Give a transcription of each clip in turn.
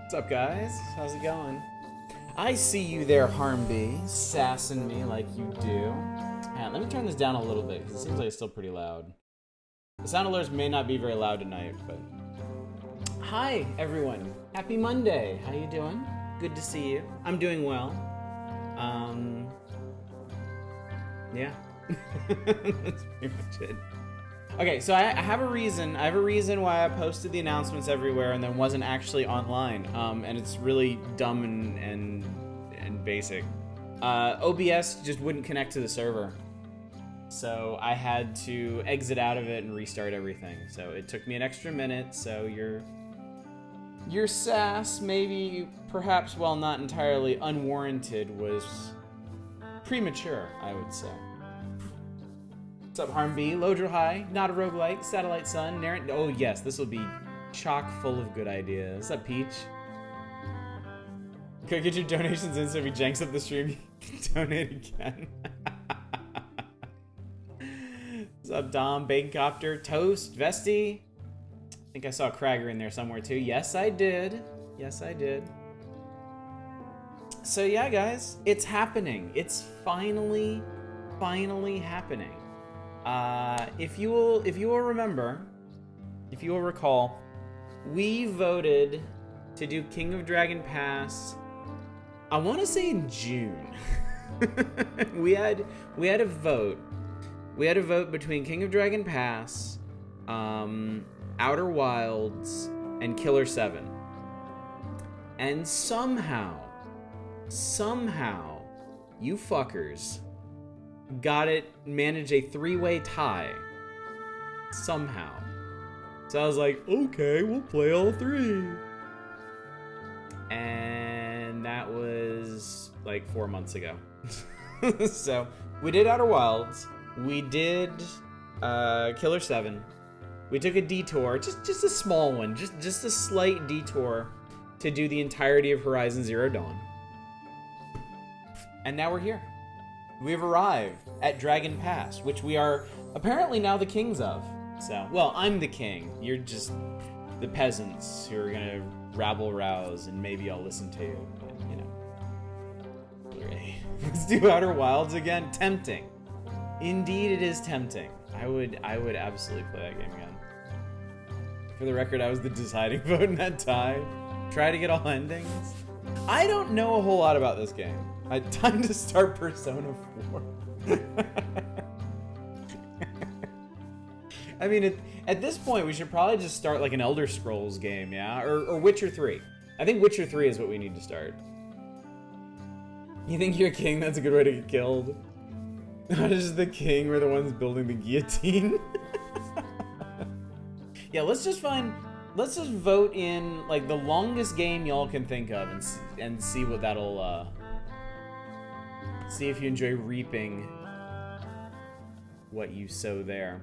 What's up, guys? How's it going? I see you there, Harmby, sassing me like you do. Let me turn this down a little bit, because it seems like it's still pretty loud. The sound alerts may not be very loud tonight, but... Hi, everyone. Happy Monday. How you doing? Good to see you. I'm doing well. Yeah. That's pretty much it. Okay, so I have a reason. I have a reason why I posted the announcements everywhere and then wasn't actually online. And it's really dumb and basic. OBS just wouldn't connect to the server. So I had to exit out of it and restart everything. So it took me an extra minute, so your sass, maybe, perhaps, while not entirely unwarranted, was premature, I would say. What's up, Harmby? Lodro High, Not a Roguelike, Satellite Sun, Narrant. Oh yes, this will be chock full of good ideas. What's up, Peach? Could get your donations in so if he janks up the stream, you can donate again. What's up, Dom? Baconcopter, Toast, Vesti. I think I saw Kragger in there somewhere too. Yes, I did. Yes, I did. So yeah, guys, it's happening. It's finally happening. If you will remember, if you will recall, we voted to do King of Dragon Pass. I want to say in June. we had a vote. We had a vote between King of Dragon Pass, Outer Wilds, and Killer 7. And somehow, you fuckers managed a 3-way tie. Somehow. So I was like, okay, we'll play all 3. And that was like 4 months ago. So we did Outer Wilds. We did Killer 7. We took a detour, just a small one, just a slight detour to do the entirety of Horizon Zero Dawn. And now we're here. We've arrived at Dragon Pass, which we are apparently now the kings of. So, well, I'm the king. You're just the peasants who are gonna rabble-rouse, and maybe I'll listen to you, but, you know. Right. Let's do Outer Wilds again. Tempting. Indeed, it is tempting. I would absolutely play that game again. For the record, I was the deciding vote in that tie. Try to get all endings. I don't know a whole lot about this game. Time to start Persona 4. I mean, at this point, we should probably just start like an Elder Scrolls game, yeah? Or Witcher 3. I think Witcher 3 is what we need to start. You think you're a king? That's a good way to get killed. Not just the king, we're the ones building the guillotine. Yeah, let's just vote in like the longest game y'all can think of and see what that'll, see if you enjoy reaping what you sow there.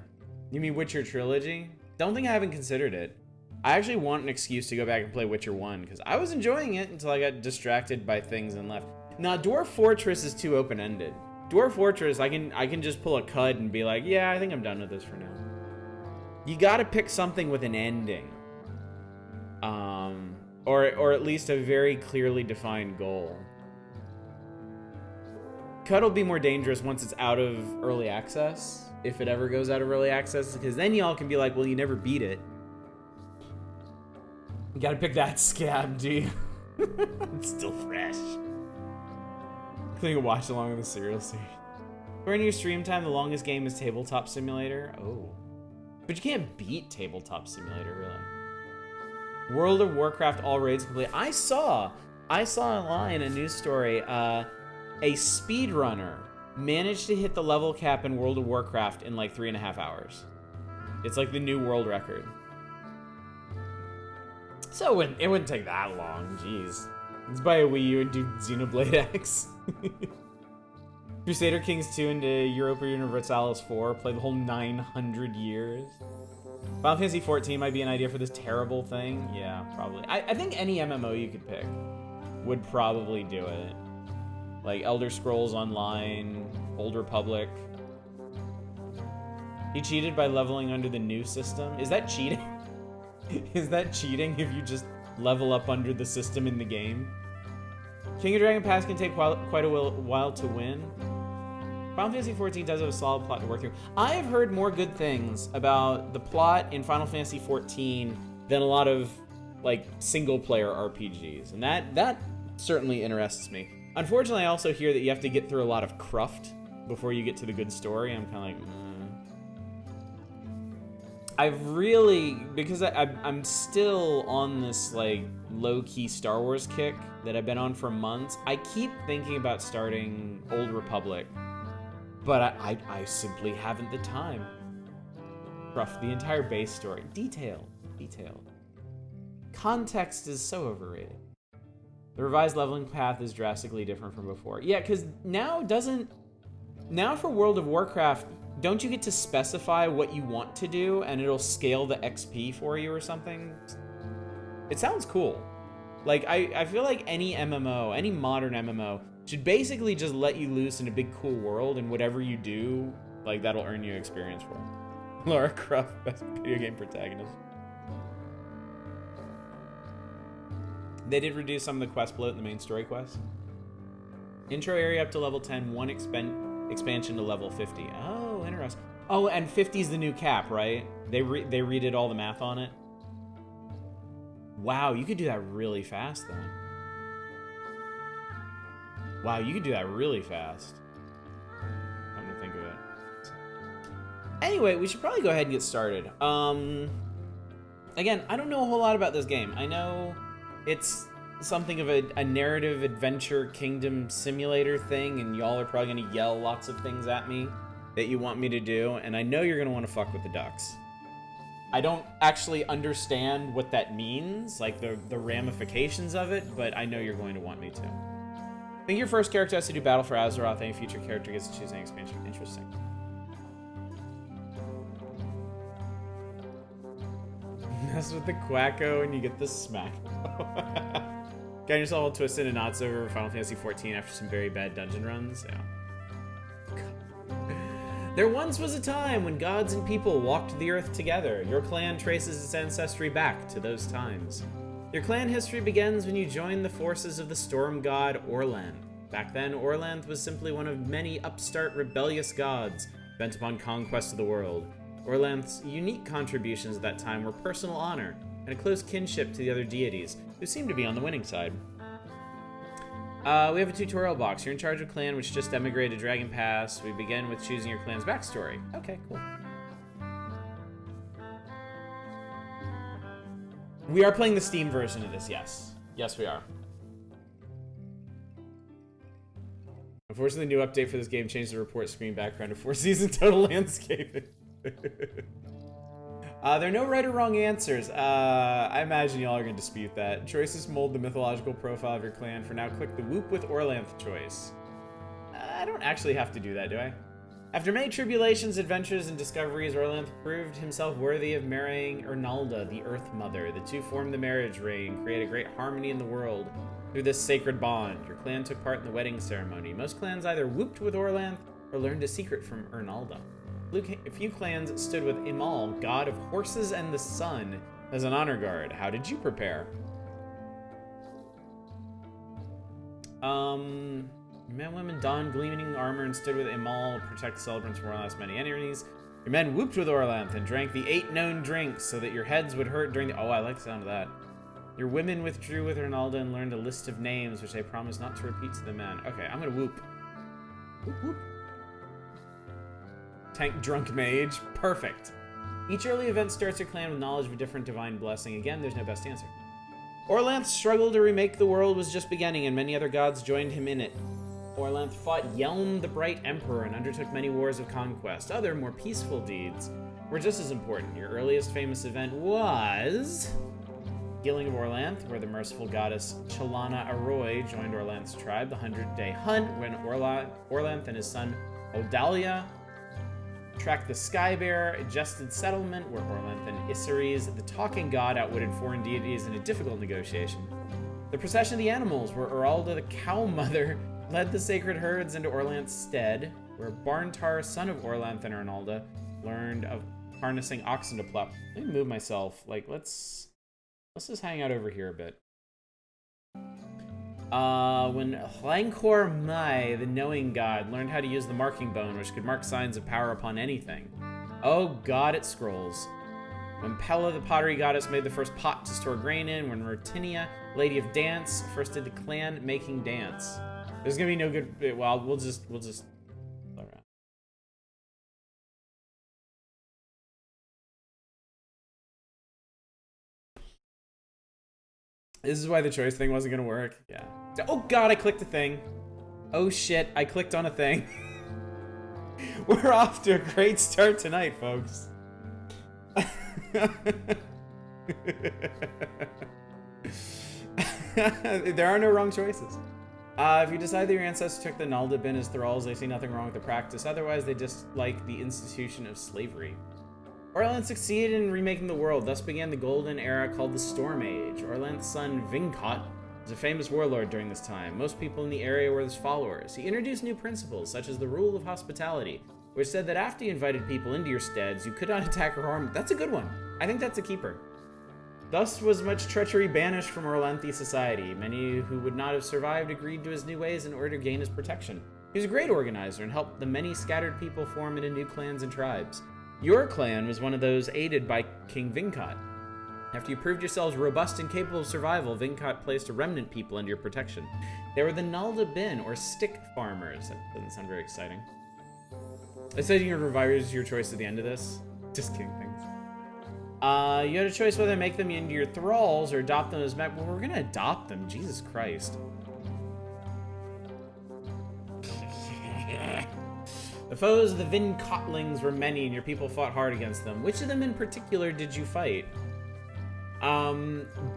You mean Witcher Trilogy? Don't think I haven't considered it. I actually want an excuse to go back and play Witcher 1, because I was enjoying it until I got distracted by things and left. Now, Dwarf Fortress is too open-ended. Dwarf Fortress, I can just pull a cud and be like, yeah, I think I'm done with this for now. You gotta pick something with an ending. Or at least a very clearly defined goal. Cud will be more dangerous once it's out of early access, if it ever goes out of early access, because then y'all can be like, well, you never beat it. You gotta pick that scab, do you? It's still fresh. I think you watch along with the serial series. During your stream time, the longest game is Tabletop Simulator. Oh. But you can't beat Tabletop Simulator, really. World of Warcraft all raids complete. I saw online a news story, a speedrunner managed to hit the level cap in World of Warcraft in like 3.5 hours. It's like the new world record. So it wouldn't take that long, jeez. Let's buy a Wii U and do Xenoblade X. Crusader Kings 2 into Europa Universalis 4. Play the whole 900 years. Final Fantasy 14 might be an idea for this terrible thing. Yeah, probably. I think any MMO you could pick would probably do it. Like Elder Scrolls Online, Old Republic. He cheated by leveling under the new system. Is that cheating? Is that cheating if you just level up under the system in the game. King of Dragon Pass can take quite a while to win. Final Fantasy XIV does have a solid plot to work through. I have heard more good things about the plot in Final Fantasy XIV than a lot of like single-player RPGs, and that certainly interests me. Unfortunately, I also hear that you have to get through a lot of cruft before you get to the good story. I'm kind of like, I've really, because I'm still on this like low-key Star Wars kick that I've been on for months. I keep thinking about starting Old Republic, but I simply haven't the time. Rough, the entire base story. Detailed. Context is so overrated. The revised leveling path is drastically different from before. Yeah, because now for World of Warcraft, don't you get to specify what you want to do and it'll scale the XP for you or something? It sounds cool. Like, I feel like any MMO, any modern MMO, should basically just let you loose in a big cool world, and whatever you do, like, that'll earn you experience for it. Lara Croft, best video game protagonist. They did reduce some of the quest bloat in the main story quest. Intro area up to level 10, one expansion to level 50. Oh, interesting. Oh, and 50 is the new cap, right? They redid all the math on it. Wow, you could do that really fast then. Wow, you could do that really fast. Come to think of it. Anyway, we should probably go ahead and get started. Again, I don't know a whole lot about this game. I know it's something of a narrative adventure kingdom simulator thing, and y'all are probably gonna yell lots of things at me that you want me to do, and I know you're gonna want to fuck with the ducks. I don't actually understand what that means, like the ramifications of it, but I know you're going to want me to. I think your first character has to do Battle for Azeroth, any future character gets to choose any expansion. Interesting. Mess with the Quacko and you get the smack. Got yourself all twisted and knots over Final Fantasy XIV after some very bad dungeon runs? Yeah. There once was a time when gods and people walked the earth together. Your clan traces its ancestry back to those times. Your clan history begins when you joined the forces of the storm god Orlanth. Back then, Orlanth was simply one of many upstart rebellious gods bent upon conquest of the world. Orlanth's unique contributions at that time were personal honor and a close kinship to the other deities, who seemed to be on the winning side. We have a tutorial box. You're in charge of a clan which just emigrated Dragon Pass. We begin with choosing your clan's backstory. Okay, cool. We are playing the Steam version of this, yes. Yes, we are. Unfortunately, the new update for this game changed the report screen background to 4 total landscaping. There are no right or wrong answers. I imagine y'all are going to dispute that. Choices mold the mythological profile of your clan. For now, click the Whoop with Orlanth choice. I don't actually have to do that, do I? After many tribulations, adventures, and discoveries, Orlanth proved himself worthy of marrying Ernalda, the Earth Mother. The two formed the marriage ring and created great harmony in the world through this sacred bond. Your clan took part in the wedding ceremony. Most clans either whooped with Orlanth or learned a secret from Ernalda. A few clans stood with Imal, god of horses and the sun, as an honor guard. How did you prepare? Men and women donned gleaming armor and stood with Imal, protect the celebrants from Orlanth's many enemies. Your men whooped with Orlanth and drank the 8 known drinks so that your heads would hurt during the... Oh, I like the sound of that. Your women withdrew with Ernalda and learned a list of names, which they promised not to repeat to the men. Okay, I'm gonna whoop. Whoop, whoop. Tank drunk mage. Perfect. Each early event starts your clan with knowledge of a different divine blessing. Again, there's no best answer. Orlanth's struggle to remake the world was just beginning, and many other gods joined him in it. Orlanth fought Yelm the Bright Emperor and undertook many wars of conquest. Other, more peaceful deeds were just as important. Your earliest famous event was... Healing of Orlanth, where the merciful goddess Chalana Arroy joined Orlanth's tribe, the 100-day hunt, when Orlanth and his son Odalia tracked the Skybear, adjusted settlement, where Orlanth and Isseries, the talking god, outwitted foreign deities in a difficult negotiation. The procession of the animals, where Uralda, the cow mother, led the sacred herds into Orlanth's stead, where Barntar, son of Orlanth and Ernalda, learned of harnessing oxen to plow. Let me move myself. Like, let's Let's just hang out over here a bit. When Hlankor Mai, the knowing god, learned how to use the marking bone, which could mark signs of power upon anything. Oh god, it scrolls. When Pella, the pottery goddess, made the first pot to store grain in. When Rutinia, lady of dance, first did the clan making dance. There's gonna be no good. Well, we'll just. This is why the choice thing wasn't gonna work. Yeah. Oh god, I clicked a thing. Oh shit, I clicked on a thing. We're off to a great start tonight, folks. There are no wrong choices. If you decide that your ancestors took the Nalda bin as thralls, they see nothing wrong with the practice. Otherwise, they dislike the institution of slavery. Orlanth succeeded in remaking the world. Thus began the golden era called the Storm Age. Orlanth's son, Vinkot, was a famous warlord during this time. Most people in the area were his followers. He introduced new principles, such as the rule of hospitality, which said that after you invited people into your steads, you could not attack or harm. That's a good one. I think that's a keeper. Thus was much treachery banished from Orlanthi society. Many who would not have survived agreed to his new ways in order to gain his protection. He was a great organizer and helped the many scattered people form into new clans and tribes. Your clan was one of those aided by King Vinkot. After you proved yourselves robust and capable of survival, Vinkot placed a remnant people under your protection. They were the Nalda Bin, or stick farmers. That doesn't sound very exciting. I said you can revise your choice at the end of this. Just kidding, things. You had a choice whether to make them into your thralls or adopt them as well, we're gonna adopt them, Jesus Christ. The foes of the Vincotlings were many, and your people fought hard against them. Which of them in particular did you fight?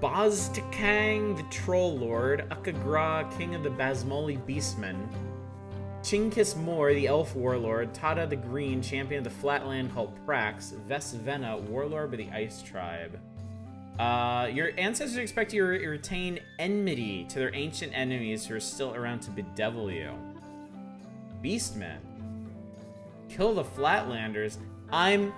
Boztakang, the Troll Lord, Akagra, King of the Basmoli Beastmen, Chinkis Moor, the Elf Warlord, Tada the Green, champion of the Flatland called Prax, Vesvena, Warlord of the Ice Tribe. Your ancestors expect you to retain enmity to their ancient enemies who are still around to bedevil you. Beastmen. Kill the Flatlanders. I'm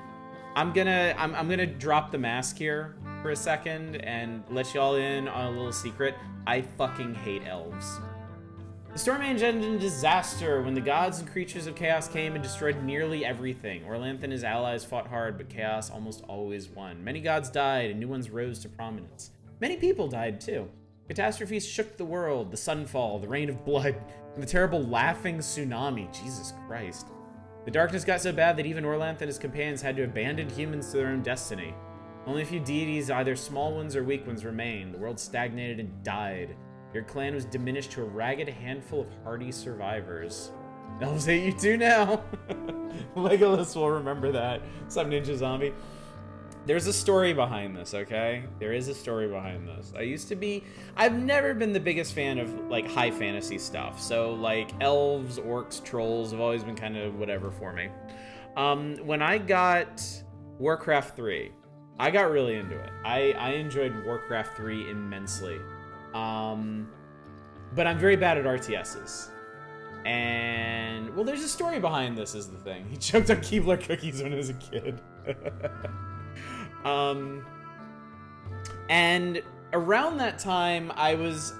gonna drop the mask here for a second and let y'all in on a little secret. I fucking hate elves. The Storm Age ended in disaster when the gods and creatures of chaos came and destroyed nearly everything. Orlanth and his allies fought hard, but chaos almost always won. Many gods died and new ones rose to prominence. Many people died too. Catastrophes shook the world, the sunfall, the rain of blood, and the terrible laughing tsunami. Jesus Christ. The darkness got so bad that even Orlanth and his companions had to abandon humans to their own destiny. Only a few deities, either small ones or weak ones, remained. The world stagnated and died. Your clan was diminished to a ragged handful of hardy survivors. Elves hate you too now. Legolas will remember that. Some ninja zombie. There's a story behind this, okay? There is a story behind this. I've never been the biggest fan of, like, high fantasy stuff. So, like, elves, orcs, trolls have always been kind of whatever for me. When I got Warcraft 3, I got really into it. I enjoyed Warcraft 3 immensely. But I'm very bad at RTSs. And, well, there's a story behind this is the thing. He choked on Keebler cookies when he was a kid. And around that time, I liked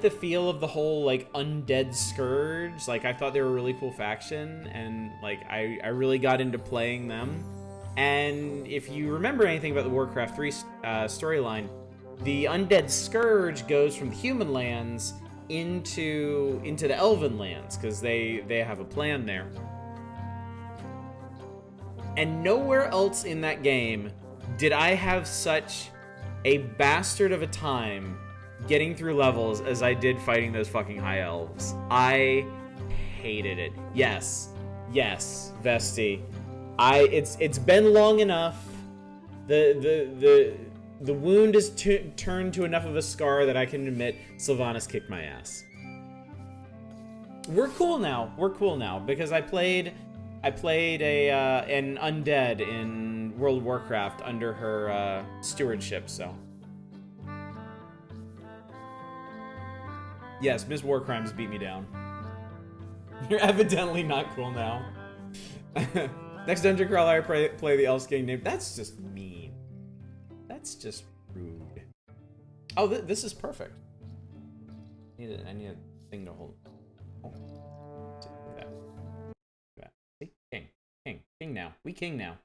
the feel of the whole, like, undead scourge. Like, I thought they were a really cool faction, and, like, I really got into playing them. And if you remember anything about the Warcraft 3 storyline, the undead scourge goes from the human lands into the elven lands, because they have a plan there. And nowhere else in that game did I have such a bastard of a time getting through levels as I did fighting those fucking high elves. I hated it. Yes, Vesti. It's been long enough. The wound is turned to enough of a scar that I can admit Sylvanas kicked my ass. We're cool now because I played an undead in World of Warcraft under her stewardship, so. Yes, Miss Warcrimes beat me down. You're evidently not cool now. Next dungeon crawler, I play the Elf King name. That's just mean. That's just rude. Oh, this is perfect. I need a thing to hold. Oh. See? King now. We king now.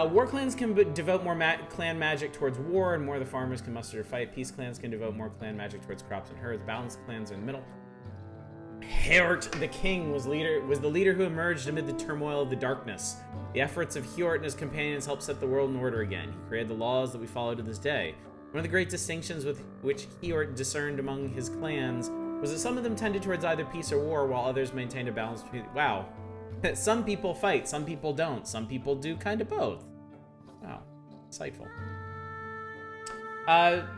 War clans can devote more clan magic towards war, and more the farmers can muster to fight. Peace clans can devote more clan magic towards crops and herds. Balanced clans are in the middle. Hjort the king was the leader who emerged amid the turmoil of the darkness. The efforts of Hjort and his companions helped set the world in order again. He created the laws that we follow to this day. One of the great distinctions with which Hjort discerned among his clans was that some of them tended towards either peace or war, while others maintained a balance between... Wow. Some people fight, some people don't. Some people do kind of both. Wow. Insightful.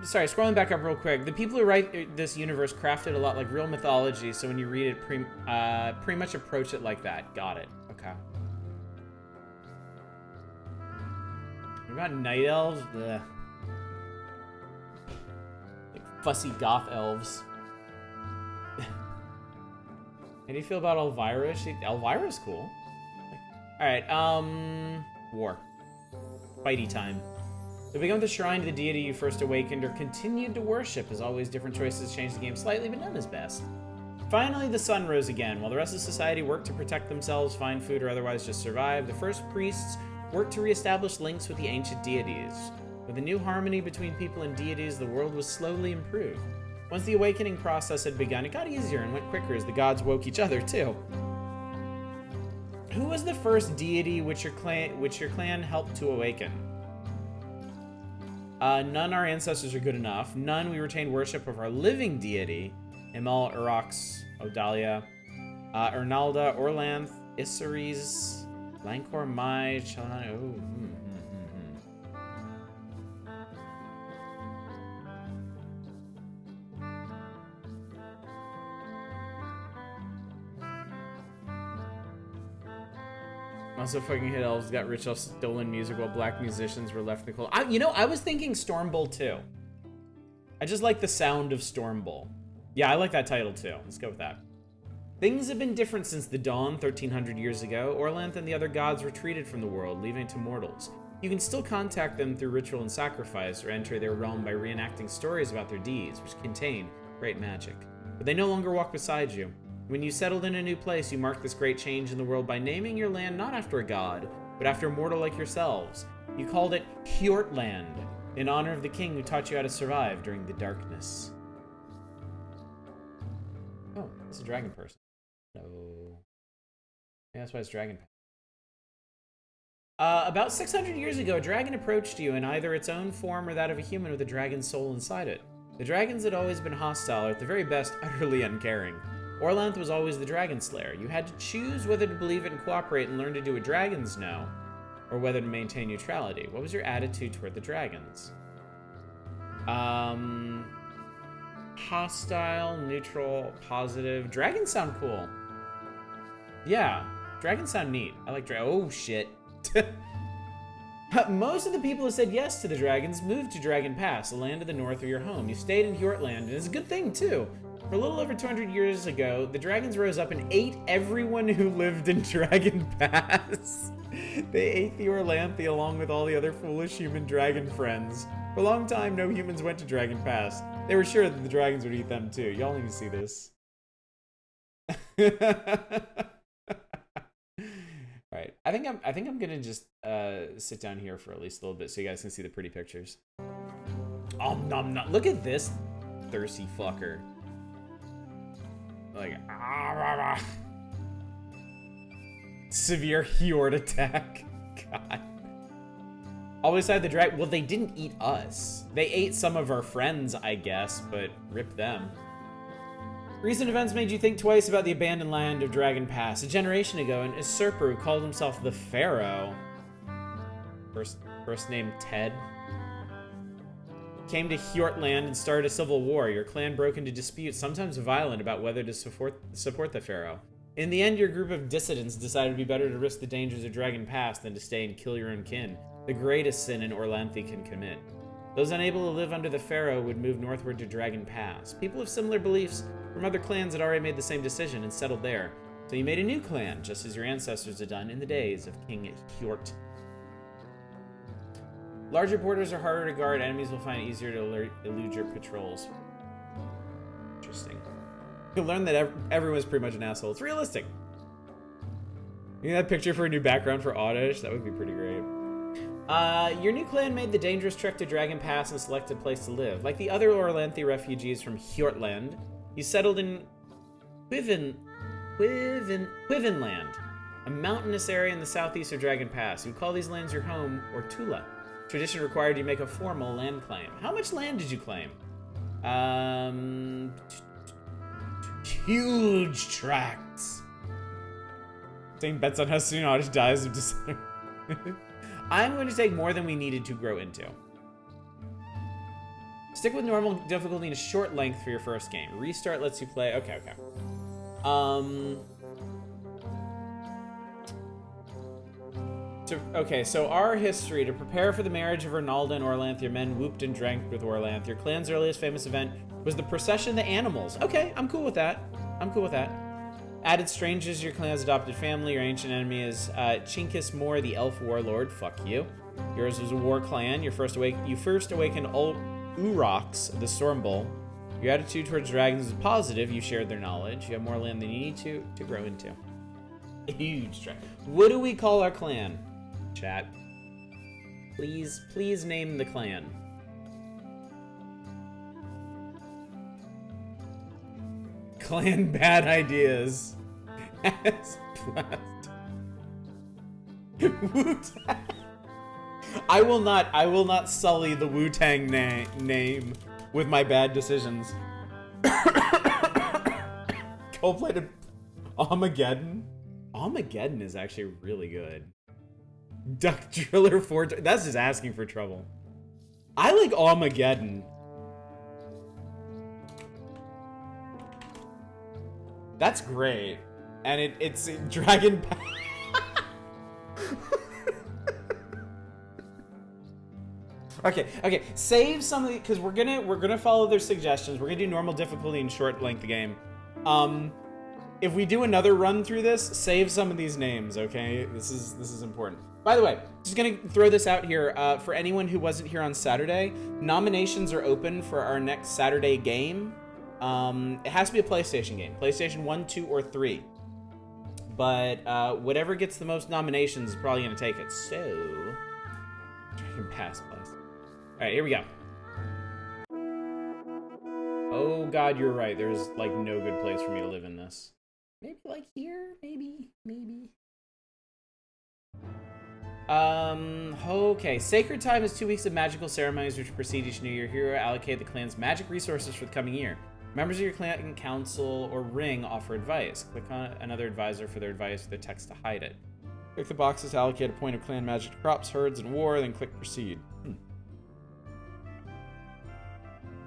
Sorry, scrolling back up real quick. The people who write this universe crafted a lot like real mythology, so when you read it, pretty much approach it like that. Got it. Okay. What about night elves? Ugh. Like fussy goth elves. How do you feel about Elvira? Elvira's cool. Alright, war. Fighty time. So become the shrine to the deity you first awakened or continued to worship. As always, different choices change the game slightly, but none is best. Finally, the sun rose again. While the rest of society worked to protect themselves, find food, or otherwise just survive, the first priests worked to reestablish links with the ancient deities. With a new harmony between people and deities, the world was slowly improved. Once the awakening process had begun, it got easier and went quicker as the gods woke each other, too. Who was the first deity which your clan helped to awaken? None our ancestors are good enough. None we retained worship of our living deity. Imal, Urox, Odalia, Ernalda, Orlanth, Isseries, Lancor, Mai, Chalana. Oh, Also fucking hit elves, got rich off stolen music while black musicians were left in the cold. I was thinking Stormbull too. I just like the sound of Stormbull. Yeah, I like that title too. Let's go with that. Things have been different since the dawn, 1300 years ago. Orlanth and the other gods retreated from the world, leaving it to mortals. You can still contact them through ritual and sacrifice, or enter their realm by reenacting stories about their deeds, which contain great magic. But they no longer walk beside you. When you settled in a new place, you marked this great change in the world by naming your land not after a god, but after a mortal like yourselves. You called it Hjortland, in honor of the king who taught you how to survive during the darkness. Oh, it's a dragon person. No. Yeah, that's why it's dragon. About 600 years ago, a dragon approached you in either its own form or that of a human with a dragon's soul inside it. The dragons had always been hostile, or at the very best, utterly uncaring. Orlanth was always the dragon slayer. You had to choose whether to believe it and cooperate and learn to do what dragons know, or whether to maintain neutrality. What was your attitude toward the dragons? Hostile, neutral, positive. Dragons sound cool. Yeah, dragons sound neat. I like oh shit. Most of the people who said yes to the dragons moved to Dragon Pass, the land of the north of your home. You stayed in Hjortland, and it's a good thing too. For a little over 200 years ago, the dragons rose up and ate everyone who lived in Dragon Pass. They ate the Orlanthe along with all the other foolish human dragon friends. For a long time, no humans went to Dragon Pass. They were sure that the dragons would eat them too. Y'all need to see this. Alright, I think I'm gonna just sit down here for at least a little bit so you guys can see the pretty pictures. Nom nom. Look at this thirsty fucker. Like, severe Hjort attack. God. Always had the drag. Well, they didn't eat us. They ate some of our friends, I guess, but rip them. Recent events made you think twice about the abandoned land of Dragon Pass. A generation ago, an usurper who called himself the Pharaoh, first name Ted, came to Hjortland and started a civil war. Your clan broke into disputes, sometimes violent, about whether to support the Pharaoh. In the end, your group of dissidents decided it would be better to risk the dangers of Dragon Pass than to stay and kill your own kin, the greatest sin an Orlanthe can commit. Those unable to live under the Pharaoh would move northward to Dragon Pass. People of similar beliefs from other clans had already made the same decision and settled there. So you made a new clan, just as your ancestors had done in the days of King Hjort. Larger borders are harder to guard. Enemies will find it easier to elude your patrols. Interesting. You'll learn that everyone's pretty much an asshole. It's realistic. You know that picture for a new background for Oddish? That would be pretty great. Your new clan made the dangerous trek to Dragon Pass and selected a place to live. Like the other Orlanthi refugees from Hjortland, you settled in Quivenland, a mountainous area in the southeast of Dragon Pass. You call these lands your home, or Tula. Tradition required you make a formal land claim. How much land did you claim? Huge tracts. Taking bets on how soon Oddish dies of disorder. I'm going to take more than we needed to grow into. Stick with normal difficulty and short length for your first game. Restart lets you play. Okay. So our history. To prepare for the marriage of Ronaldo and Orlanthi, men whooped and drank with Orlanthi. Your clan's earliest famous event was the procession of the animals. Okay, I'm cool with that. Added strangers, your clan's adopted family. Your ancient enemy is Chinkis Moore, the elf warlord. Fuck you. Yours was a war clan. You first awakened old Uroks, the Storm Bull. Your attitude towards dragons is positive. You shared their knowledge. You have more land than you need to grow into. A huge track. What do we call our clan? Chat. Please name the clan. Clan bad ideas. As blessed. Wu-Tang. I will not sully the Wu-Tang name with my bad decisions. Cold-plated Armageddon. Armageddon is actually really good. Duck Driller 4. That's just asking for trouble. I like Armageddon. That's great. And it's Dragon Pass. Okay. Save some of the, because we're gonna follow their suggestions. We're gonna do normal difficulty and short length game. If we do another run through this, save some of these names, okay? This is important. By the way, just gonna throw this out here for anyone who wasn't here on Saturday. Nominations are open for our next Saturday game. It has to be a PlayStation game, PlayStation 1, 2, or 3. But whatever gets the most nominations is probably gonna take it. So, Dragon Pass Plus. All right, here we go. Oh God, you're right. There's like no good place for me to live in this. Maybe like here, maybe. Okay. Sacred Time is 2 weeks of magical ceremonies which precede each new year. Here, allocate the clan's magic resources for the coming year. Members of your clan council or ring offer advice. Click on another advisor for their advice with the text to hide it. Click the boxes to allocate a point of clan magic to crops, herds, and war, then click proceed.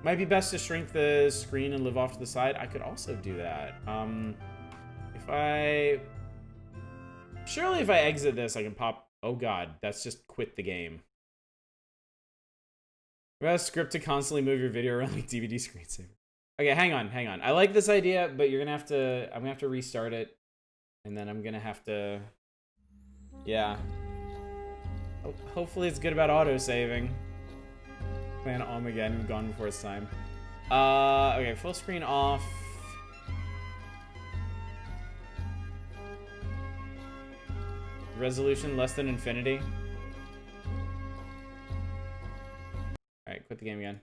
Might be best to shrink the screen and live off to the side. I could also do that. Surely if I exit this, I can pop... Oh God, that's just quit the game. We have a script to constantly move your video around like DVD screensaver. Okay, hang on. I like this idea, but I'm gonna have to restart it. And then I'm gonna have to... Yeah. Hopefully it's good about auto-saving. Clan Armageddon gone before its time. Okay, full screen off. Resolution less than infinity. Alright, quit the game again.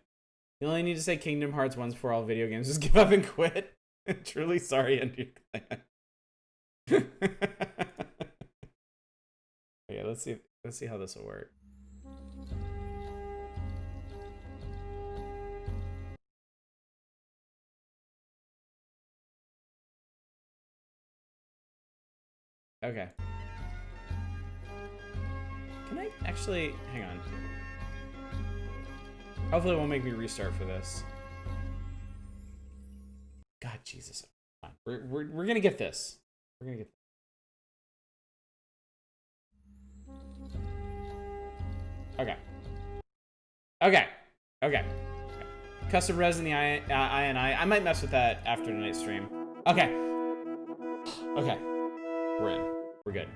You only need to say Kingdom Hearts once for all video games. Just give up and quit. Truly sorry, end your clan. Okay, let's see how this will work. Okay. Can I actually... Hang on. Hopefully it won't make me restart for this. God, Jesus. We're gonna get this. We're gonna get this. Okay. Custom res in the I. I might mess with that after tonight's stream. Okay. We're in. We're good.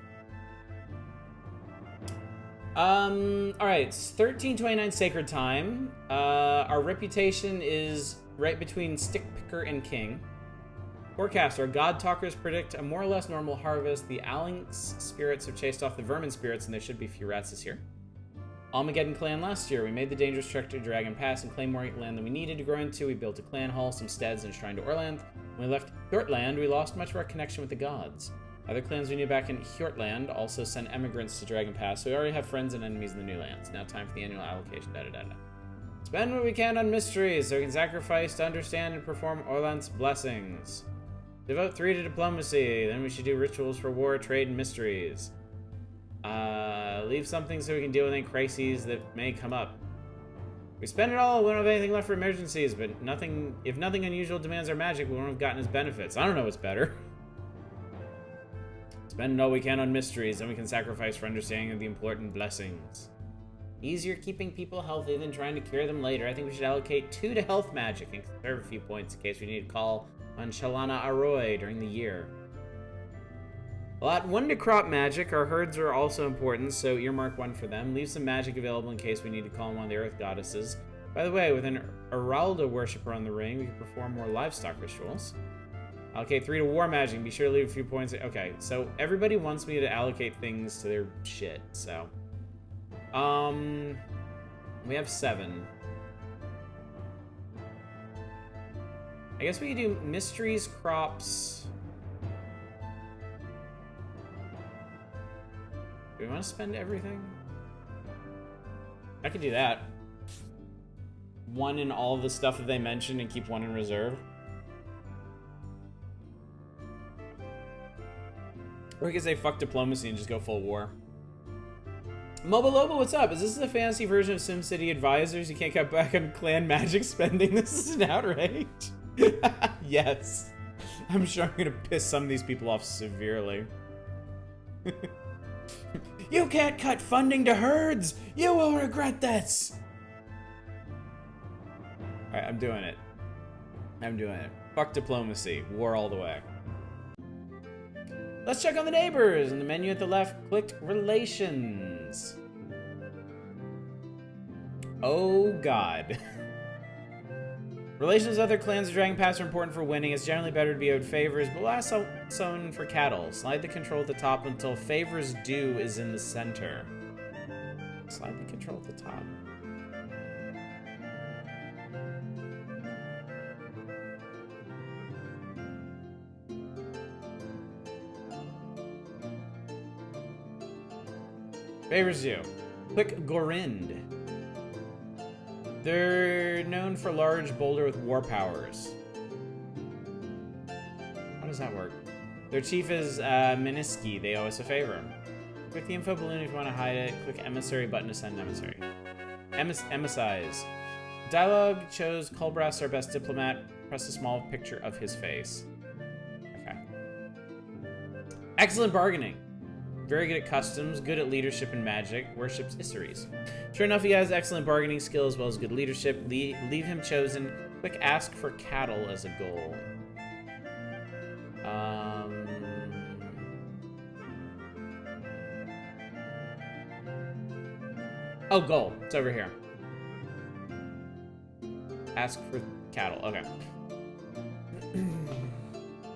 All right, it's 1329 Sacred Time. Our reputation is right between Stick Picker and King. Forecast, our God Talkers predict a more or less normal harvest. The Alinx spirits have chased off the vermin spirits, and there should be few rats this year. Almageddon clan last year. We made the dangerous trek to Dragon Pass and claimed more land than we needed to grow into. We built a clan hall, some steads, and a shrine to Orland. When we left Hjortland, we lost much of our connection with the gods. Other clans we knew back in Hjortland also sent emigrants to Dragon Pass, so we already have friends and enemies in the new lands. Now time for the annual allocation, da-da-da-da. Spend what we can on mysteries, so we can sacrifice to understand and perform Orland's blessings. Devote 3 to diplomacy, then we should do rituals for war, trade, and mysteries. Leave something so we can deal with any crises that may come up. We spend it all, we don't have anything left for emergencies, but if nothing unusual demands our magic, we won't have gotten his benefits. I don't know what's better. Spend all we can on mysteries, then we can sacrifice for understanding of the important blessings. Easier keeping people healthy than trying to cure them later. I think we should allocate 2 to health magic and conserve a few points in case we need to call on Shalana Aroy during the year. Allot 1 to crop magic. Our herds are also important, so earmark 1 for them. Leave some magic available in case we need to call on one of the earth goddesses. By the way, with an Aralda worshiper on the ring, we can perform more livestock rituals. Allocate 3 to war magic. Be sure to leave a few points. Okay, so everybody wants me to allocate things to their shit, so. We have 7. I guess we could do mysteries, crops. Do we want to spend everything? I could do that. 1 in all of the stuff that they mentioned and keep 1 in reserve. Or we could say fuck diplomacy and just go full war. Mobiloba, what's up? Is this the fantasy version of SimCity Advisors? You can't cut back on clan magic spending? This is an outrage. Yes. I'm sure I'm gonna piss some of these people off severely. You can't cut funding to herds! You will regret this! Alright, I'm doing it. I'm doing it. Fuck diplomacy. War all the way. Let's check on the neighbors. In the menu at the left, click Relations. Oh god. Relations with other clans of Dragon Pass are important for winning. It's generally better to be owed favors, but last sown for cattle. Slide the control at the top until favors due is in the center. Slide the control at the top. Favors due. Click Gorind. They're known for large boulder with war powers. How does that work? Their chief is Miniski. They owe us a favor. Click the info balloon if you want to hide it. Click emissary button to send emissary. Emissaries. Dialogue chose Kulbras, our best diplomat. Press a small picture of his face. Okay. Excellent bargaining. Very good at customs, good at leadership and magic, worships Isseries. Sure enough, he has excellent bargaining skill as well as good leadership. Leave him chosen. Click ask for cattle as a goal. Oh, goal. It's over here. Ask for cattle. Okay.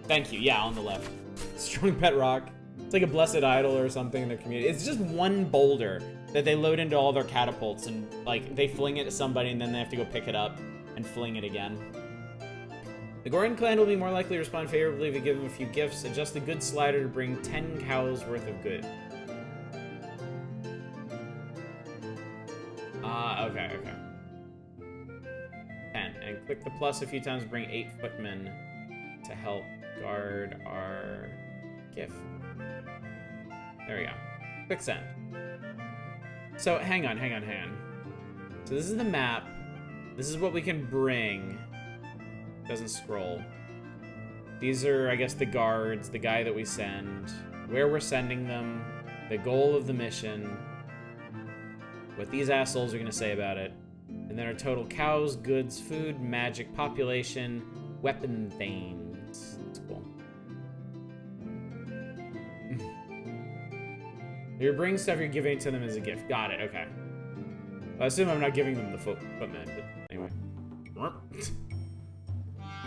Thank you. Yeah, on the left. Strong bedrock. It's like a blessed idol or something in their community. It's just 1 boulder that they load into all their catapults and like they fling it at somebody and then they have to go pick it up and fling it again. The Gorin clan will be more likely to respond favorably if you give them a few gifts. Adjust the good slider to bring 10 cows worth of good. Okay. 10. And click the plus a few times to bring 8 footmen to help guard our gift. There we go. Quick send. So, hang on. So this is the map. This is what we can bring. Doesn't scroll. These are, I guess, the guards, the guy that we send, where we're sending them, the goal of the mission, what these assholes are going to say about it, and then our total cows, goods, food, magic, population, weapon things. That's cool. You're bringing stuff you're giving to them as a gift. Got it, okay. I assume I'm not giving them the footman, but anyway.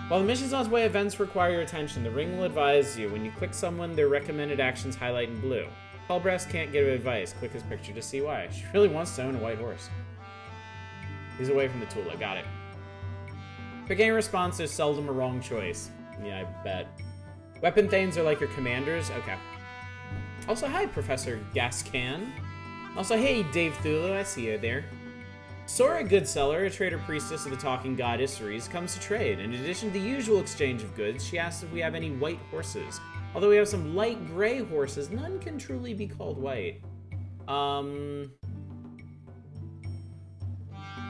While the mission's on its way, events require your attention. The ring will advise you. When you click someone, their recommended actions highlight in blue. Callbrass can't give advice. Click his picture to see why. She really wants to own a white horse. He's away from the tool. I got it. Picking a response is seldom a wrong choice. Yeah, I bet. Weapon Thanes are like your commanders? Okay. Also, hi, Professor Gascan. Also, hey, Dave Thulu. I see you there. Sora Goodseller, a trader priestess of the talking god Isseries, comes to trade. In addition to the usual exchange of goods, she asks if we have any white horses. Although we have some light gray horses, none can truly be called white.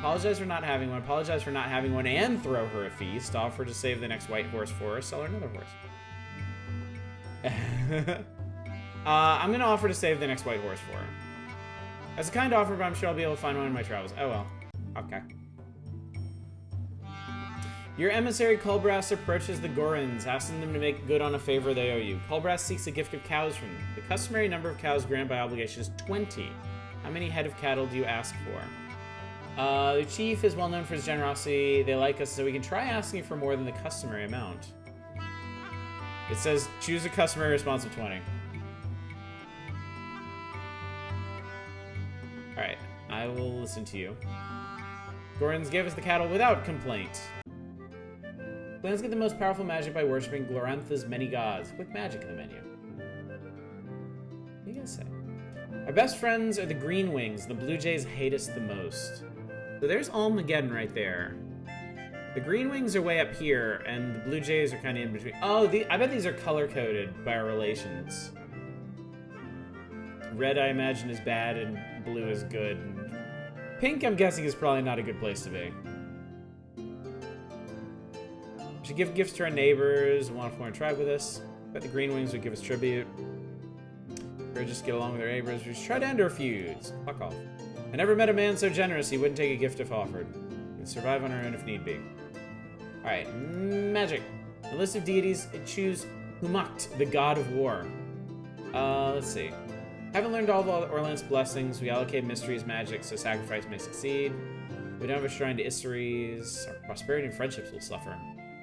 Apologize for not having one. Apologize for not having one and throw her a feast. Offer to save the next white horse for her. Sell her another horse. I'm gonna offer to save the next white horse for her. That's a kind offer, but I'm sure I'll be able to find one in my travels. Oh well. Okay. Your emissary Callbrass approaches the Gorons, asking them to make good on a favor they owe you. Callbrass seeks a gift of cows from them. The customary number of cows granted by obligation is 20. How many head of cattle do you ask for? The chief is well known for his generosity. They like us, so we can try asking for more than the customary amount. It says choose a customary response of 20. Alright, I will listen to you. Gorons give us the cattle without complaint. Clans get the most powerful magic by worshipping Glorantha's many gods. Quick magic in the menu. What are you gonna say? Our best friends are the Green Wings. The Blue Jays hate us the most. So there's Almageddon right there. The Green Wings are way up here, and the Blue Jays are kind of in between. Oh, I bet these are color-coded by our relations. Red, I imagine, is bad, and blue is good. Pink, I'm guessing, is probably not a good place to be. We should give gifts to our neighbors who want to form a tribe with us. Bet the Green Wings would give us tribute. Or just get along with our neighbors. We should try to end our feuds. Fuck off. I never met a man so generous he wouldn't take a gift if offered. We'd survive on our own if need be. Alright, magic. The list of deities, choose Humakt, the god of war. Let's see. Haven't learned all of Orlan's blessings. We allocate mysteries magic so sacrifice may succeed. We don't have a shrine to Isseries. Our prosperity and friendships will suffer.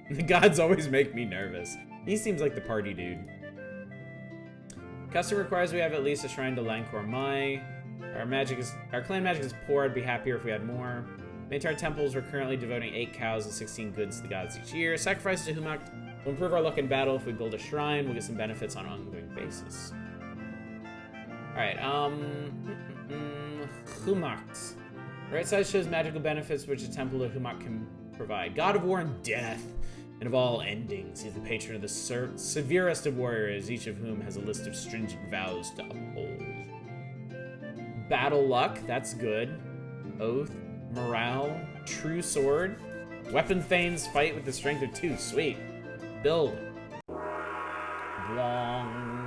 The gods always make me nervous. He seems like the party dude. Custom requires we have at least a shrine to Lankor Mai. Our clan magic is poor. I'd be happier if we had more. Maintain our temples. We're currently devoting 8 cows and 16 goods to the gods each year. Sacrifice to Humakt will improve our luck in battle. If we build a shrine, we'll get some benefits on an ongoing basis. Alright, Humakt. The right side shows magical benefits which a temple of Humakt can provide. God of war and death, and of all endings. He's the patron of the severest of warriors, each of whom has a list of stringent vows to uphold. Battle luck, that's good. Oath, morale, true sword. Weapon Thanes fight with the strength of 2, sweet. Build. Blong.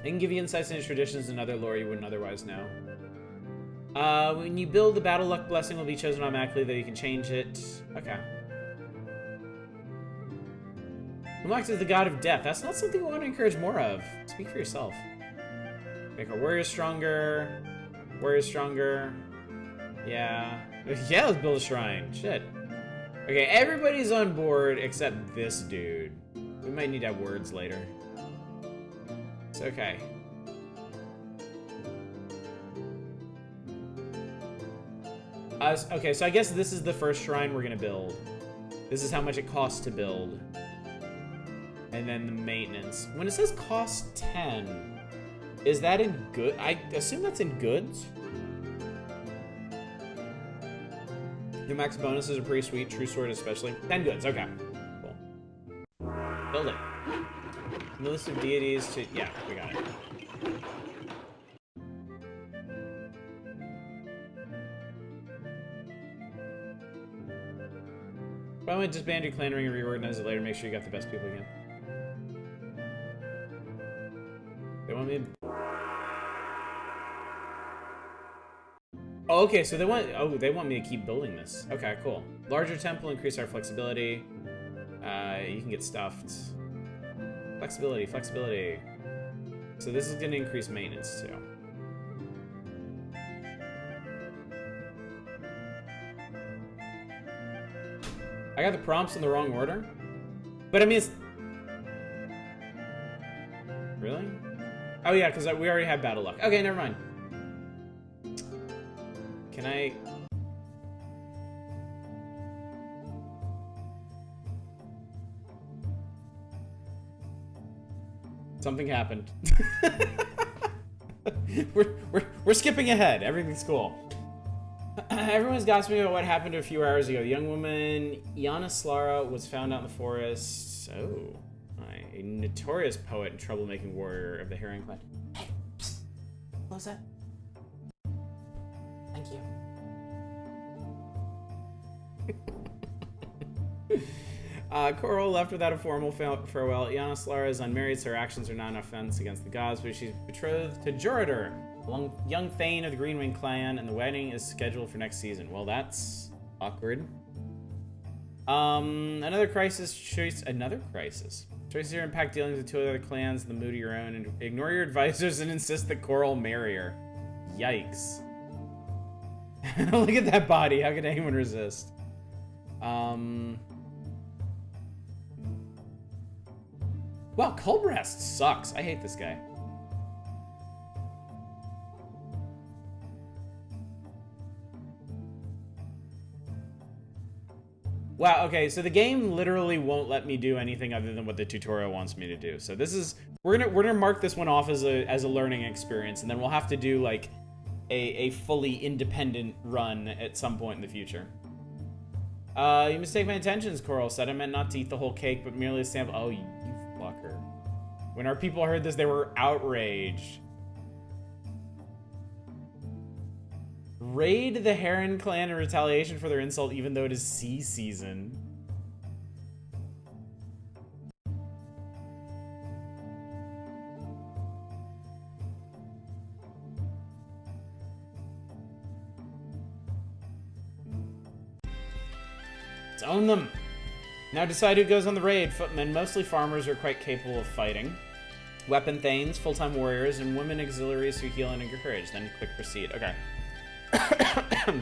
They can give you insights into traditions and other lore you wouldn't otherwise know. When you build, the battle luck blessing will be chosen automatically, though you can change it. Okay. Humakt is the god of death. That's not something we want to encourage more of. Speak for yourself. Make our warriors stronger. Warriors stronger. Yeah. Yeah, let's build a shrine. Shit. Okay, everybody's on board except this dude. We might need to have words later. It's okay. Okay, so I guess this is the first shrine we're gonna build. This is how much it costs to build. And then the maintenance. When it says cost 10, is that in good? I assume that's in goods. Your max bonuses are pretty sweet. True sword especially. 10 goods, okay. Cool. Build it. And the list of deities to, yeah, we got it. Probably disband your clan ring and reorganize it later. Make sure you got the best people again. They want me to... Oh, okay, so they want me to keep building this. Okay, cool. Larger temple, increase our flexibility. You can get stuffed. Flexibility, flexibility. So this is going to increase maintenance too. I got the prompts in the wrong order? But I mean, it's... Really? Oh yeah, because we already have battle luck. Okay, never mind. Can I... Something happened. we're skipping ahead. Everything's cool. Everyone's gossiping about what happened a few hours ago. The young woman, Yana Slara, was found out in the forest. Oh, a notorious poet and troublemaking warrior of the Herring Clan. Hey, psst. What was that? Thank you. Coral left without a formal farewell. Yana Slara is unmarried, so her actions are not an offense against the gods, but she's betrothed to Jorador, a young Thane of the Greenwing clan, and the wedding is scheduled for next season. Well, that's awkward. Another crisis. Choices here impact dealings with two other clans, the mood of your own, and ignore your advisors and insist that Coral marry her. Yikes. Look at that body. How could anyone resist? Wow, Culbrest sucks. I hate this guy. Wow, okay, so the game literally won't let me do anything other than what the tutorial wants me to do. So this is we're gonna mark this one off as a learning experience, and then we'll have to do like a fully independent run at some point in the future. You mistake my intentions, Coral said. I meant not to eat the whole cake, but merely a sample. Oh, you fucker. When our people heard this, they were outraged. Raid the Heron clan in retaliation for their insult, even though it is sea season. Let's own them. Now decide who goes on the raid. Footmen, mostly farmers, are quite capable of fighting. Weapon thanes, full-time warriors, and women auxiliaries who heal and encourage. Then click proceed. Okay. Do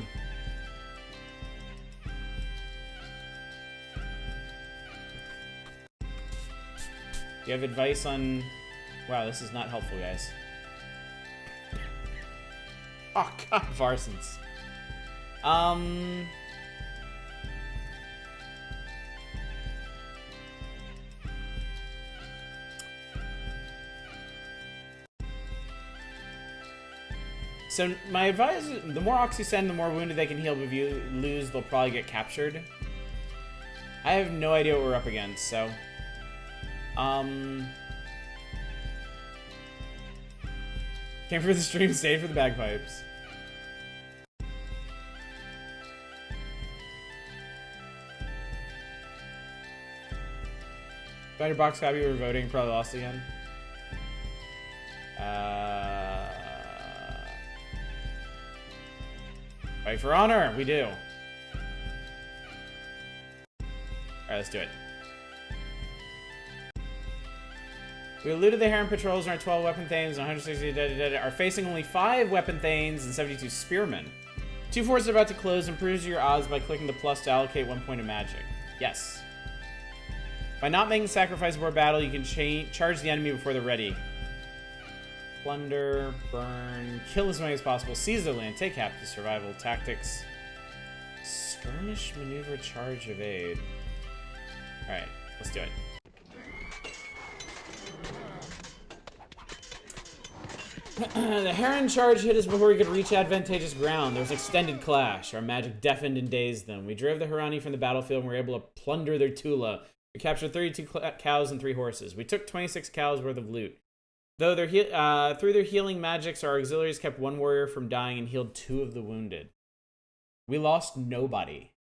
you have advice on... Wow, this is not helpful, guys. Oh, God, Varsons. So my advice is, the more ox you send, the more wounded they can heal, but if you lose, they'll probably get captured. I have no idea what we're up against, so... Came for the stream, stayed for the bagpipes. Got your box copy, we're voting, probably lost again. Fight for honor, we do. Alright, let's do it. We eluded the Heron patrols and our 12 weapon thanes and 160 are facing only 5 weapon thanes and 72 spearmen. 2 forts are about to close. Improves your odds by clicking the plus to allocate 1 point of magic. Yes. By not making sacrifice before battle, you can charge the enemy before they're ready. Plunder, burn, kill as many as possible, seize their land, take captive, survival, tactics, skirmish, maneuver, charge, evade. Alright, let's do it. The Heron charge hit us before we could reach advantageous ground. There was an extended clash. Our magic deafened and dazed them. We drove the Harani from the battlefield and were able to plunder their Tula. We captured 32 cows and 3 horses. We took 26 cows worth of loot. Though through their healing magics, our auxiliaries kept 1 warrior from dying and healed 2 of the wounded. We lost nobody.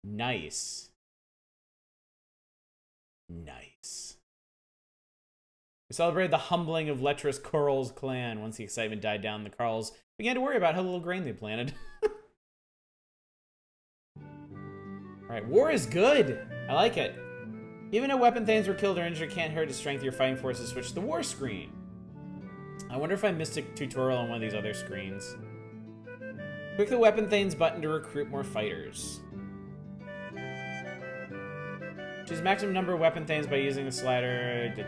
Nice. Nice. We celebrated the humbling of lecherous Coral's clan. Once the excitement died down, the Carls began to worry about how little grain they planted. Alright, war is good. I like it. Even if weapon thanes were killed or injured, it can't hurt to strengthen your fighting forces. Switch to the war screen. I wonder if I missed a tutorial on one of these other screens. Click the weapon thanes button to recruit more fighters. Choose maximum number of weapon thanes by using the slider. We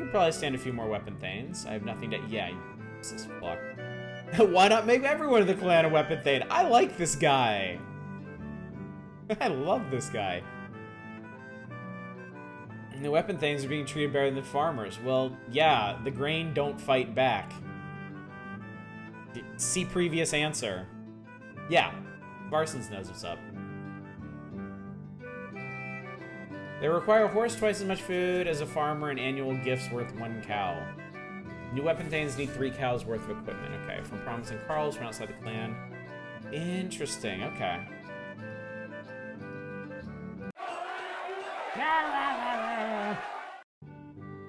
can probably stand a few more weapon thanes. I have nothing to. Yeah, this is fuck. Why not make everyone in the clan a weapon thane? I like this guy. I love this guy. And the weapon thanes are being treated better than the farmers. Well, yeah, the grain don't fight back. See previous answer. Yeah, Varsons knows what's up. They require a horse twice as much food as a farmer and annual gifts worth 1 cow. New weapon thanes need 3 cows worth of equipment. Okay, from promising Carls from outside the clan. Interesting, okay.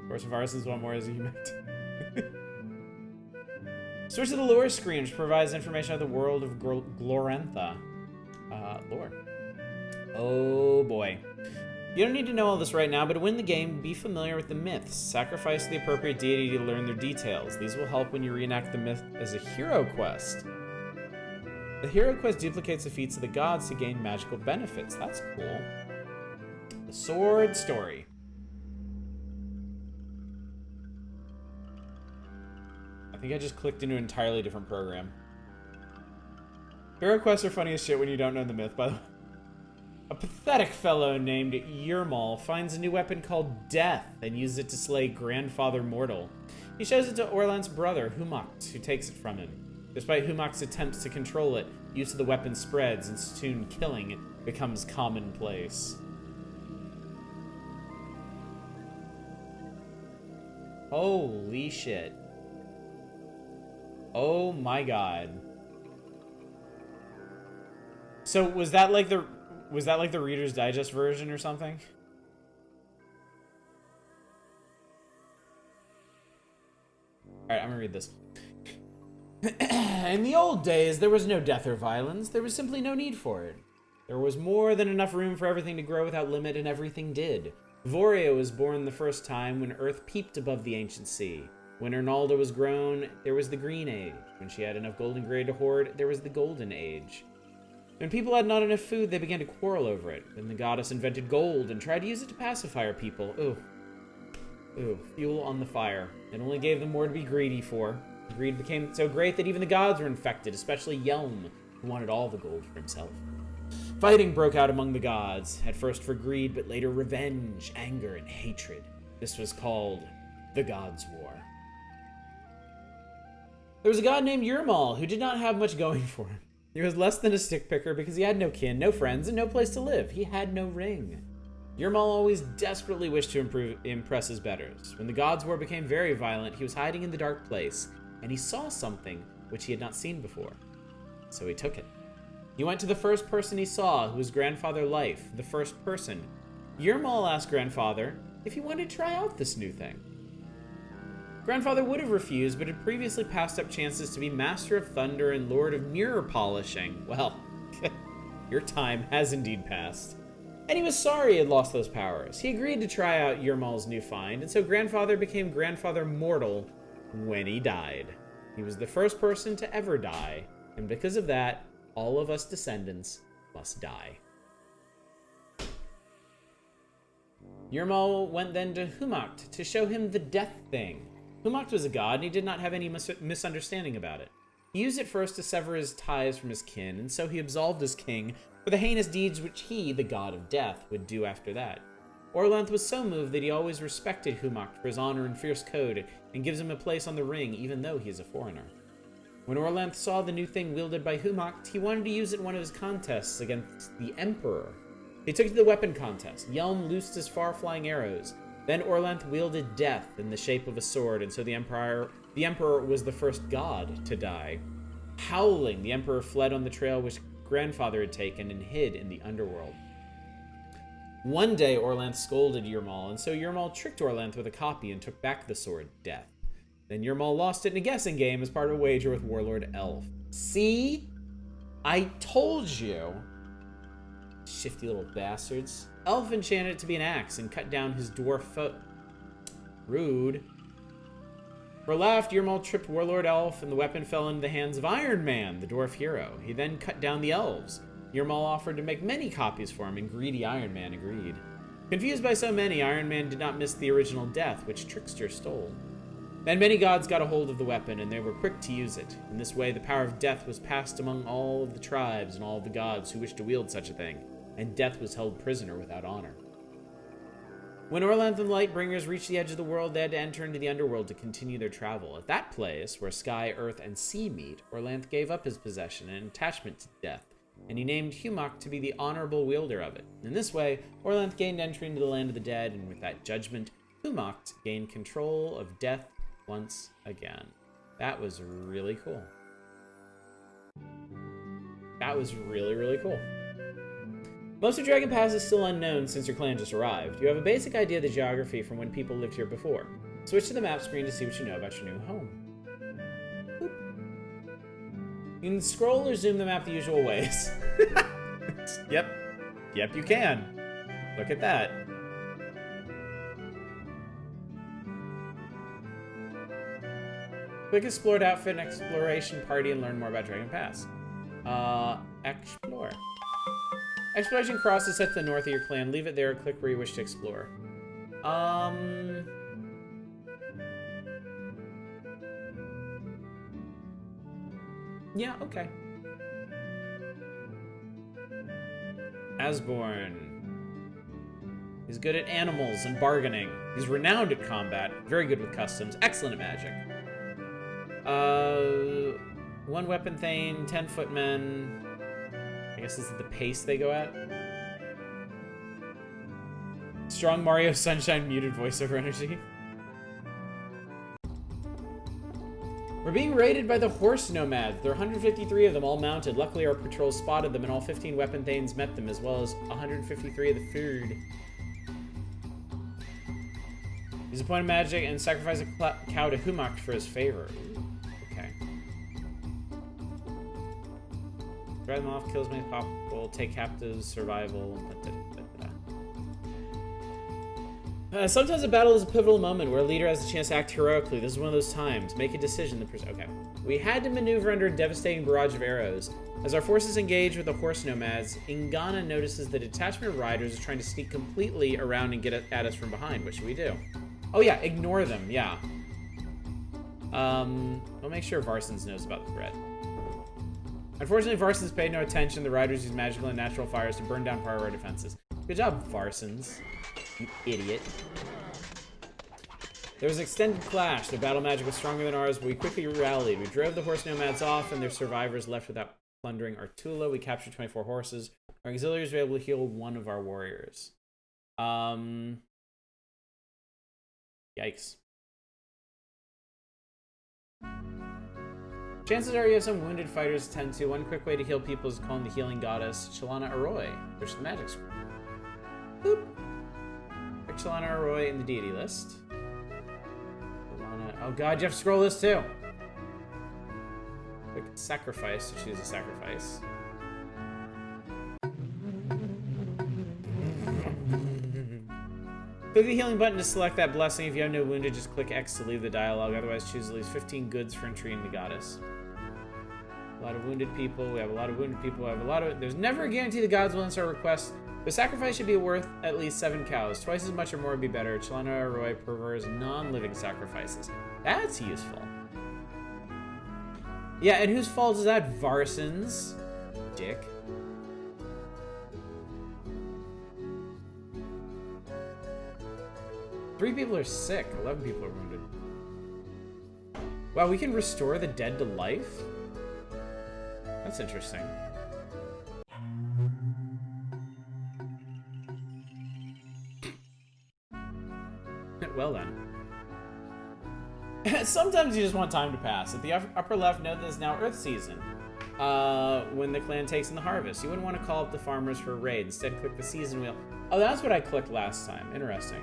Horse of Varsons want more as a human. Switch to the lore screen, which provides information about the world of Glorantha. Lore. Oh boy. You don't need to know all this right now, but to win the game, be familiar with the myths. Sacrifice the appropriate deity to learn their details. These will help when you reenact the myth as a hero quest. The hero quest duplicates the feats of the gods to gain magical benefits. That's cool. The sword story. I think I just clicked into an entirely different program. Hero quests are funny as shit when you don't know the myth, by the way. A pathetic fellow named Yermal finds a new weapon called Death and uses it to slay Grandfather Mortal. He shows it to Orlanth's brother, Humacht, who takes it from him. Despite Humacht's attempts to control it, use of the weapon spreads, and soon killing it becomes commonplace. Holy shit. Oh my god. So was that like the Reader's Digest version or something? Alright, I'm gonna read this. In the old days, there was no death or violence. There was simply no need for it. There was more than enough room for everything to grow without limit, and everything did. Voria was born the first time when Earth peeped above the ancient sea. When Ernalda was grown, there was the Green Age. When she had enough golden grain to hoard, there was the Golden Age. When people had not enough food, they began to quarrel over it. Then the goddess invented gold and tried to use it to pacify her people. Ooh, fuel on the fire. It only gave them more to be greedy for. Greed became so great that even the gods were infected, especially Yelm, who wanted all the gold for himself. Fighting broke out among the gods, at first for greed, but later revenge, anger, and hatred. This was called the Gods' War. There was a god named Yermal who did not have much going for him. He was less than a stick picker because he had no kin, no friends, and no place to live. He had no ring. Yermal always desperately wished to impress his betters. When the Gods' War became very violent, he was hiding in the dark place, and he saw something which he had not seen before. So he took it. He went to the first person he saw, who was Grandfather Life, the first person. Yermal asked Grandfather if he wanted to try out this new thing. Grandfather would have refused, but had previously passed up chances to be Master of Thunder and Lord of Mirror Polishing. Well, your time has indeed passed. And he was sorry he had lost those powers. He agreed to try out Yermal's new find, and so Grandfather became Grandfather Mortal when he died. He was the first person to ever die, and because of that, all of us descendants must die. Yermal went then to Humacht to show him the death thing. Humacht was a god, and he did not have any misunderstanding about it. He used it first to sever his ties from his kin, and so he absolved his king for the heinous deeds which he, the god of death, would do after that. Orlanth was so moved that he always respected Humacht for his honor and fierce code, and gives him a place on the ring even though he is a foreigner. When Orlanth saw the new thing wielded by Humacht, he wanted to use it in one of his contests against the Emperor. He took it to the weapon contest. Yelm loosed his far-flying arrows. Then Orlanth wielded death in the shape of a sword, and so the Emperor was the first god to die. Howling, the Emperor fled on the trail which Grandfather had taken and hid in the underworld. One day, Orlanth scolded Yermal, and so Yermal tricked Orlanth with a copy and took back the sword, Death. Then Yermal lost it in a guessing game as part of a wager with Warlord Elf. See? I told you. Shifty little bastards. elf enchanted it to be an axe and cut down his dwarf foe. Rude. For a laugh, Yermal tripped Warlord Elf, and the weapon fell into the hands of Iron Man, the dwarf hero. He then cut down the elves. Yermal offered to make many copies for him, and greedy Iron Man agreed. Confused by so many, Iron Man did not miss the original death, which Trickster stole. Then many gods got a hold of the weapon, and they were quick to use it. In this way, the power of death was passed among all of the tribes and all of the gods who wished to wield such a thing, and death was held prisoner without honor. When Orlanth and the Lightbringers reached the edge of the world, they had to enter into the underworld to continue their travel. At that place, where sky, earth, and sea meet, Orlanth gave up his possession and attachment to death, and he named Humok to be the honorable wielder of it. In this way, Orlanth gained entry into the land of the dead, and with that judgment, Humok gained control of death once again. That was really cool. That was really, really cool. Most of Dragon Pass is still unknown since your clan just arrived. You have a basic idea of the geography from when people lived here before. Switch to the map screen to see what you know about your new home. Boop. You can scroll or zoom the map the usual ways. Yep, you can. Look at that. Quick explored outfit and exploration party and learn more about Dragon Pass. Explore. Exploration cross is set to the north of your clan. Leave it there. Click where you wish to explore. Yeah, okay. Asborn. He's good at animals and bargaining. He's renowned at combat. Very good with customs. Excellent at magic. 1 weapon thane, 10 footmen. I guess this is the pace they go at. Strong Mario Sunshine muted voiceover energy. We're being raided by the horse nomads. There are 153 of them, all mounted. Luckily, our patrol spotted them, and all 15 weapon thanes met them, as well as 153 of the food. Use a point of magic and sacrifice a cow to Humok for his favor. Ooh, okay. Drive them off, kills many possible, take captives, survival. Sometimes a battle is a pivotal moment where a leader has the chance to act heroically. This is one of those times. Make a decision. Okay. We had to maneuver under a devastating barrage of arrows. As our forces engage with the horse nomads, Ingana notices the detachment of riders is trying to sneak completely around and get at us from behind. What should we do? Oh yeah, ignore them. Yeah. We'll make sure Varsons knows about the threat. Unfortunately, Varsons paid no attention. The riders used magical and natural fires to burn down part of our defenses. Good job, Varsons. You idiot. There was an extended clash. Their battle magic was stronger than ours, but we quickly rallied. We drove the horse nomads off, and their survivors left without plundering Artula. We captured 24 horses. Our auxiliaries were able to heal 1 of our warriors. Yikes. Chances are you have some wounded fighters to tend to. One quick way to heal people is calling the healing goddess Chalana Arroy. Push the magic scroll. Boop. Pick Chalana Arroy in the deity list. Oh god, you have to scroll this too. Quick sacrifice to choose a sacrifice. Click the healing button to select that blessing. If you have no wounded, just click X to leave the dialogue. Otherwise, choose at least 15 goods for entreating the goddess. A lot of wounded people. We have a lot of wounded people. We have a lot of... There's never a guarantee the gods will answer our requests. The sacrifice should be worth at least 7 cows. Twice as much or more would be better. Chalana Arroy prefers non-living sacrifices. That's useful. Yeah, and whose fault is that? Varson's. Dick. Three people are sick. 11 people are wounded. Wow, we can restore the dead to life? That's interesting. Well then. Sometimes you just want time to pass. At the upper left, note that it's now Earth season. When the clan takes in the harvest. You wouldn't want to call up the farmers for a raid. Instead, click the season wheel. Oh, that's what I clicked last time. Interesting.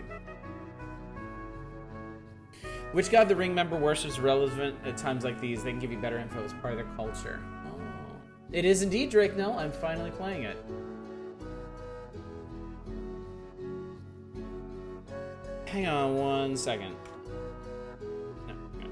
Which god the ring member worships is relevant at times like these. They can give you better info as part of their culture. Oh. It is indeed Drake Nell. I'm finally playing it. hang on 1 second. No, no.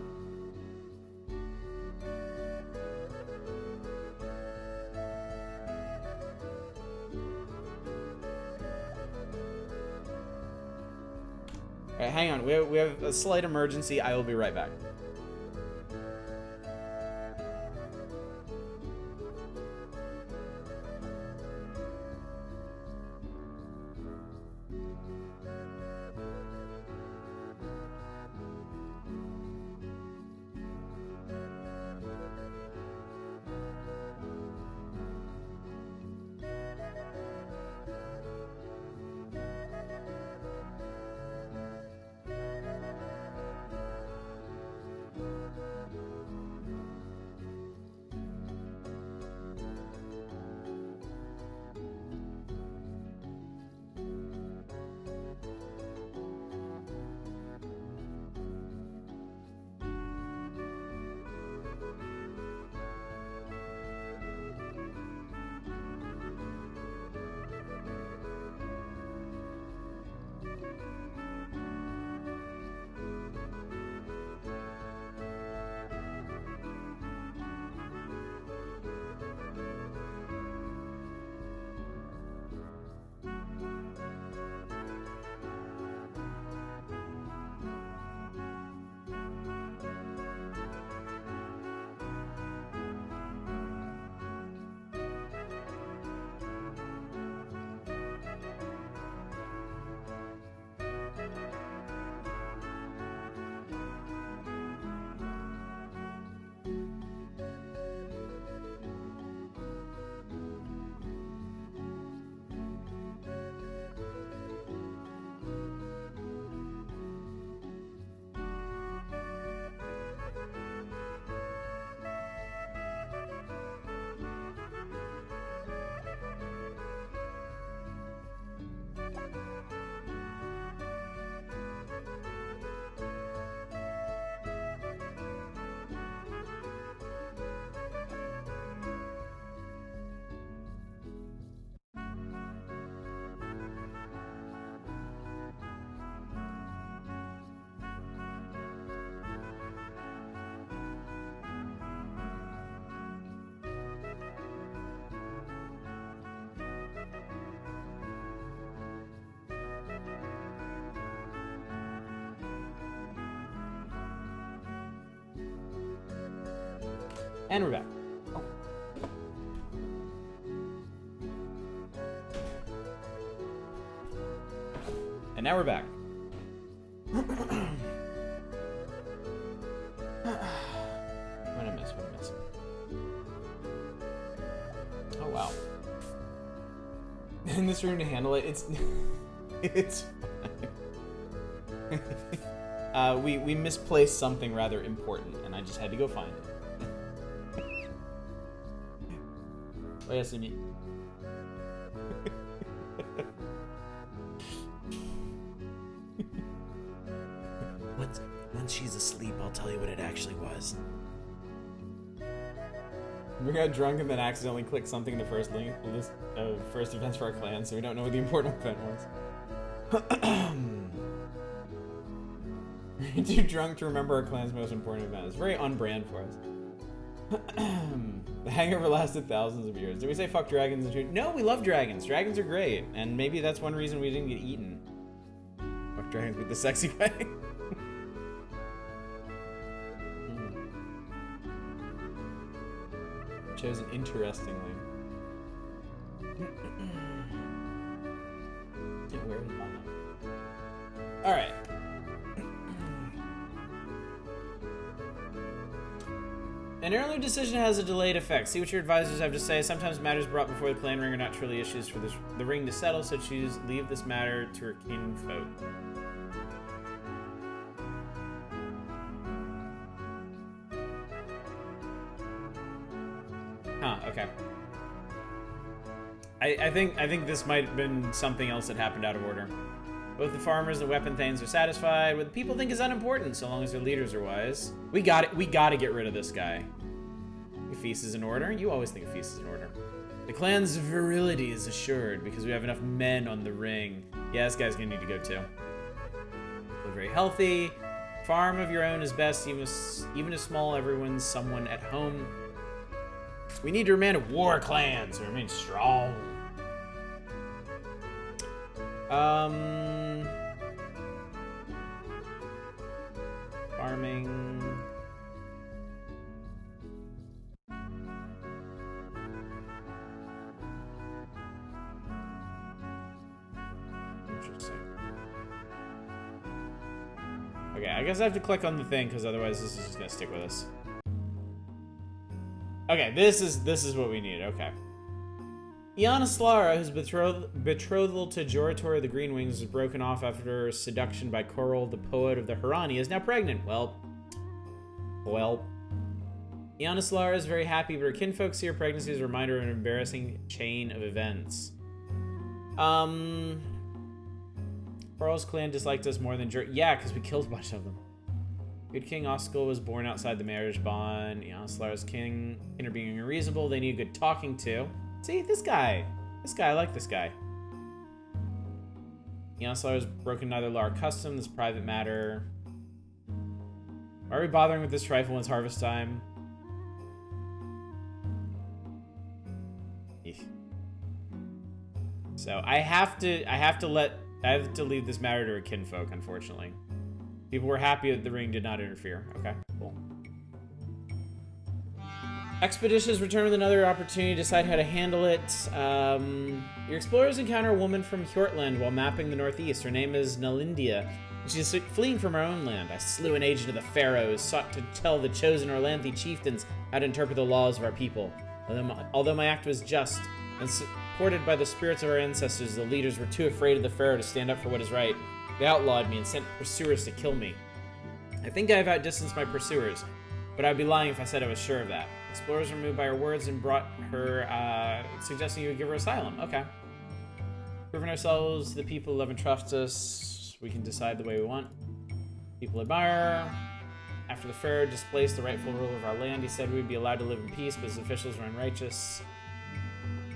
All right, hang on. We have a slight emergency. I will be right back. And we're back. And now we're back. What did I miss? What did I miss? Oh, wow. In this room to handle it, it's fine. We misplaced something rather important, and I just had to go find it. Oh, yes, I mean. Once she's asleep, I'll tell you what it actually was. We got drunk and then accidentally clicked something in the first link, list of first events for our clan, so we don't know what the important event was. Too drunk to remember our clan's most important event. It's very on-brand for us. The hangover lasted thousands of years. Did we say fuck dragons and shit? No, we love dragons. Dragons are great, and maybe that's one reason we didn't get eaten. Fuck dragons with the sexy way. Chosen interestingly. Yeah, where is Bono? All right. An earlier decision has a delayed effect. See what your advisors have to say. Sometimes matters brought before the clan ring are not truly issues for the ring to settle, so leave this matter to her kinfolk. Huh, okay. I think this might have been something else that happened out of order. Both the farmers and the weapon thanes are satisfied. What the people think is unimportant, so long as their leaders are wise. We gotta get rid of this guy. A feast is in order. You always think a feast is in order. The clan's virility is assured because we have enough men on the ring. Yeah, this guy's gonna need to go too. very healthy. Farm of your own is best, even if small. Everyone's someone at home. We need to remain a war clan, so remain strong. Farming. Interesting. Okay, I guess I have to click on the thing because otherwise this is just gonna stick with us. Okay, this is what we need. Okay. Iana Slara, whose betrothal to Jorator of the Green Wings was broken off after seduction by Coral, the poet of the Harani, is now pregnant. Well. Iana Slara is very happy, but her kinfolk see her pregnancy as a reminder of an embarrassing chain of events. Coral's clan disliked us more than yeah, because we killed a bunch of them. Good King Oscar was born outside the marriage bond. Iana Slara's king are being unreasonable. They need a good talking to. See, this guy, I like this guy. Iana Slara's broken neither law or custom. This private matter. Why are we bothering with this trifle when it's harvest time? Eesh. So I have to leave this matter to a kinfolk, unfortunately. People were happy that the ring did not interfere. Okay, cool. Expeditions return with another opportunity to decide how to handle it. Your explorers encounter a woman from Hjortland while mapping the northeast. Her name is Nalindia. She's fleeing from her own land. I slew an agent of the pharaohs, sought to tell the chosen Orlanthi chieftains how to interpret the laws of our people. Although my act was just and supported by the spirits of our ancestors, the leaders were too afraid of the pharaoh to stand up for what is right. They outlawed me and sent pursuers to kill me. I think I have outdistanced my pursuers, but I'd be lying if I said I was sure of that. Explorers were moved by her words and brought her, suggesting you would give her asylum. Okay. Proving ourselves the people who love and trust us, we can decide the way we want. People admire. After the pharaoh displaced the rightful ruler of our land, he said we'd be allowed to live in peace, but his officials were unrighteous.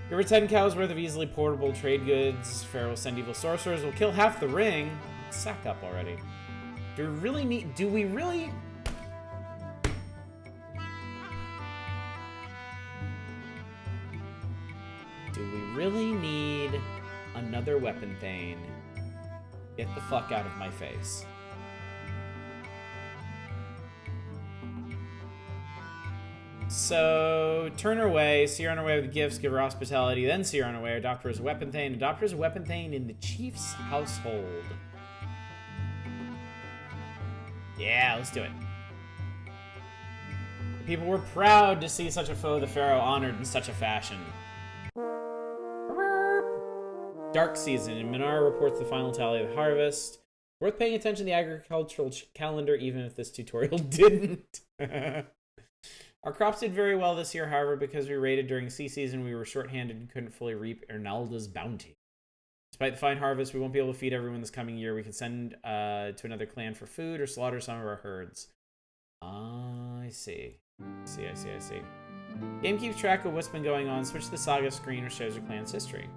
Give her 10 cows worth of easily portable trade goods. Pharaoh will send evil sorcerers. We'll kill half the ring. Sack up already. Do we really need another weapon thane? Get the fuck out of my face. So, turn her away, see her on her way with gifts, give her hospitality, then see her on her way, adopt her as a weapon thane. Adopt her as a weapon thane in the chief's household. Yeah, let's do it. The people were proud to see such a foe of the pharaoh honored in such a fashion. Dark season, and Minar reports the final tally of the harvest. Worth paying attention to the agricultural calendar, even if this tutorial didn't. Our crops did very well this year, however, because we raided during sea season, we were short-handed and couldn't fully reap Ernalda's bounty. Despite the fine harvest, we won't be able to feed everyone this coming year. We can send to another clan for food or slaughter some of our herds. I see. I see. Game keeps track of what's been going on. Switch to the saga screen or shows your clan's history.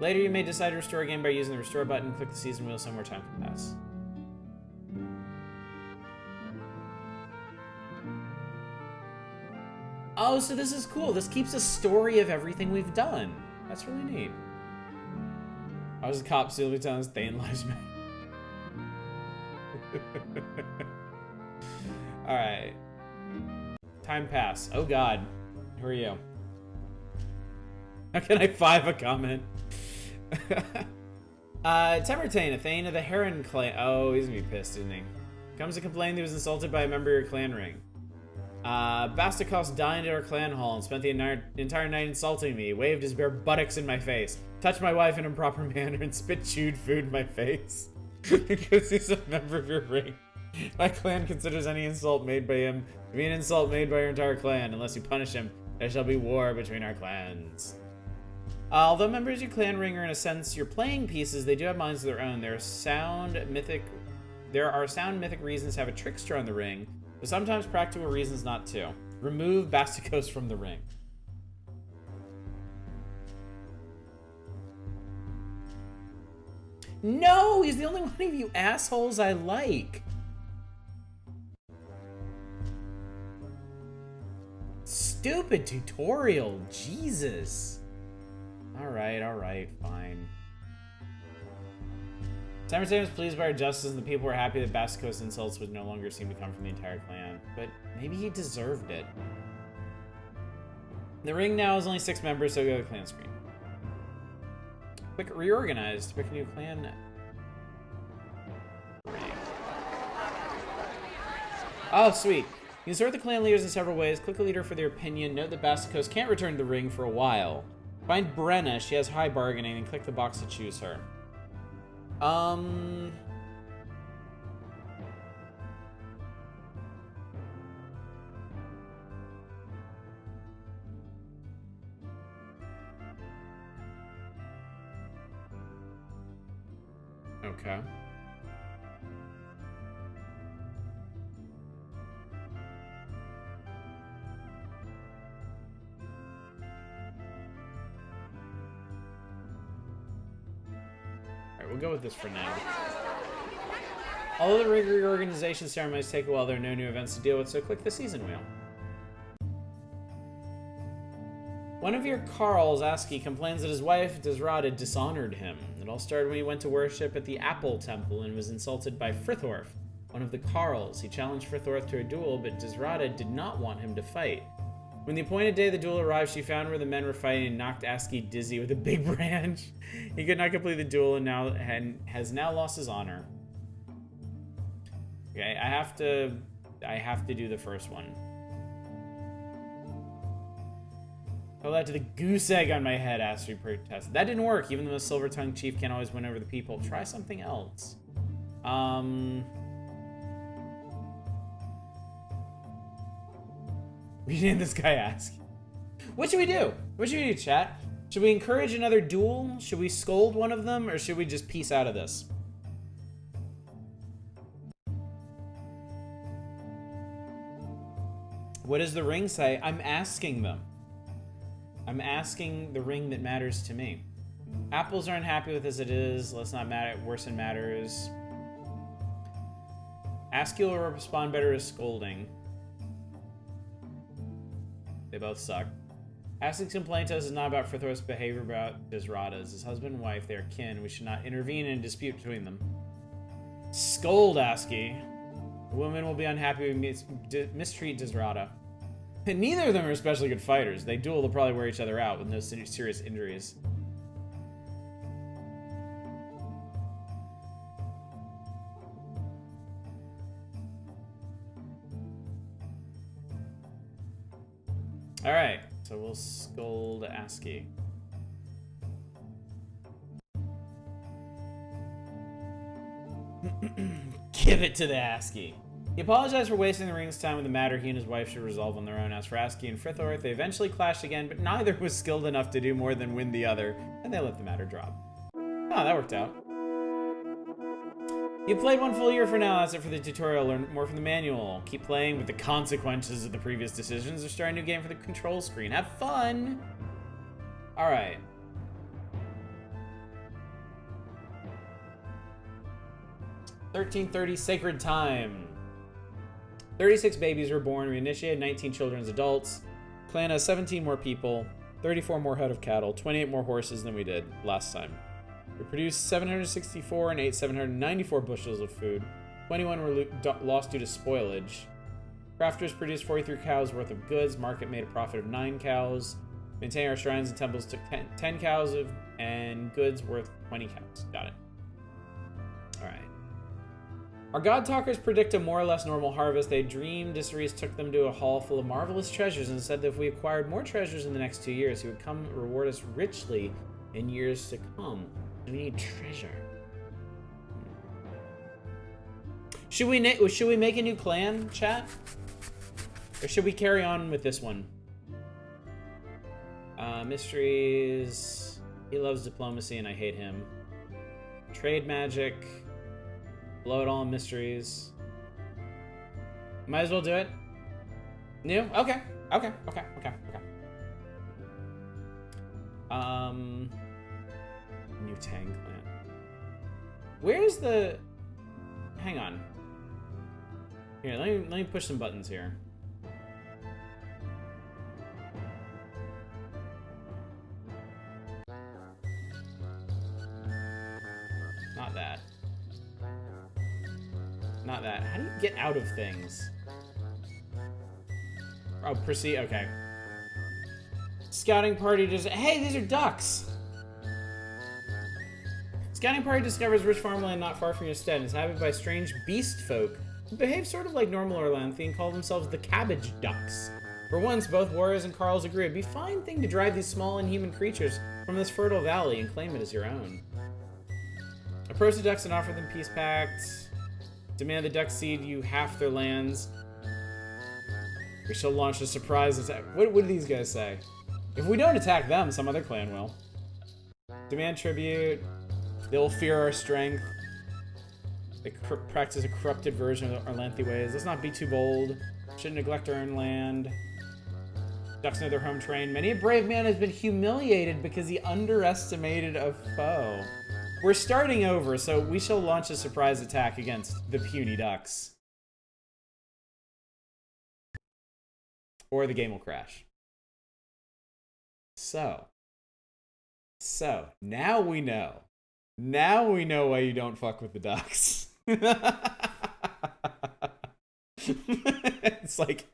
Later, you may decide to restore a game by using the restore button. Click the season wheel, some more time can pass. Oh, so this is cool. This keeps a story of everything we've done. That's really neat. I was a cop, Sylvie Towns, Thane Lives Matter. Alright. Time pass. Oh god. Who are you? How can I 5 a comment? Temertane, a Thane of the Heron clan. Oh, he's gonna be pissed, isn't he? Comes to complain that he was insulted by a member of your clan ring. Bastikos dined at our clan hall and spent the entire night insulting me. He waved his bare buttocks in my face, touched my wife in an improper manner, and spit chewed food in my face. Because he's a member of your ring. My clan considers any insult made by him to be an insult made by your entire clan. Unless you punish him, there shall be war between our clans. Although members of your clan ring are in a sense your playing pieces, they do have minds of their own. There are sound mythic reasons to have a trickster on the ring, but sometimes practical reasons not to. Remove Bastikos from the ring. No, he's the only one of you assholes I like. Stupid tutorial, Jesus. Alright, fine. Samurai was pleased by our justice, and the people were happy that Basiko's insults would no longer seem to come from the entire clan. But maybe he deserved it. The ring now has only 6 members, so go to the clan screen. Quick reorganize to pick a new clan. Oh, sweet. You can sort the clan leaders in several ways. Click a leader for their opinion. Note that Basiko's can't return to the ring for a while. Find Brenna. She has high bargaining, and click the box to choose her. Okay. Alright, we'll go with this for now. Although the reorganization ceremonies take a while, there are no new events to deal with, so click the season wheel. One of your Carls, Aski, complains that his wife, Desrada, dishonored him. It all started when he went to worship at the Apple Temple and was insulted by Frithorf, one of the Carls. He challenged Frithorf to a duel, but Desrada did not want him to fight. When the appointed day of the duel arrived, she found where the men were fighting and knocked Aski dizzy with a big branch. He could not complete the duel and has now lost his honor. Okay, I have to do the first one. Tell that to the goose egg on my head, Astrid protested. That didn't work. Even though the silver-tongued chief can't always win over the people. Try something else. We named this guy Aski. What should we do? What should we do, chat? Should we encourage another duel? Should we scold one of them? Or should we just peace out of this? What does the ring say? I'm asking them. I'm asking the ring that matters to me. Apples are unhappy with as it is. Let's not worsen matters. Aski will respond better as scolding. They both suck. Aski's complaint to us is not about Frithorf's behavior, about Desrada's. His husband and wife, they are kin. We should not intervene in a dispute between them. Scold Aski. The woman will be unhappy we mistreat Desrada. And neither of them are especially good fighters. They duel, they'll probably wear each other out with no serious injuries. Alright, so we'll scold Aski. Give it to the Aski. He apologized for wasting the ring's time with a matter he and his wife should resolve on their own. As for Aski and Frithorf, they eventually clashed again, but neither was skilled enough to do more than win the other, and they let the matter drop. Oh, that worked out. You played 1 full year for now. That's it for the tutorial. Learn more from the manual. Keep playing with the consequences of the previous decisions or start a new game for the control screen. Have fun! Alright. $13:30 Sacred Time. 36 babies were born. We initiated 19 children as adults. Clan has 17 more people, 34 more head of cattle, 28 more horses than we did last time. We produced 764 and ate 794 bushels of food. 21 were lost due to spoilage. Crafters produced 43 cows worth of goods. Market made a profit of 9 cows. Maintaining our shrines and temples took 10 cows and goods worth 20 cows. Got it. Alright. Our god talkers predict a more or less normal harvest. They dreamed Disseries took them to a hall full of marvelous treasures and said that if we acquired more treasures in the next 2 years, he would come reward us richly in years to come. We need treasure. Should we make a new clan, chat? Or should we carry on with this one? Mysteries. He loves diplomacy and I hate him. Trade magic. Blow it all in mysteries. Might as well do it. New? Okay. NuTang clan. Where's the... Hang on. Here, let me push some buttons here. Not that. Not that. How do you get out of things? Oh, proceed. Okay. Scouting party just... Hey, these are ducks! Scouting party discovers rich farmland not far from your stead and is inhabited by strange beast folk who behave sort of like normal Orlanthe and call themselves the Cabbage Ducks. For once, both warriors and Carls agree it'd be a fine thing to drive these small inhuman creatures from this fertile valley and claim it as your own. Approach the ducks and offer them peace pact. Demand the ducks cede you half their lands. We shall launch a surprise attack. What do these guys say? If we don't attack them, some other clan will. Demand tribute. They will fear our strength. They practice a corrupted version of our Orlanthe ways. Let's not be too bold. Shouldn't neglect our own land. Ducks know their home terrain. Many a brave man has been humiliated because he underestimated a foe. We're starting over, so we shall launch a surprise attack against the puny ducks. Or the game will crash. So, now we know. Now we know why you don't fuck with the ducks. It's like,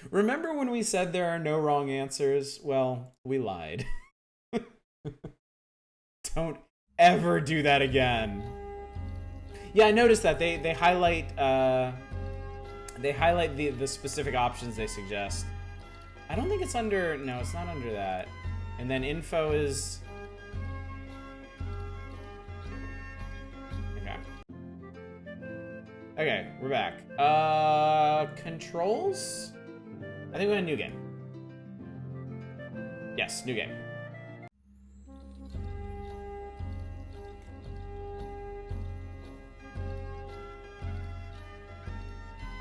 remember when we said there are no wrong answers? Well, we lied. Don't ever do that again. Yeah, I noticed that they highlight the specific options they suggest. I don't think it's under... No, it's not under that. And then info is... Okay. Okay, we're back. Controls? I think we went new game. Yes, new game.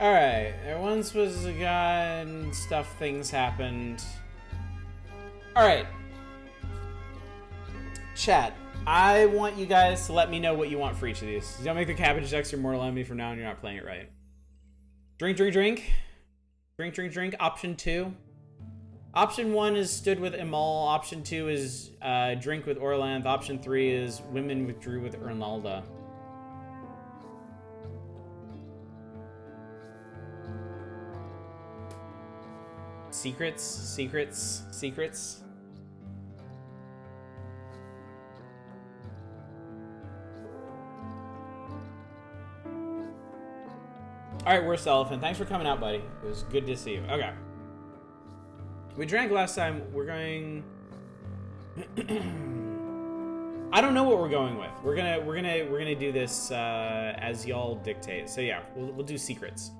Alright, there once was a guy and things happened. Alright. Chat, I want you guys to let me know what you want for each of these. Don't make the Cabbage Ducks your mortal enemy from now on, you're not playing it right. Drink, drink, drink. Drink, drink, drink. Option 2. Option 1 is stood with Imal. Option 2 is drink with Orlanthe. Option 3 is women withdrew with Ernalda. Secrets, secrets, secrets. Alright, Worst Elephant. Thanks for coming out, buddy. It was good to see you. Okay. We drank last time. We're going... I don't know what we're going with. We're gonna do this as y'all dictate. So yeah, we'll do secrets.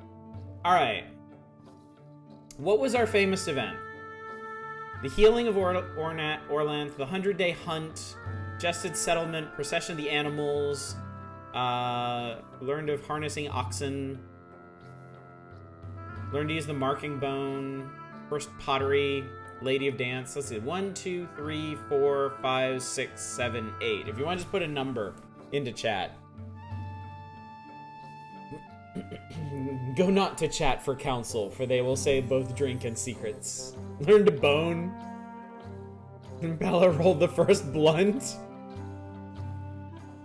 Alright. What was our famous event? The Healing of Orlanthe, the 100-Day Hunt, Jested Settlement, Procession of the Animals, learned of harnessing oxen, learned to use the marking bone, first pottery, Lady of Dance. Let's see, 1, 2, 3, 4, 5, 6, 7, 8. If you want to just put a number into chat. Go not to chat for counsel, for they will say both drink and secrets. Learn to bone. And Bella rolled the first blunt.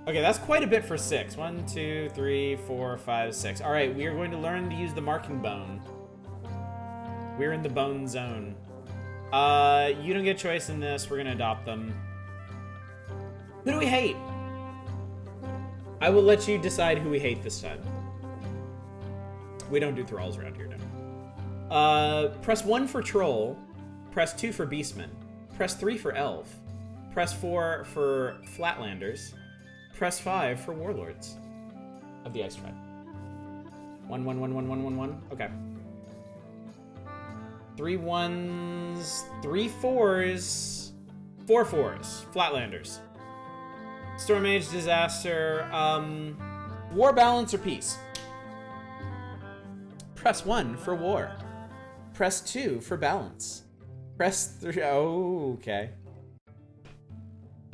Okay, that's quite a bit for 6. 1, 2, 3, 4, 5, 6. Alright, we are going to learn to use the marking bone. We're in the bone zone. You don't get a choice in this. We're going to adopt them. Who do we hate? I will let you decide who we hate this time. We don't do thralls around here, no. Press 1 for troll. Press 2 for beastman. Press 3 for elf. Press 4 for flatlanders. Press 5 for warlords of the ice tribe. 1, 1, 1, 1, 1, 1, 1. Okay. 3 1s, 3 4s, 4 4s. Flatlanders. Storm Age, disaster. War, balance, or peace. Press 1 for war. Press 2 for balance. Press 3. Oh, okay.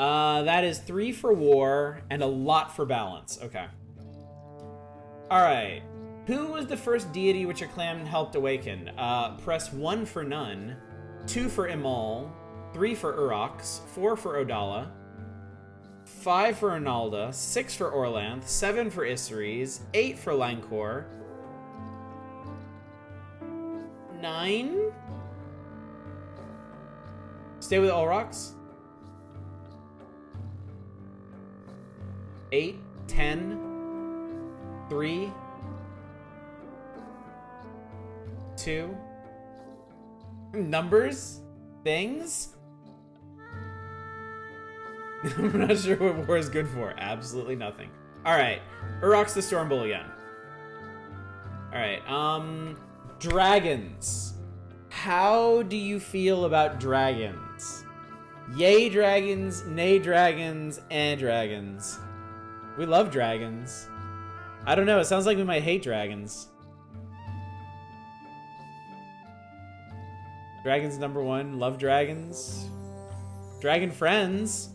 That is 3 for war and a lot for balance. Okay. Alright. Who was the first deity which your clan helped awaken? Press 1 for none, 2 for Imal, 3 for Urox, 4 for Odala, 5 for Arnalda, 6 for Orlanth, 7 for Isseries, 8 for Lancor, 9? Stay with Ulrox. 8, 10, 3, 2. Numbers? Things? I'm not sure what war is good for. Absolutely nothing. Alright. Urox the Stormbull again. Alright, dragons. How do you feel about dragons? Yay dragons, nay dragons, and dragons. We love dragons. I don't know, it sounds like we might hate dragons. Dragons #1, love dragons. Dragon friends.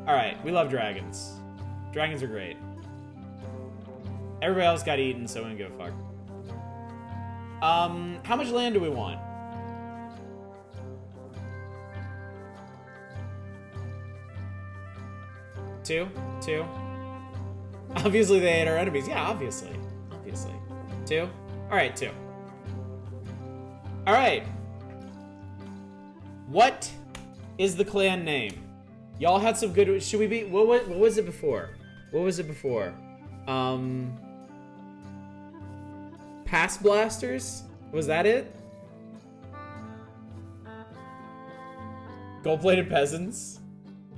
Alright, we love dragons. Dragons are great. Everybody else got eaten, so we don't give a fuck. How much land do we want? Two? Obviously they ate our enemies. Yeah, obviously. 2? Alright, 2. Alright. What is the clan name? Y'all had some good... Should we be... What was it before? Pass Blasters? Was that it? Gold-plated peasants?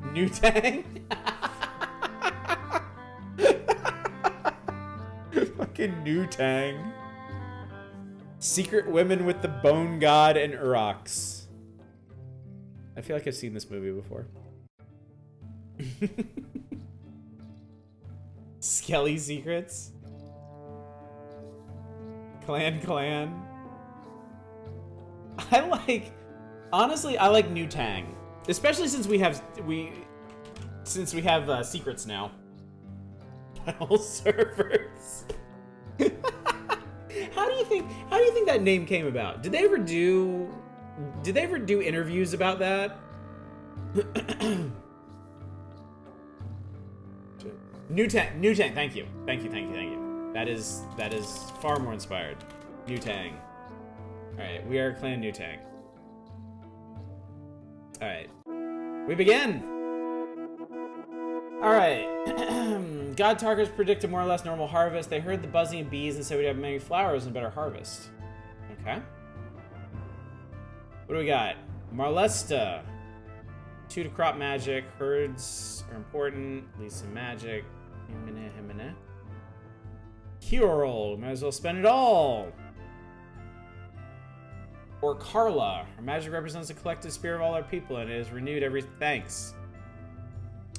NuTang? Fucking NuTang. Secret Women with the Bone God and Urox. I feel like I've seen this movie before. Skelly Secrets? Clan. Honestly, I like NuTang. Especially since we have secrets now. All servers. How do you think that name came about? Did they ever do interviews about that? NuTang, thank you. That is far more inspired. NuTang. Alright, we are Clan NuTang. Alright. We begin! Alright. God Talkers predicted more or less normal harvest. They heard the buzzing of bees and said we'd have many flowers and better harvest. Okay. What do we got? Marlesta. 2 to crop magic. Herds are important. Leave some magic. Himene. Cure. Might as well spend it all. Or Carla. Our magic represents the collective spirit of all our people, and it is renewed every... Thanks.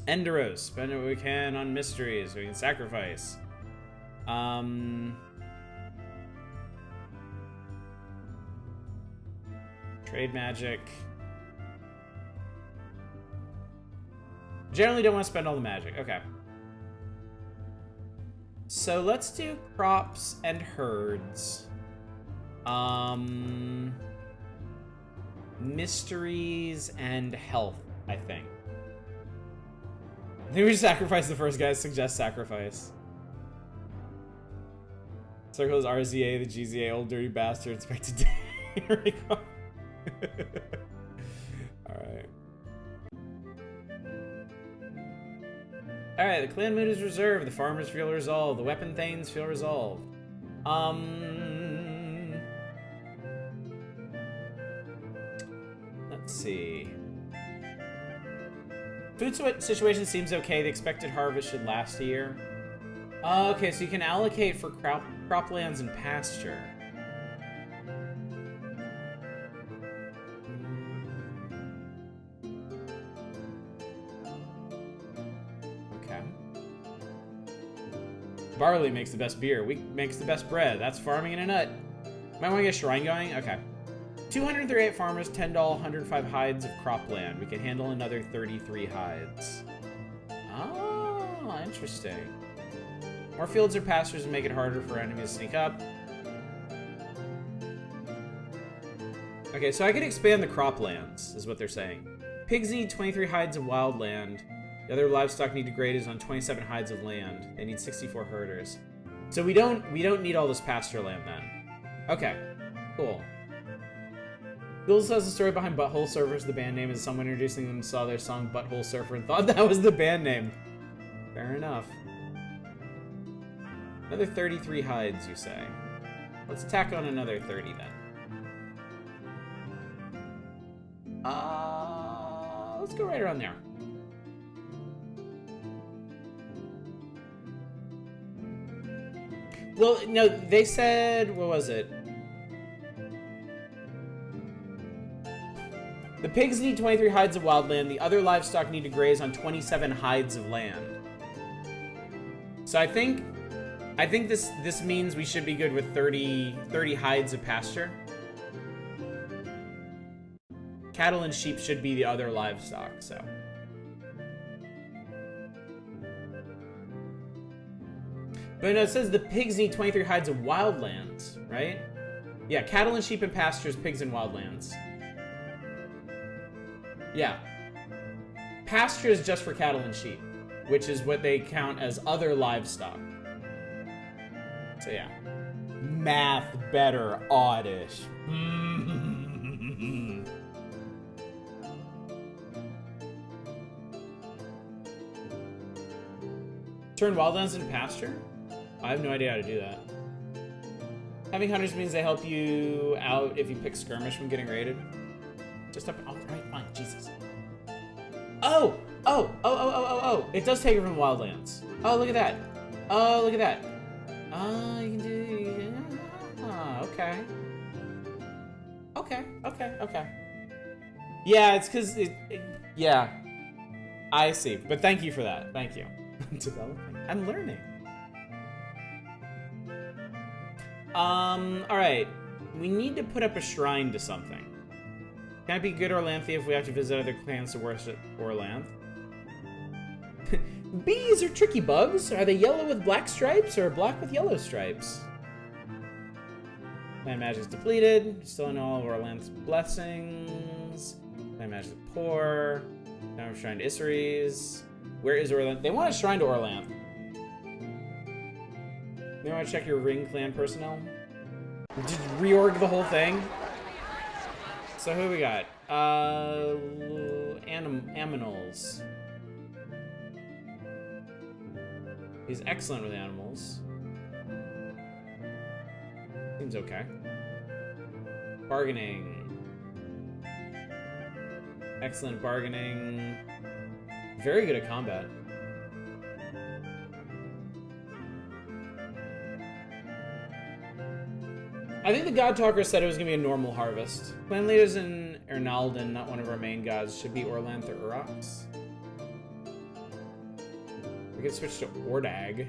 Enderos. Spend what we can on mysteries. We can sacrifice. Trade magic. Generally don't want to spend all the magic. Okay. So let's do crops and herds. Mysteries and health, I think. I think we should sacrifice the first guy. Suggest sacrifice. Circles RZA, the GZA, old dirty bastard, expected to... Here we go. Alright. Alright, the clan mood is reserved. The farmers feel resolved. The weapon thanes feel resolved. Let's see. Food situation seems okay. The expected harvest should last a year. Okay, so you can allocate for croplands and pasture. Okay. Barley makes the best beer. Wheat makes the best bread. That's farming in a nut. Might want to get a shrine going? Okay. 238 farmers, 10 doll, 105 hides of cropland. We can handle another 33 hides. Oh, interesting. More fields or pastures make it harder for enemies to sneak up. Okay, so I could expand the croplands, is what they're saying. Pigs need 23 hides of wild land. The other livestock need to graze on 27 hides of land. They need 64 herders. So we don't need all this pasture land then. Okay, cool. Google says the story behind Butthole Surfers. The band name is someone introducing them saw their song Butthole Surfer and thought that was the band name. Fair enough. Another 33 hides, you say? Let's tack on another 30 then. Let's go right around there. Well, no, they said, what was it? The pigs need 23 hides of wildland. The other livestock need to graze on 27 hides of land. So I think this means we should be good with 30 hides of pasture. Cattle and sheep should be the other livestock, so. But no, it says the pigs need 23 hides of wildlands, right? Yeah, cattle and sheep and pastures, pigs and wildlands. Yeah. Pasture is just for cattle and sheep, which is what they count as other livestock. So yeah. Math better, oddish. Turn wildlands into pasture? I have no idea how to do that. Having hunters means they help you out if you pick skirmish when getting raided. Just up. Oh, right, fine. Jesus. Oh! It does take it from the wildlands. Oh, look at that. Oh, look at that. Oh, you can do. Okay. Okay. Yeah, it's because yeah. I see. But thank you for that. Thank you. I'm developing. I'm learning. Alright. We need to put up a shrine to something. Can I be good Orlanthi if we have to visit other clans to worship Orlanth? Bees are tricky bugs. Are they yellow with black stripes or black with yellow stripes? Clan magic's depleted. Still know all of Orlanth's blessings. Clan magic's poor. Now we're shrine to Isseries. Where is Orlanth? They want a shrine to Orlanth. You want to check your ring clan personnel? Just reorg the whole thing. So who we got? Aminals. He's excellent with animals. Seems okay. Bargaining. Excellent bargaining. Very good at combat. I think the God Talker said it was gonna be a normal harvest. Clan leaders in Ernalden, not one of our main gods, should be Orlanth or Urox. We could switch to Ordag.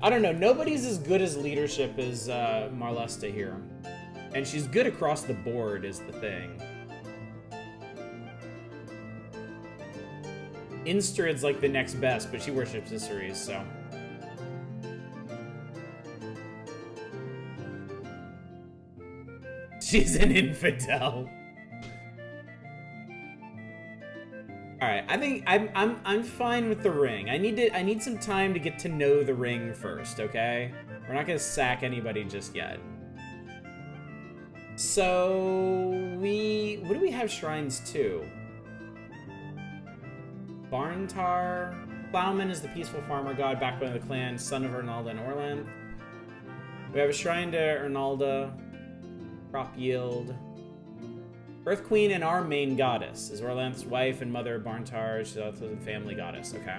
I don't know, nobody's as good as leadership as Marlesta here. And she's good across the board is the thing. Instrid's like the next best, but she worships Isseries, so. She's an infidel. All right, I think I'm fine with the ring. I need some time to get to know the ring first, okay? We're not gonna sack anybody just yet. So what do we have shrines to? Barntar. Plowman is the peaceful farmer god, backbone of the clan, son of Ernalda and Orlanth. We have a shrine to Ernalda. Crop yield. Earth Queen and our main goddess is Orlanth's wife and mother, Barntar. She's also the family goddess, okay.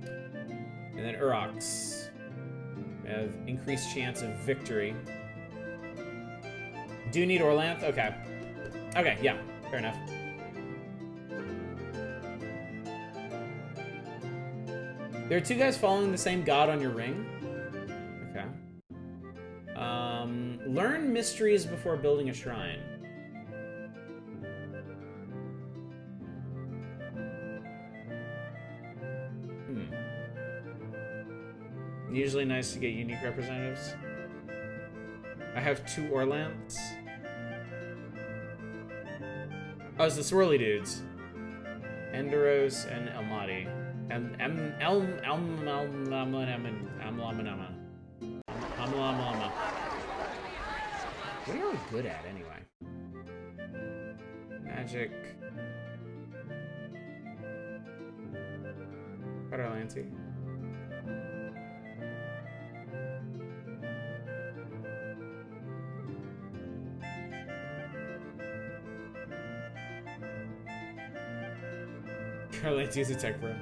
And then Urox. We have increased chance of victory. Do need Orlanth? Okay. Okay, yeah, fair enough. There are two guys following the same god on your ring? Okay. Learn mysteries before building a shrine. Usually nice to get unique representatives. I have 2 Orlanths. Oh, it's the swirly dudes. Enderos and Elmati. What are we good at, anyway? Magic. Cardolancy. Carlancy's a tech bro.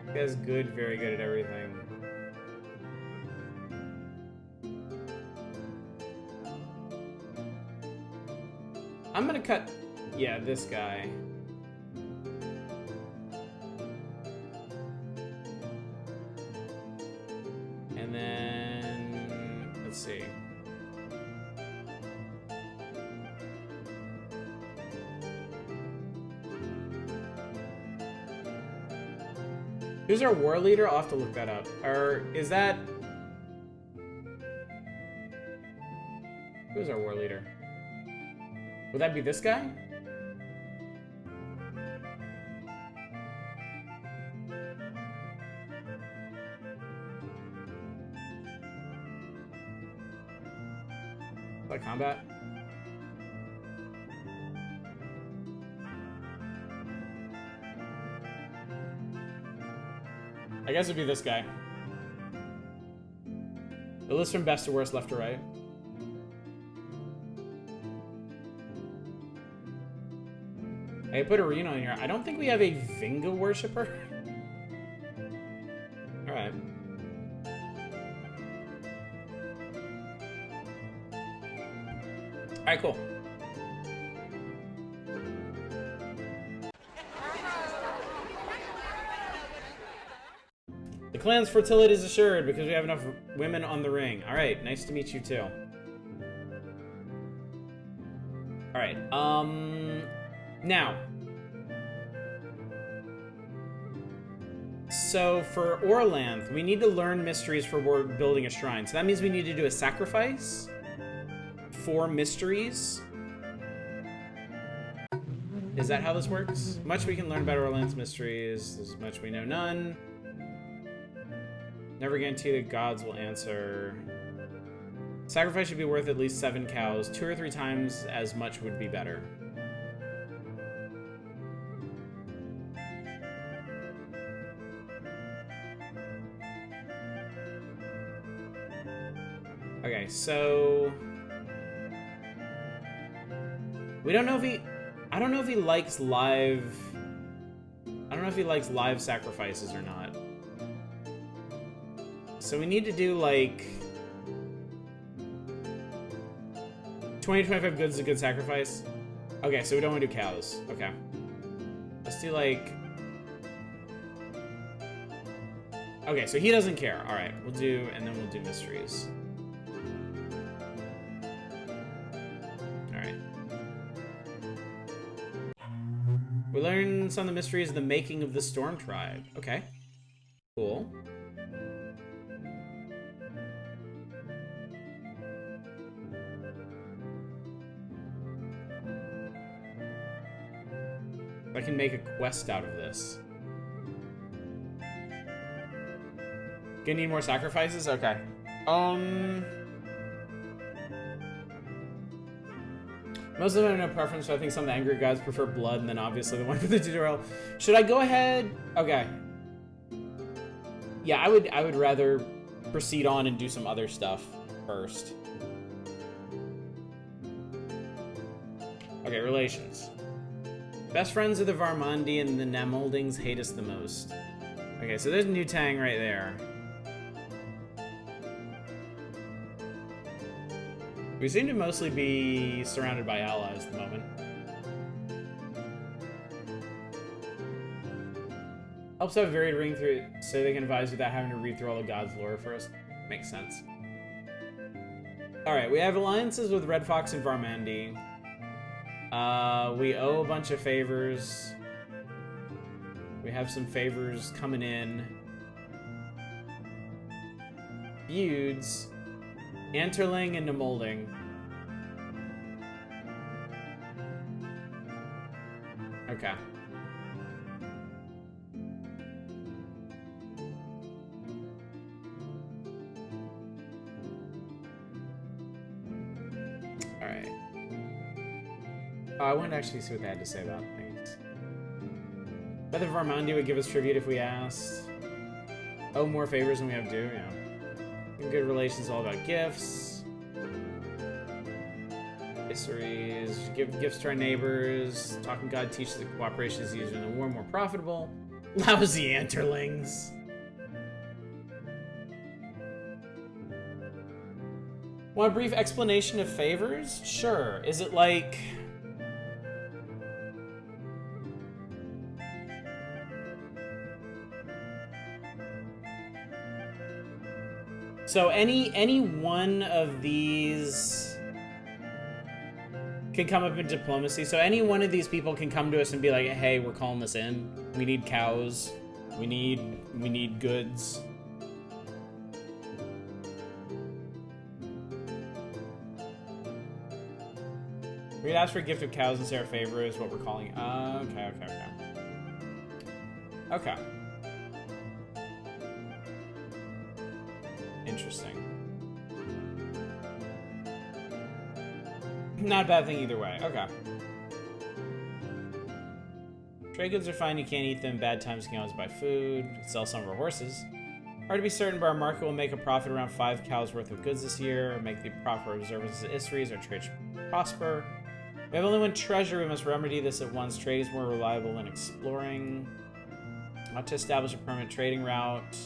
He guy's good, very good at everything. I'm gonna cut, yeah, this guy. And then, let's see. Who's our war leader? I'll have to look that up. Or is that... Who's our war leader? Would that be this guy? Like combat? I guess it'd be this guy. The list from best to worst, left to right. I put a Reno in here. I don't think we have a Vinga worshipper. Alright. Alright, cool. The clan's fertility is assured because we have enough women on the ring. Alright, nice to meet you too. Alright, now. So for Orlanth, we need to learn mysteries for building a shrine. So that means we need to do a sacrifice for mysteries. Is that how this works? Much we can learn about Orlanth's mysteries. There's much we know none. Never guarantee that gods will answer. Sacrifice should be worth at least 7 cows. 2 or 3 times as much would be better. Okay, so we don't know if he... I don't know if he likes live... I don't know if he likes live sacrifices or not. So we need to do, like... 20 to 25 goods is a good sacrifice? Okay, so we don't want to do cows. Okay. Let's do, like... Okay, so he doesn't care. Alright, we'll do... And then we'll do mysteries. We learn some of the mysteries of the making of the Storm Tribe. Okay. Cool. I can make a quest out of this. Gonna need more sacrifices? Okay. Most of them have no preference, so I think some of the angry guys prefer blood, and then obviously the one for the tutorial. Should I go ahead? Okay. Yeah, I would rather proceed on and do some other stuff first. Okay, relations. Best friends are the Varmandi, and the Namoldings hate us the most. Okay, so there's NuTang right there. We seem to mostly be surrounded by allies at the moment. Helps have a varied ring through it so they can advise without having to read through all the gods' lore first. Makes sense. Alright, we have alliances with Red Fox and Varmandi. We owe a bunch of favors. We have some favors coming in. Feuds. Anterling and Nemolding. Okay. Alright. Oh, I wanted to actually see what they had to say about things. Bet the Varmandi would give us tribute if we asked. Oh, more favors than we have due, yeah. Good relations, all about gifts. Histories. Give gifts to our neighbors. Talking God teaches that cooperation is easier in the war, more profitable. Lousy Anterlings. Want a brief explanation of favors? Sure. Is it like... So any one of these can come up in diplomacy. So any one of these people can come to us and be like, hey, we're calling this in. We need cows. We need goods. We could ask for a gift of cows and say our favor is what we're calling it. Okay. Okay. Interesting. Not a bad thing either way. Okay. Trade goods are fine, you can't eat them. Bad times can always buy food. Sell some of our horses. Hard to be certain, but our market will make a profit around 5 cows worth of goods this year. Make the proper observances of Isseries, our trade should prosper. We have only one treasure, we must remedy this at once. Trade is more reliable than exploring. Want to establish a permanent trading route.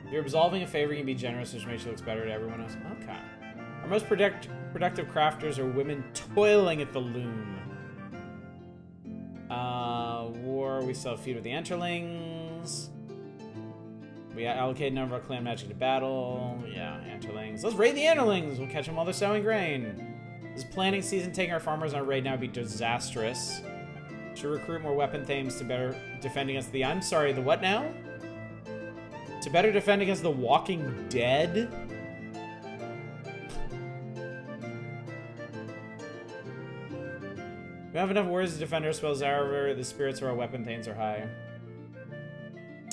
If you're absolving a favor, you can be generous, which makes you look better to everyone else. Okay. Our most productive crafters are women toiling at the loom. War, we sell feud with the Enterlings. We allocate a number of clan magic to battle. Yeah, Enterlings. Let's raid the Enterlings! We'll catch them while they're sowing grain. This planting season, taking our farmers on a raid now would be disastrous. Should recruit more weapon thames to better defend against the... I'm sorry, the what now? To better defend against the Walking Dead? We don't have enough warriors to defend our spells, however, the spirits of our weapon thanes are high.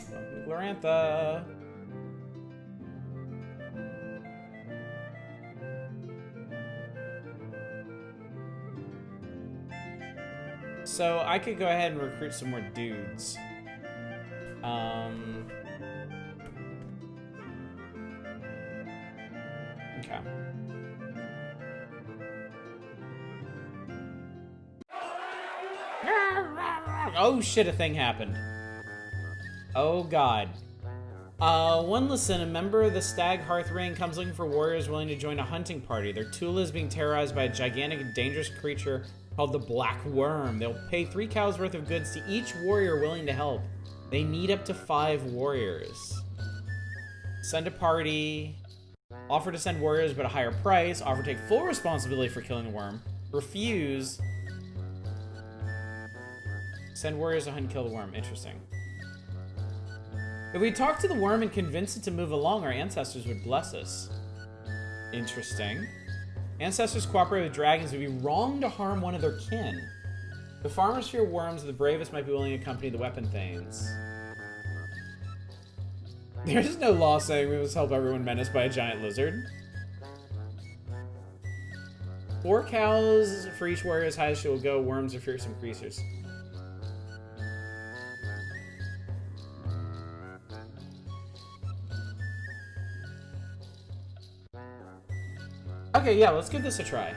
Welcome to Glorantha. So I could go ahead and recruit some more dudes. Okay. Oh shit, a thing happened. Oh god. One listen, a member of the Stag Hearth Ring comes looking for warriors willing to join a hunting party. Their Tula is being terrorized by a gigantic and dangerous creature called the Black Worm. They'll pay 3 cows worth of goods to each warrior willing to help. They need up to 5 warriors. Send a party. Offer to send warriors but a higher price. Offer to take full responsibility for killing the worm. Refuse. Send warriors to hunt and kill the worm. Interesting. If we talk to the worm and convince it to move along, our ancestors would bless us. Interesting. Ancestors cooperate with dragons. It would be wrong to harm one of their kin. The farmers fear worms. The bravest might be willing to accompany the weapon thanes. There is no law saying we must help everyone menaced by a giant lizard. 4 cows for each warrior as high as she will go. Worms are fearsome creatures. Okay, yeah, let's give this a try.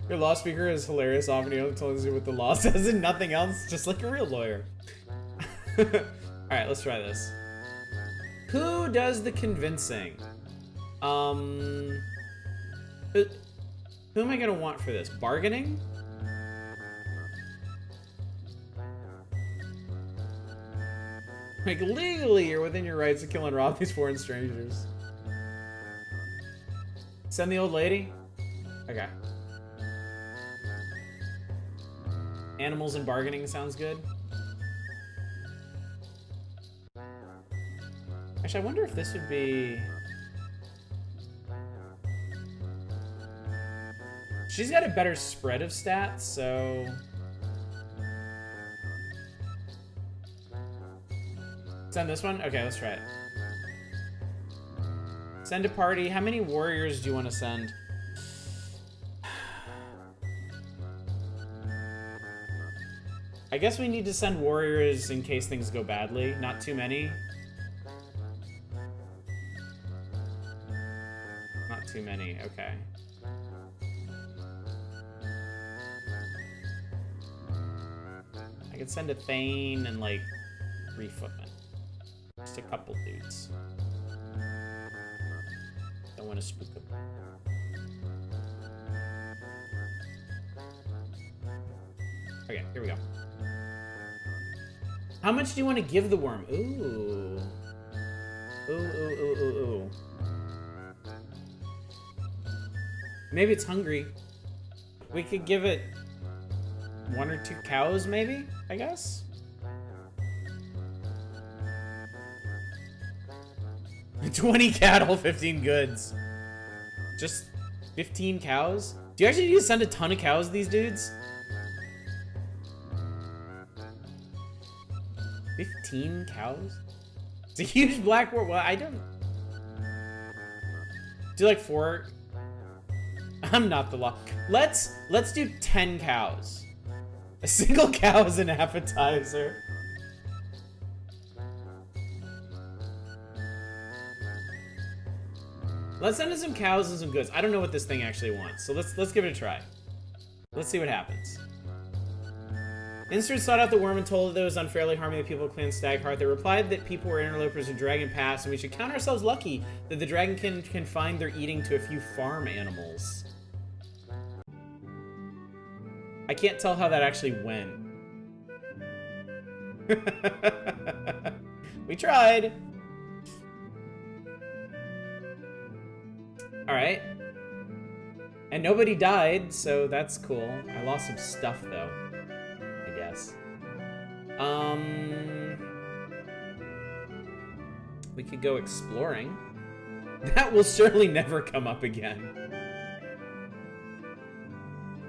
Your law speaker is hilarious. Often he only tells you what the law says and nothing else, just like a real lawyer. Alright, let's try this. Who does the convincing? Who am I gonna want for this? Bargaining? Like, legally, you're within your rights to kill and rob these foreign strangers. Send the old lady? Okay. Animals and bargaining sounds good. Actually, I wonder if this would be... She's got a better spread of stats, so... Send this one? Okay, let's try it. Send a party. How many warriors do you want to send? I guess we need to send warriors in case things go badly. Not too many. Not too many, okay. I could send a Thane and like 3 footmen. Just a couple dudes. Don't want to spook them. Okay, here we go. How much do you want to give the worm? Ooh. Ooh, ooh, ooh, ooh, ooh. Maybe it's hungry. We could give it 1 or 2 cows, maybe? I guess? $20 cattle, 15 goods. Just 15 cows? Do you actually need to send a ton of cows to these dudes? 15 cows? It's a huge black war. Well, I don't... Do like 4... I'm not the law. Let's do 10 cows. A single cow is an appetizer. Let's send in some cows and some goods. I don't know what this thing actually wants, so let's give it a try. Let's see what happens. Insert sought out the worm and told that it was unfairly harming the people of Clan Stagheart. They replied that people were interlopers in Dragon Pass, and we should count ourselves lucky that the dragon can confine their eating to a few farm animals. I can't tell how that actually went. We tried. Alright. And nobody died, so that's cool. I lost some stuff, though. I guess. We could go exploring. That will surely never come up again.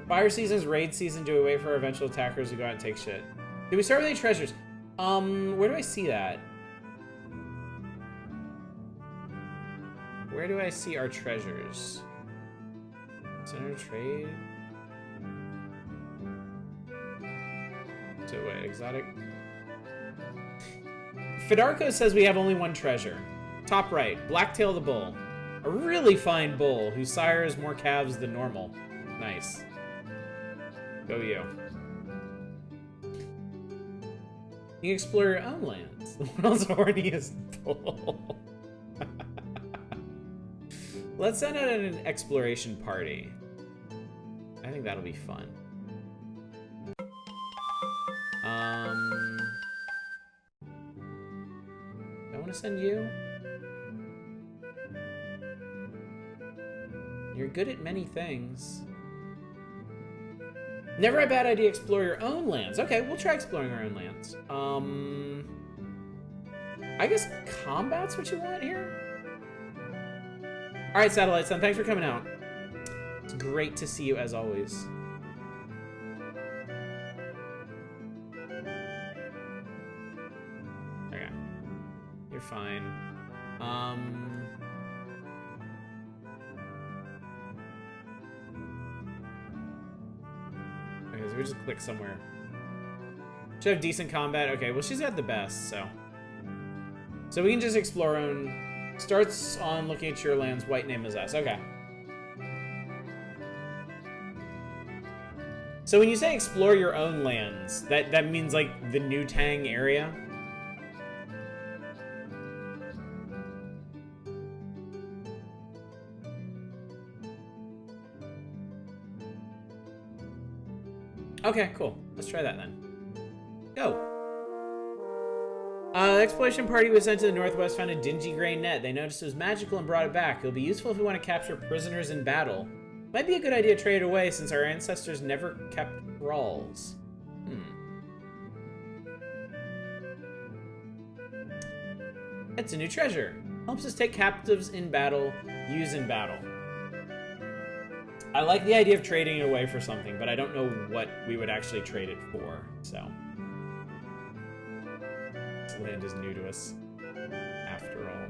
Fire season's raid season. Do we wait for our eventual attackers to go out and take shit? Did we start with any treasures? Where do I see that? Where do I see our treasures? Center trade? So wait, exotic? Fidarco says we have only 1 treasure. Top right, Blacktail the Bull. A really fine bull whose sire has more calves than normal. Nice. Go you. You can explore your own lands. The world's horniest bull. Let's send out an exploration party. I think that'll be fun. I want to send you. You're good at many things. Never a bad idea to explore your own lands. Okay, we'll try exploring our own lands. I guess combat's what you want here? Alright, Satellite Sun, thanks for coming out. It's great to see you as always. Okay. You're fine. Okay, so we just click somewhere. Should have decent combat. Okay, well, she's got the best, so. So we can just explore our own. Starts on looking at your lands. White name is us. Okay. So when you say explore your own lands, that means like the NuTang area? Okay, cool. Let's try that then. Go. The exploration party was sent to the northwest, found a dingy gray net. They noticed it was magical and brought it back. It'll be useful if we want to capture prisoners in battle. Might be a good idea to trade it away since our ancestors never kept thralls. It's a new treasure. Helps us take captives in battle, use in battle. I like the idea of trading it away for something, but I don't know what we would actually trade it for, so. This land is new to us, after all.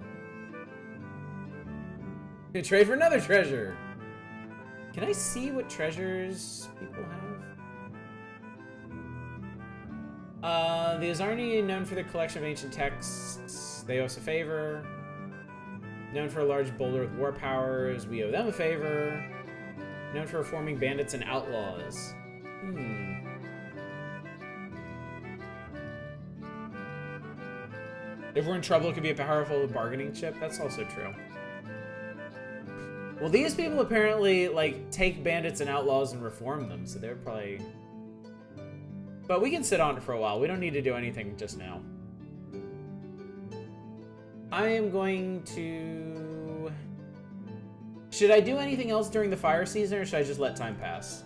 Gonna trade for another treasure! Can I see what treasures people have? The Azarni, known for their collection of ancient texts, they owe us a favor. Known for a large boulder with war powers, we owe them a favor. Known for reforming bandits and outlaws. If we're in trouble, it could be a powerful bargaining chip. That's also true. Well, these people apparently, like, take bandits and outlaws and reform them, so they're probably... But we can sit on it for a while. We don't need to do anything just now. I am going to... Should I do anything else during the fire season, or should I just let time pass?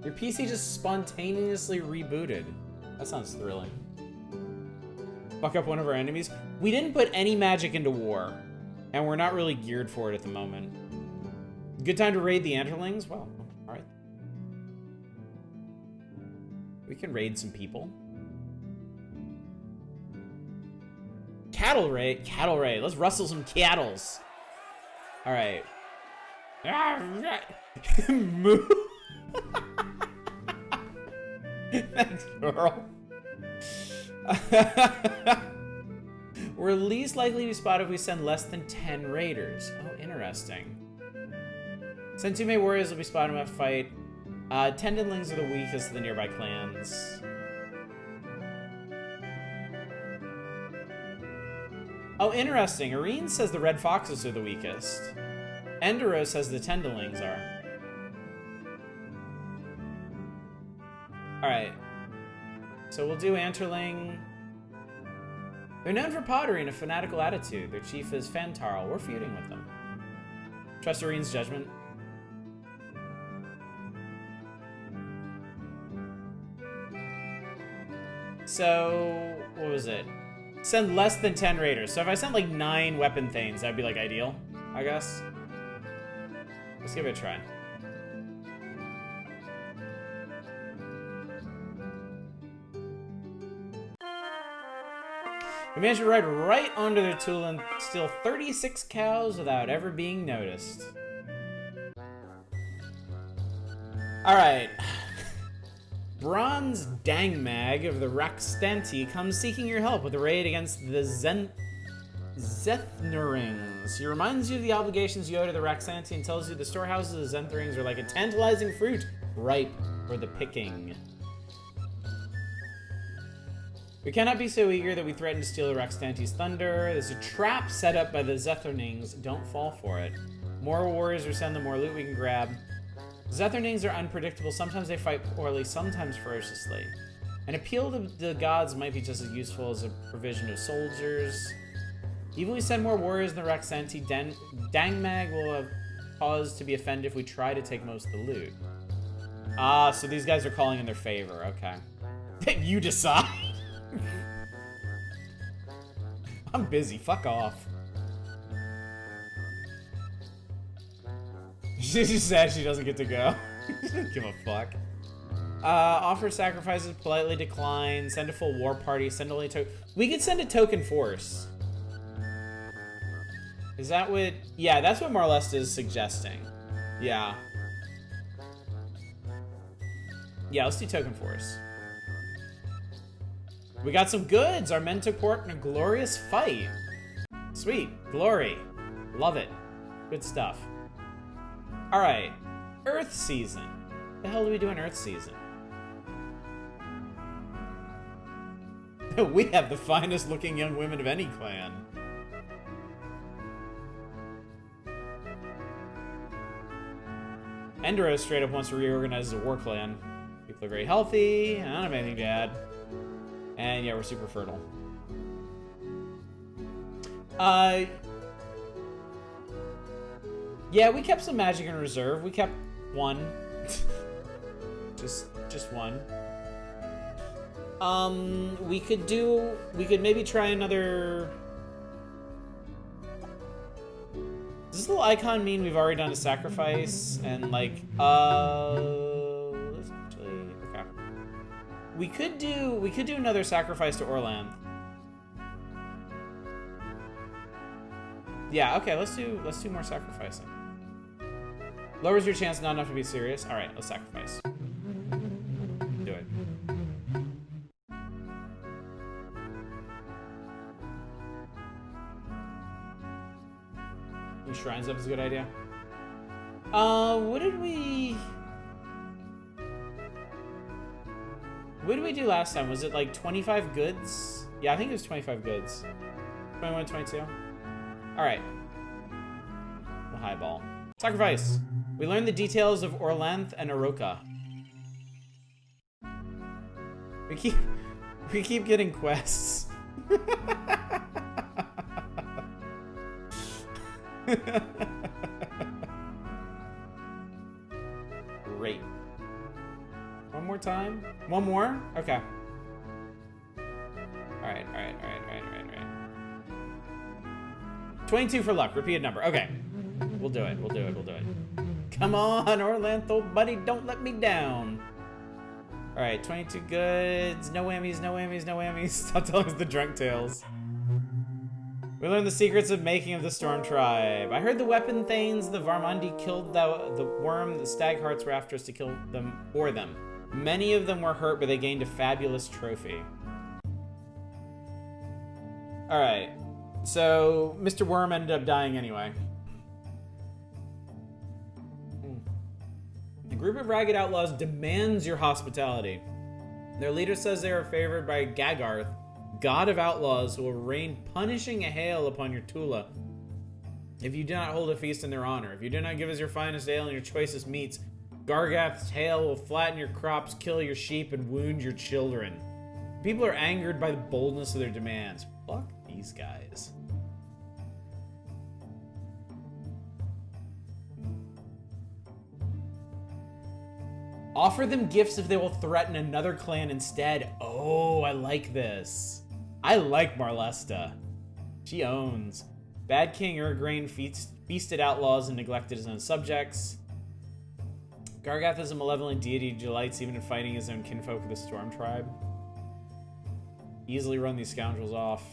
Your PC just spontaneously rebooted. That sounds thrilling. Fuck up one of our enemies. We didn't put any magic into war, and we're not really geared for it at the moment. Good time to raid the Antlerlings? Well, alright. We can raid some people. Cattle raid? Cattle raid. Let's rustle some cattles. Alright. Move. Thanks, girl. We're least likely to be spotted if we send less than 10 raiders. Oh, interesting. Send 2 May warriors will be spotted in a fight. Tendonlings are the weakest of the nearby clans. Oh, interesting. Irene says the Red Foxes are the weakest. Endero says the Tendonlings are. Alright. So we'll do Antlerling. They're known for pottery and a fanatical attitude. Their chief is Fantarl. We're feuding with them. Trust Irene's judgment. So, what was it? Send less than 10 raiders. So if I sent like 9 weapon thanes, that'd be like ideal, I guess. Let's give it a try. We managed to ride right onto their tool and steal 36 cows without ever being noticed. Alright. Bronze Dangmag of the Raxtanti comes seeking your help with a raid against the Zethnurings. He reminds you of the obligations you owe to the Raxtanti and tells you the storehouses of the Zethnurings are like a tantalizing fruit, ripe for the picking. We cannot be so eager that we threaten to steal the Raxtanti's thunder. There's a trap set up by the Zethnurings. Don't fall for it. More warriors we send, the more loot we can grab. Zethnurings are unpredictable. Sometimes they fight poorly, sometimes ferociously. An appeal to the gods might be just as useful as a provision of soldiers. Even if we send more warriors than the Raxtanti, Dangmag will have cause to be offended if we try to take most of the loot. Ah, so these guys are calling in their favor. Okay. You decide. I'm busy. Fuck off. She's sad she doesn't get to go. She doesn't give a fuck. Offer sacrifices, politely decline, send a full war party, send only token. We could send a token force. Is that what? Yeah, that's what Marlesta is suggesting. Yeah. Yeah, let's do token force. We got some goods. Our men took part in a glorious fight. Sweet. Glory. Love it. Good stuff. Alright. Earth season. What the hell do we do in Earth season? We have the finest looking young women of any clan. Endero straight up wants to reorganize as a war clan. People are very healthy. I don't have anything to add. And yeah, we're super fertile. Yeah, we kept some magic in reserve. We kept one. just one. We could maybe try another. Does this little icon mean we've already done a sacrifice? And like, let's actually, okay. We could do another sacrifice to Orlanth. Yeah, okay, let's do more sacrificing. Lowers your chance not enough to be serious. All right, let's sacrifice. Do it. These shrines up is a good idea. What did we do last time? Was it like 25 goods? Yeah, I think it was 25 goods. 21, 22. All right. We'll highball. Sacrifice. We learned the details of Orlanth and Aroka. We keep getting quests. Great. One more time? One more? Okay. Alright. 22 for luck. Repeated number. Okay. We'll do it. Come on, Orlanth, old buddy, don't let me down. Alright, 22 goods. No whammies. Stop telling us the drunk tales. We learned the secrets of making of the Storm Tribe. I heard the weapon thanes, the Varmandi killed the worm, the stag hearts were after us to kill them for them. Many of them were hurt, but they gained a fabulous trophy. Alright, so Mr. Worm ended up dying anyway. The group of ragged outlaws demands your hospitality. Their leader says they are favored by Gagarth, god of outlaws, who will rain punishing hail upon your Tula if you do not hold a feast in their honor. If you do not give us your finest ale and your choicest meats, Gargath's hail will flatten your crops, kill your sheep, and wound your children. People are angered by the boldness of their demands. Fuck these guys. Offer them gifts if they will threaten another clan instead. Oh, I like this. I like Marlesta. She owns. Bad King Urgrain feasted outlaws and neglected his own subjects. Gargath is a malevolent deity who delights even in fighting his own kinfolk of the Storm Tribe. Easily run these scoundrels off.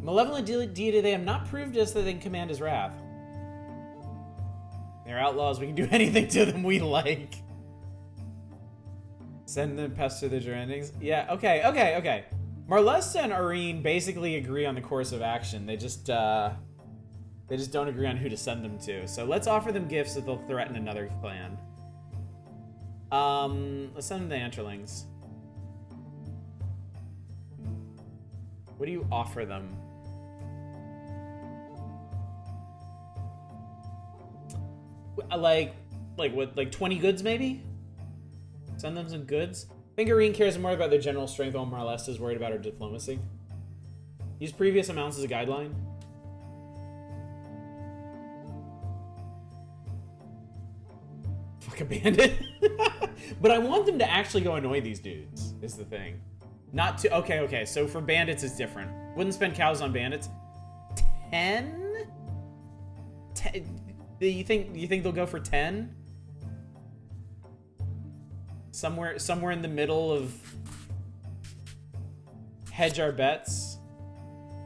Malevolent deity, they have not proved to us that they can command his wrath. They're outlaws, we can do anything to them we like. Send them pester the Durandings. Yeah, okay. Marlesta and Arene basically agree on the course of action. They just don't agree on who to send them to. So let's offer them gifts that they'll threaten another clan. Let's send them the Anterlings. What do you offer them? Like what, like 20 goods maybe? Send them some goods? I think Arene cares more about their general strength while Marlesta is worried about her diplomacy. Use previous amounts as a guideline. Fuck a bandit. But I want them to actually go annoy these dudes, is the thing. Not to, okay, so for bandits it's different. Wouldn't spend cows on bandits. 10? You think they'll go for 10? Somewhere in the middle of hedge our bets.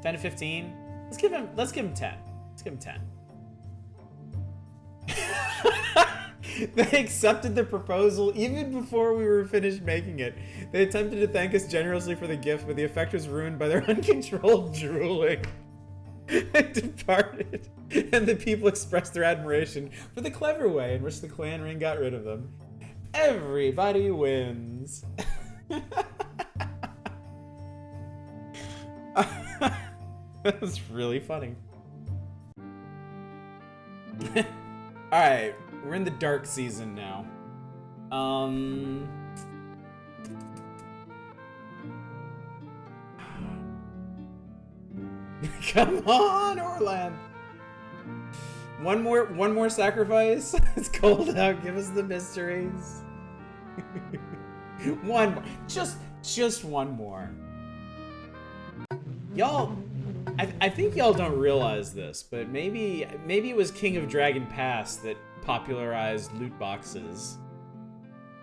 10 to 15. Let's give him 10. Let's give him 10. They accepted the proposal even before we were finished making it. They attempted to thank us generously for the gift, but the effect was ruined by their uncontrolled drooling. They departed, and the people expressed their admiration for the clever way in which the clan ring got rid of them. Everybody wins. That was really funny. Alright, we're in the dark season now. Come on, Orland. One more sacrifice. It's cold out. Give us the mysteries. One more. Just one more. Y'all, I think y'all don't realize this, but maybe it was King of Dragon Pass that popularized loot boxes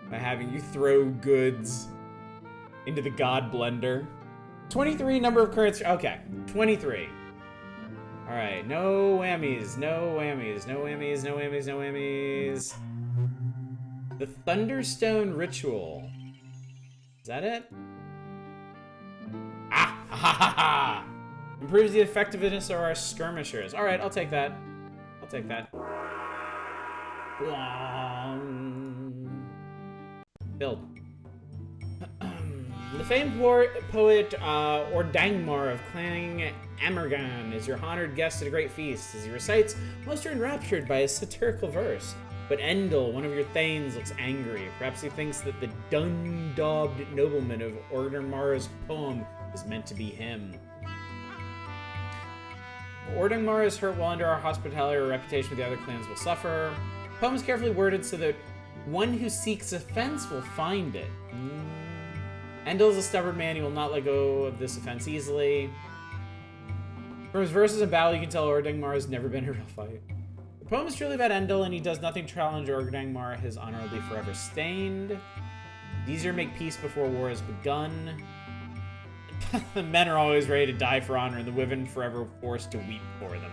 by having you throw goods into the God Blender. 23 number of currents. Okay, 23. All right, no whammies, no whammies, no whammies, no whammies, no whammies. The Thunderstone Ritual. Is that it? Ah! Ha ha ha! Improves the effectiveness of our skirmishers. All right, I'll take that. I'll take that. Build. The famed poet Ordangmar of Clang Amergan is your honored guest at a great feast. As he recites, most are enraptured by his satirical verse. But Endel, one of your thanes, looks angry. Perhaps he thinks that the dun-daubed nobleman of Ordangmar's poem is meant to be him. Ordangmar is hurt while under our hospitality, our reputation with the other clans will suffer. The poem is carefully worded so that one who seeks offense will find it. Endel is a stubborn man. He will not let go of this offense easily. From his verses in battle, you can tell Ordangmar has never been in a real fight. The poem is truly about Endel, and he does nothing to challenge Ordangmar, his honor will be forever stained. It's easier to make peace before war has begun. The men are always ready to die for honor, and the women forever forced to weep for them.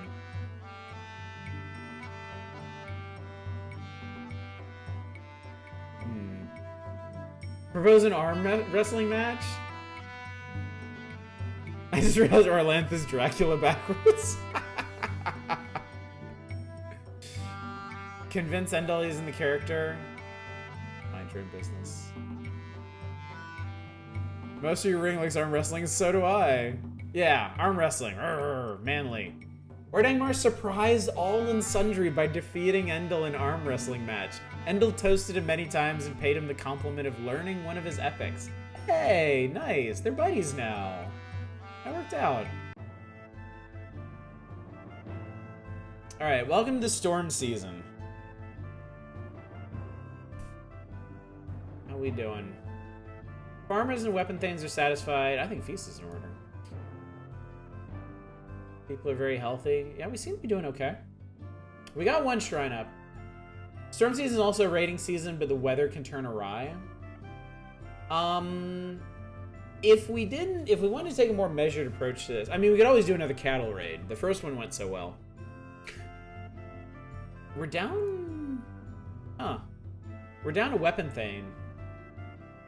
Propose an arm wrestling match? I just realized Orlanth is Dracula backwards. Convince Endel he's in the character. Mind your own business. Most of your ring likes arm wrestling, so do I. Yeah, arm wrestling. Urgh, manly. Ordangmar surprised all and sundry by defeating Endel in arm wrestling match. Endel toasted him many times and paid him the compliment of learning one of his epics. Hey, nice. They're buddies now. That worked out. Alright, welcome to storm season. How we doing? Farmers and weapon thanes are satisfied. I think feast is in order. People are very healthy. Yeah, we seem to be doing okay. We got one shrine up. Storm season is also raiding season, but the weather can turn awry. If we wanted to take a more measured approach to this, I mean, we could always do another cattle raid. The first one went so well. We're down... Huh. We're down a weapon thane.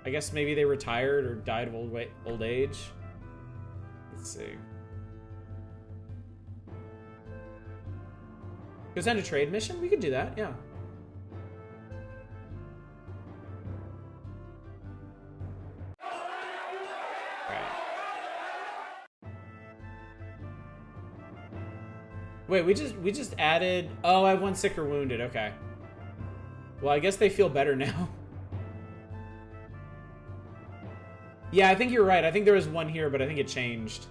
I guess maybe they retired or died of old age. Let's see. Go send a trade mission? We could do that, yeah. Wait, we just added... Oh, I have one sick or wounded. Okay. Well, I guess they feel better now. Yeah, I think you're right. I think there was one here, but I think it changed.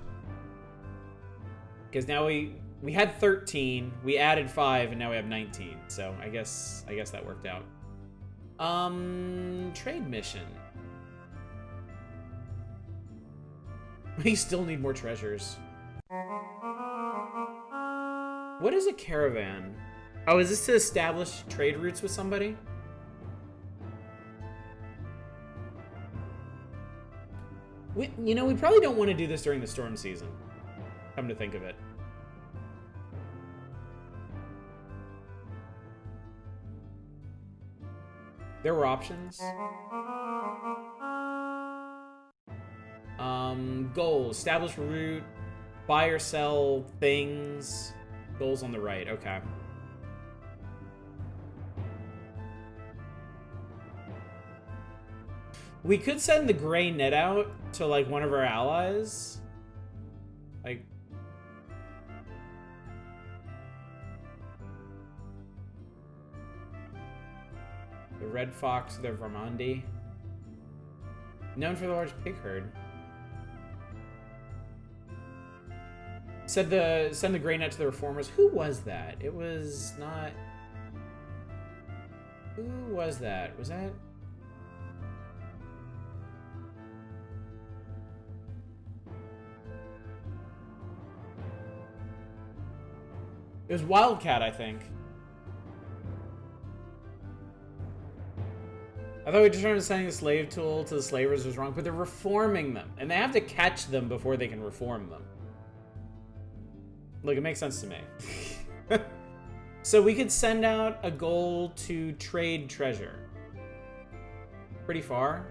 Because now we had 13, we added 5, and now we have 19. So I guess that worked out. Trade mission. We still need more treasures. What is a caravan? Oh, is this to establish trade routes with somebody? We probably don't want to do this during the storm season. Come to think of it. There were options. Goals. Establish route. Buy or sell things. Goals on the right. Okay. We could send the gray net out to, like, one of our allies. Like... the Red Fox, the Vermandi. Known for the large pig herd. Send the grain net to the reformers. Who was that? It was not... Who was that? Was that... It was Wildcat, I think. I thought we determined sending the slave tool to the slavers was wrong, but they're reforming them. And they have to catch them before they can reform them. Look, it makes sense to me. So we could send out a goal to trade treasure. Pretty far.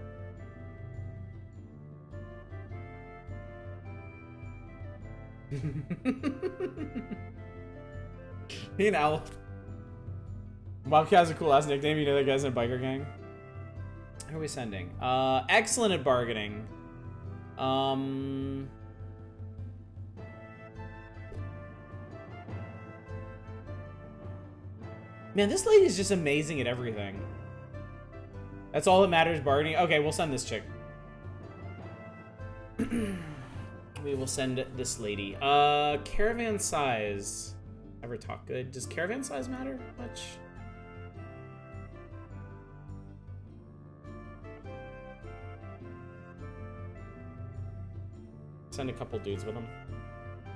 Me and Al. Bobcat has a cool ass nickname. You know that guy's in a biker gang. Who are we sending? Excellent at bargaining. Man, this lady is just amazing at everything. That's all that matters, bargaining. Okay, we'll send this chick. We will send this lady. Caravan size. Ever talk good? Does caravan size matter much? Send a couple dudes with them.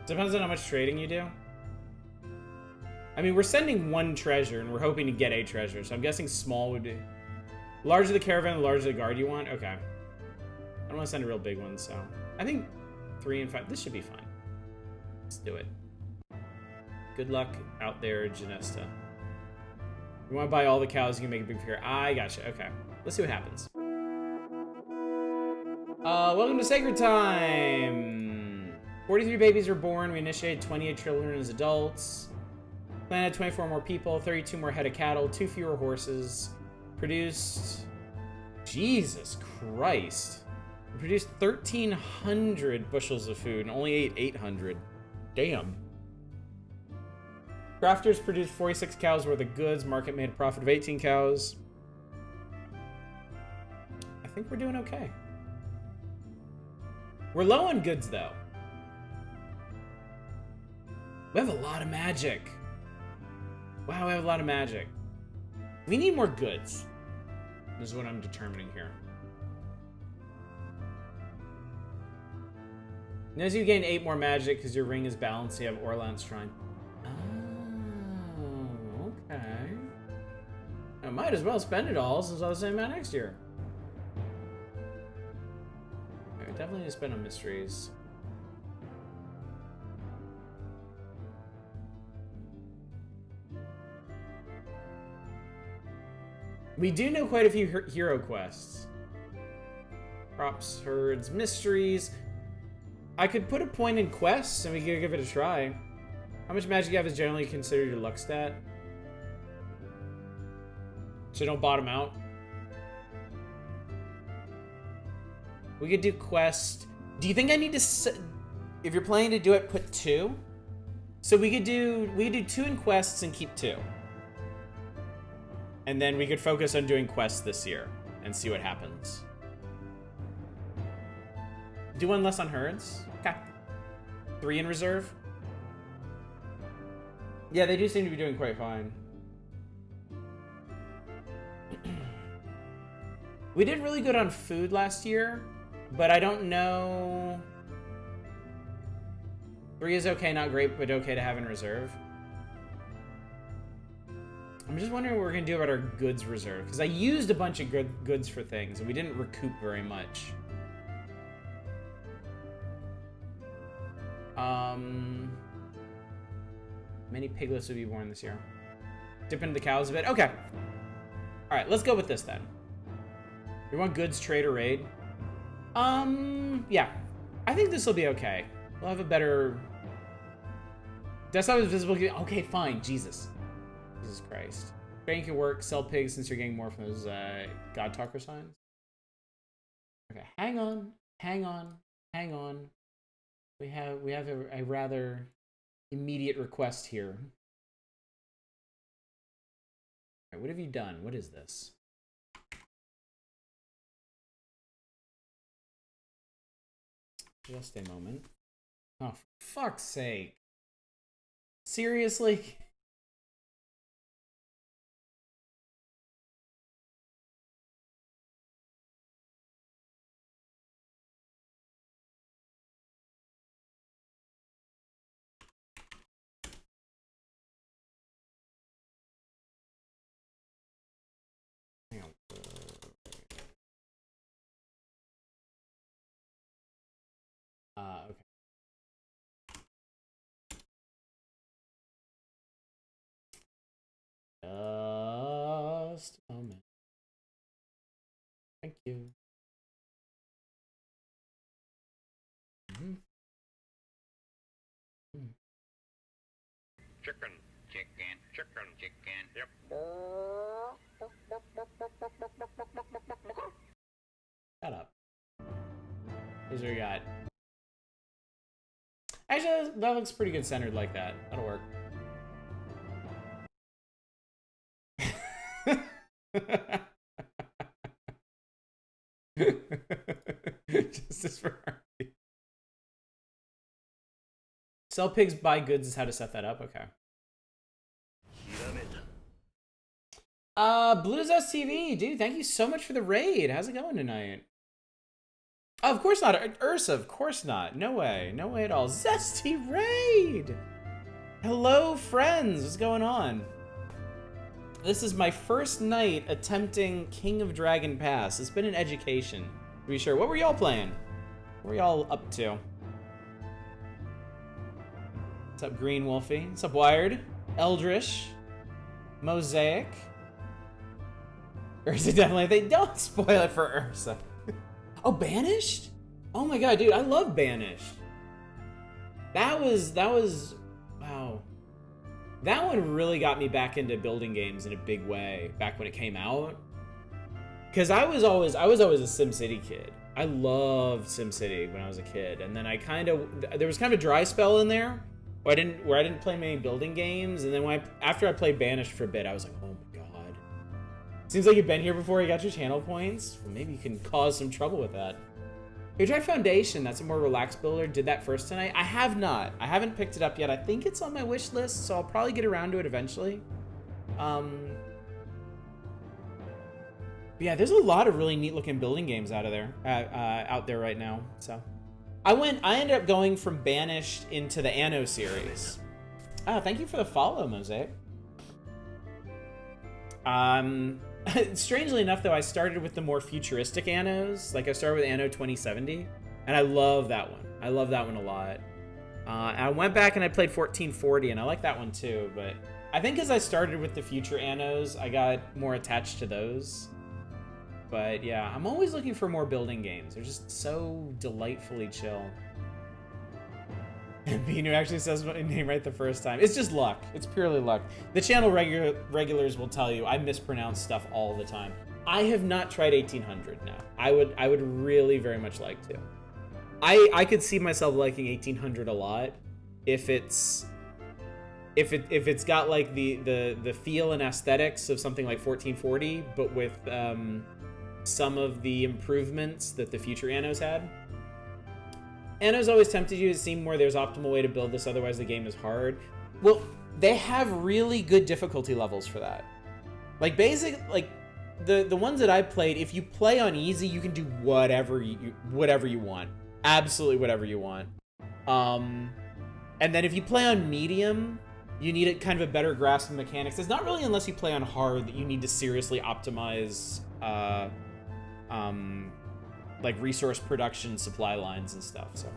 Depends on how much trading you do. I mean, we're sending one treasure, and we're hoping to get a treasure, so I'm guessing small would be... Larger the caravan, the larger the guard you want? Okay. I don't want to send a real big one, so... I think 3 and 5... This should be fine. Let's do it. Good luck out there, Janesta. You want to buy all the cows, you can make a big figure. I gotcha. Okay. Let's see what happens. Welcome to Sacred Time! 43 babies were born. We initiated 28 children as adults. Planted 24 more people, 32 more head of cattle, 2 fewer horses. Produced... Jesus Christ. We produced 1,300 bushels of food and only ate 800. Damn. Crafters produced 46 cows worth of goods. Market made a profit of 18 cows. I think we're doing okay. We're low on goods, though. We have a lot of magic. Wow, we have a lot of magic. We need more goods. This is what I'm determining here. Notice you gain 8 more magic because your ring is balanced. You have Orlan's Shrine. Oh, okay. I might as well spend it all since I was saying about next year. Okay, definitely need to spend on mysteries. We do know quite a few hero quests. Crops, herds, mysteries. I could put a point in quests and we could give it a try. How much magic you have is generally considered your luck stat. So don't bottom out. We could do quest. Do you think I need to, if you're planning to do it, put 2? So we could do 2 in quests and keep 2. And then we could focus on doing quests this year and see what happens. Do 1 less on herds. Okay. 3 in reserve. Yeah, they do seem to be doing quite fine. We did really good on food last year, but I don't know. 3 is okay, not great, but okay to have in reserve. I'm just wondering what we're going to do about our goods reserve, because I used a bunch of goods for things, and we didn't recoup very much. Many piglets will be born this year. Dip into the cows a bit. Okay. All right, let's go with this then. We want goods, trade, or raid. Yeah. I think this will be okay. We'll have a better... Desktop is visible. Okay, fine. Jesus Christ. Trading can work. Sell pigs since you're getting more from those God Talker signs. Okay, hang on. We have a rather immediate request here. All right, what have you done? What is this? Just a moment. Oh, for fuck's sake. Seriously? Hang on. Okay. Just a moment. Thank you. Chicken, chicken, chicken, chicken. Yep. Shut up. Here's what we got. Actually, that looks pretty good centered like that. That'll work. Justice for Harvey. Sell pigs, buy goods is how to set that up. Okay. Blues STV, dude, thank you so much for the raid. How's it going tonight? Oh, of course not. Ursa, of course not. No way. No way at all. Zesty raid! Hello, friends. What's going on? This is my first night attempting King of Dragon Pass. It's been an education, to be sure. What were y'all playing? What were y'all up to? What's up, Green Wolfie? What's up, Wired? Eldrish? Mosaic? Ursa definitely. They don't spoil it for Ursa. Oh, Banished? Oh my god, dude, I love Banished. That was, wow. That one really got me back into building games in a big way back when it came out. Cause I was always a SimCity kid. I loved SimCity when I was a kid, and then there was kind of a dry spell in there where I didn't play many building games, and then after I played Banished for a bit, I was like, oh my god. Seems like you've been here before. You got your channel points. Well, maybe you can cause some trouble with that. You tried Foundation. That's a more relaxed builder. Did that first tonight. I have not. I haven't picked it up yet. I think it's on my wish list, so I'll probably get around to it eventually. Yeah, there's a lot of really neat looking building games out there right now. So, I ended up going from Banished into the Anno series. Oh, thank you for the follow, Mosaic. Strangely enough, though, I started with the more futuristic Annos. Like, I started with Anno 2070, and I love that one. I love that one a lot. I went back and I played 1440, and I like that one too, but I think as I started with the future Annos, I got more attached to those. But yeah, I'm always looking for more building games. They're just so delightfully chill. And Binu actually says my name right the first time. It's just luck. It's purely luck. The channel regulars will tell you I mispronounce stuff all the time. I have not tried 1800 now. I would really very much like to. I could see myself liking 1800 a lot if it's got like the feel and aesthetics of something like 1440, but with some of the improvements that the future Annos had. Anno's always tempted you to seem more there's optimal way to build this, otherwise the game is hard. Well, they have really good difficulty levels for that. Like the ones that I played, if you play on easy, you can do whatever you want. Absolutely whatever you want. And then if you play on medium, you need a kind of a better grasp of mechanics. It's not really unless you play on hard that you need to seriously optimize like resource production, supply lines and stuff. So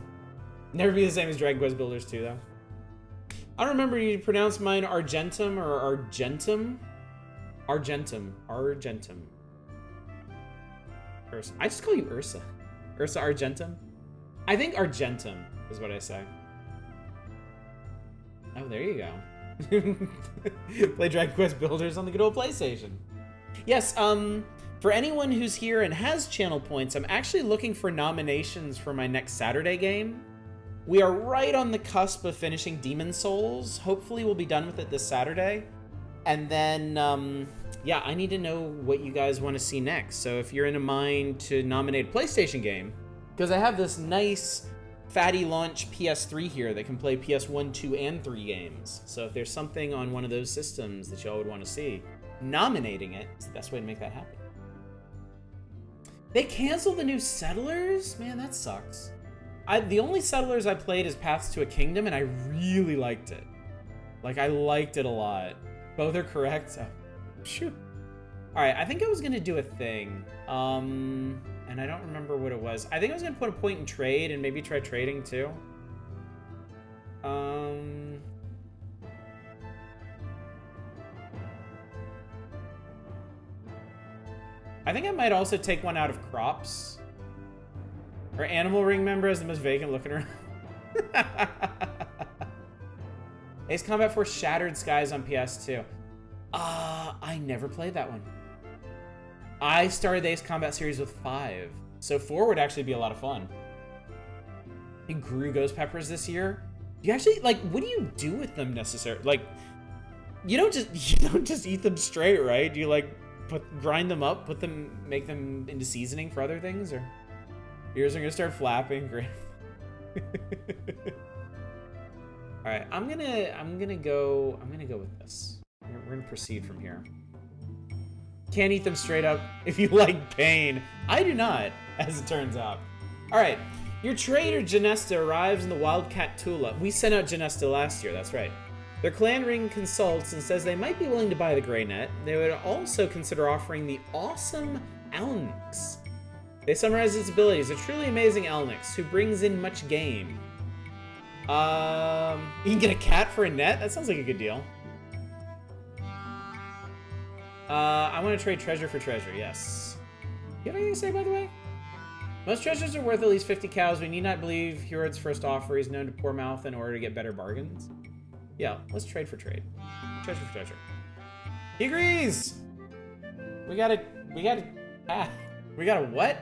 never be the same as Dragon Quest Builders 2 though. I don't remember, you pronounce mine Argentum or Argentum? Argentum. Ursa. I just call you Ursa. Ursa Argentum? I think Argentum is what I say. Oh, there you go. Play Dragon Quest Builders on the good old PlayStation. Yes, for anyone who's here and has channel points, I'm actually looking for nominations for my next Saturday game. We are right on the cusp of finishing Demon Souls. Hopefully we'll be done with it this Saturday. And then, yeah, I need to know what you guys want to see next. So if you're in a mind to nominate a PlayStation game, because I have this nice fatty launch PS3 here that can play PS1, 2, and 3 games. So if there's something on one of those systems that y'all would want to see, nominating it is the best way to make that happen. They canceled the new Settlers? Man, that sucks. The only Settlers I played is Paths to a Kingdom, and I really liked it. Like, I liked it a lot. Both are correct. Oh, shoot. Alright, I think I was gonna do a thing. And I don't remember what it was. I think I was gonna put a point in trade and maybe try trading too. I think I might also take one out of crops. Our Animal Ring member has the most vacant looking around. Ace Combat 4 Shattered Skies on PS2. I never played that one. I started the Ace Combat series with 5, so 4 would actually be a lot of fun. You grew ghost peppers this year? You actually, like, what do you do with them necessarily? Like, you don't just eat them straight, right? Do you, like, grind them up, make them into seasoning for other things, or ears are gonna start flapping? Great. All right, I'm gonna go with this. We're gonna proceed from here. Can't eat them straight up if you like pain. I do not, as it turns out. All right, your trader Janesta arrives in the Wildcat Tula. We sent out Janesta last year, that's right. Their clan ring consults and says they might be willing to buy the Grey Net. They would also consider offering the awesome Elnix. They summarize its abilities. A truly amazing Elnix who brings in much game. You can get a cat for a net? That sounds like a good deal. I want to trade treasure for treasure, yes. You have anything to say, by the way? Most treasures are worth at least 50 cows. We need not believe Huard's first offer is known to poor mouth in order to get better bargains. Yeah, let's trade for trade. Treasure for treasure. He agrees! We got a what?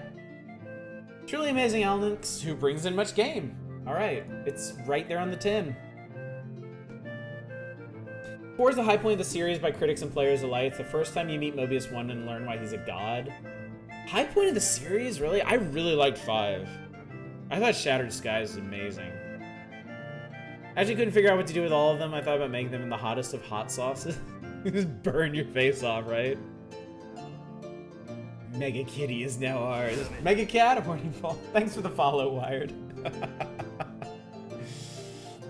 Truly amazing Elnix who brings in much game. All right, it's right there on the tin. 4 is the high point of the series by critics and players alike. It's the first time you meet Mobius 1 and learn why he's a god. High point of the series? Really? I really liked 5. I thought Shattered Skies was amazing. I actually couldn't figure out what to do with all of them. I thought about making them in the hottest of hot sauces. Just burn your face off, right? Mega Kitty is now ours. Mega Cat, a morning fall. Thanks for the follow, Wired.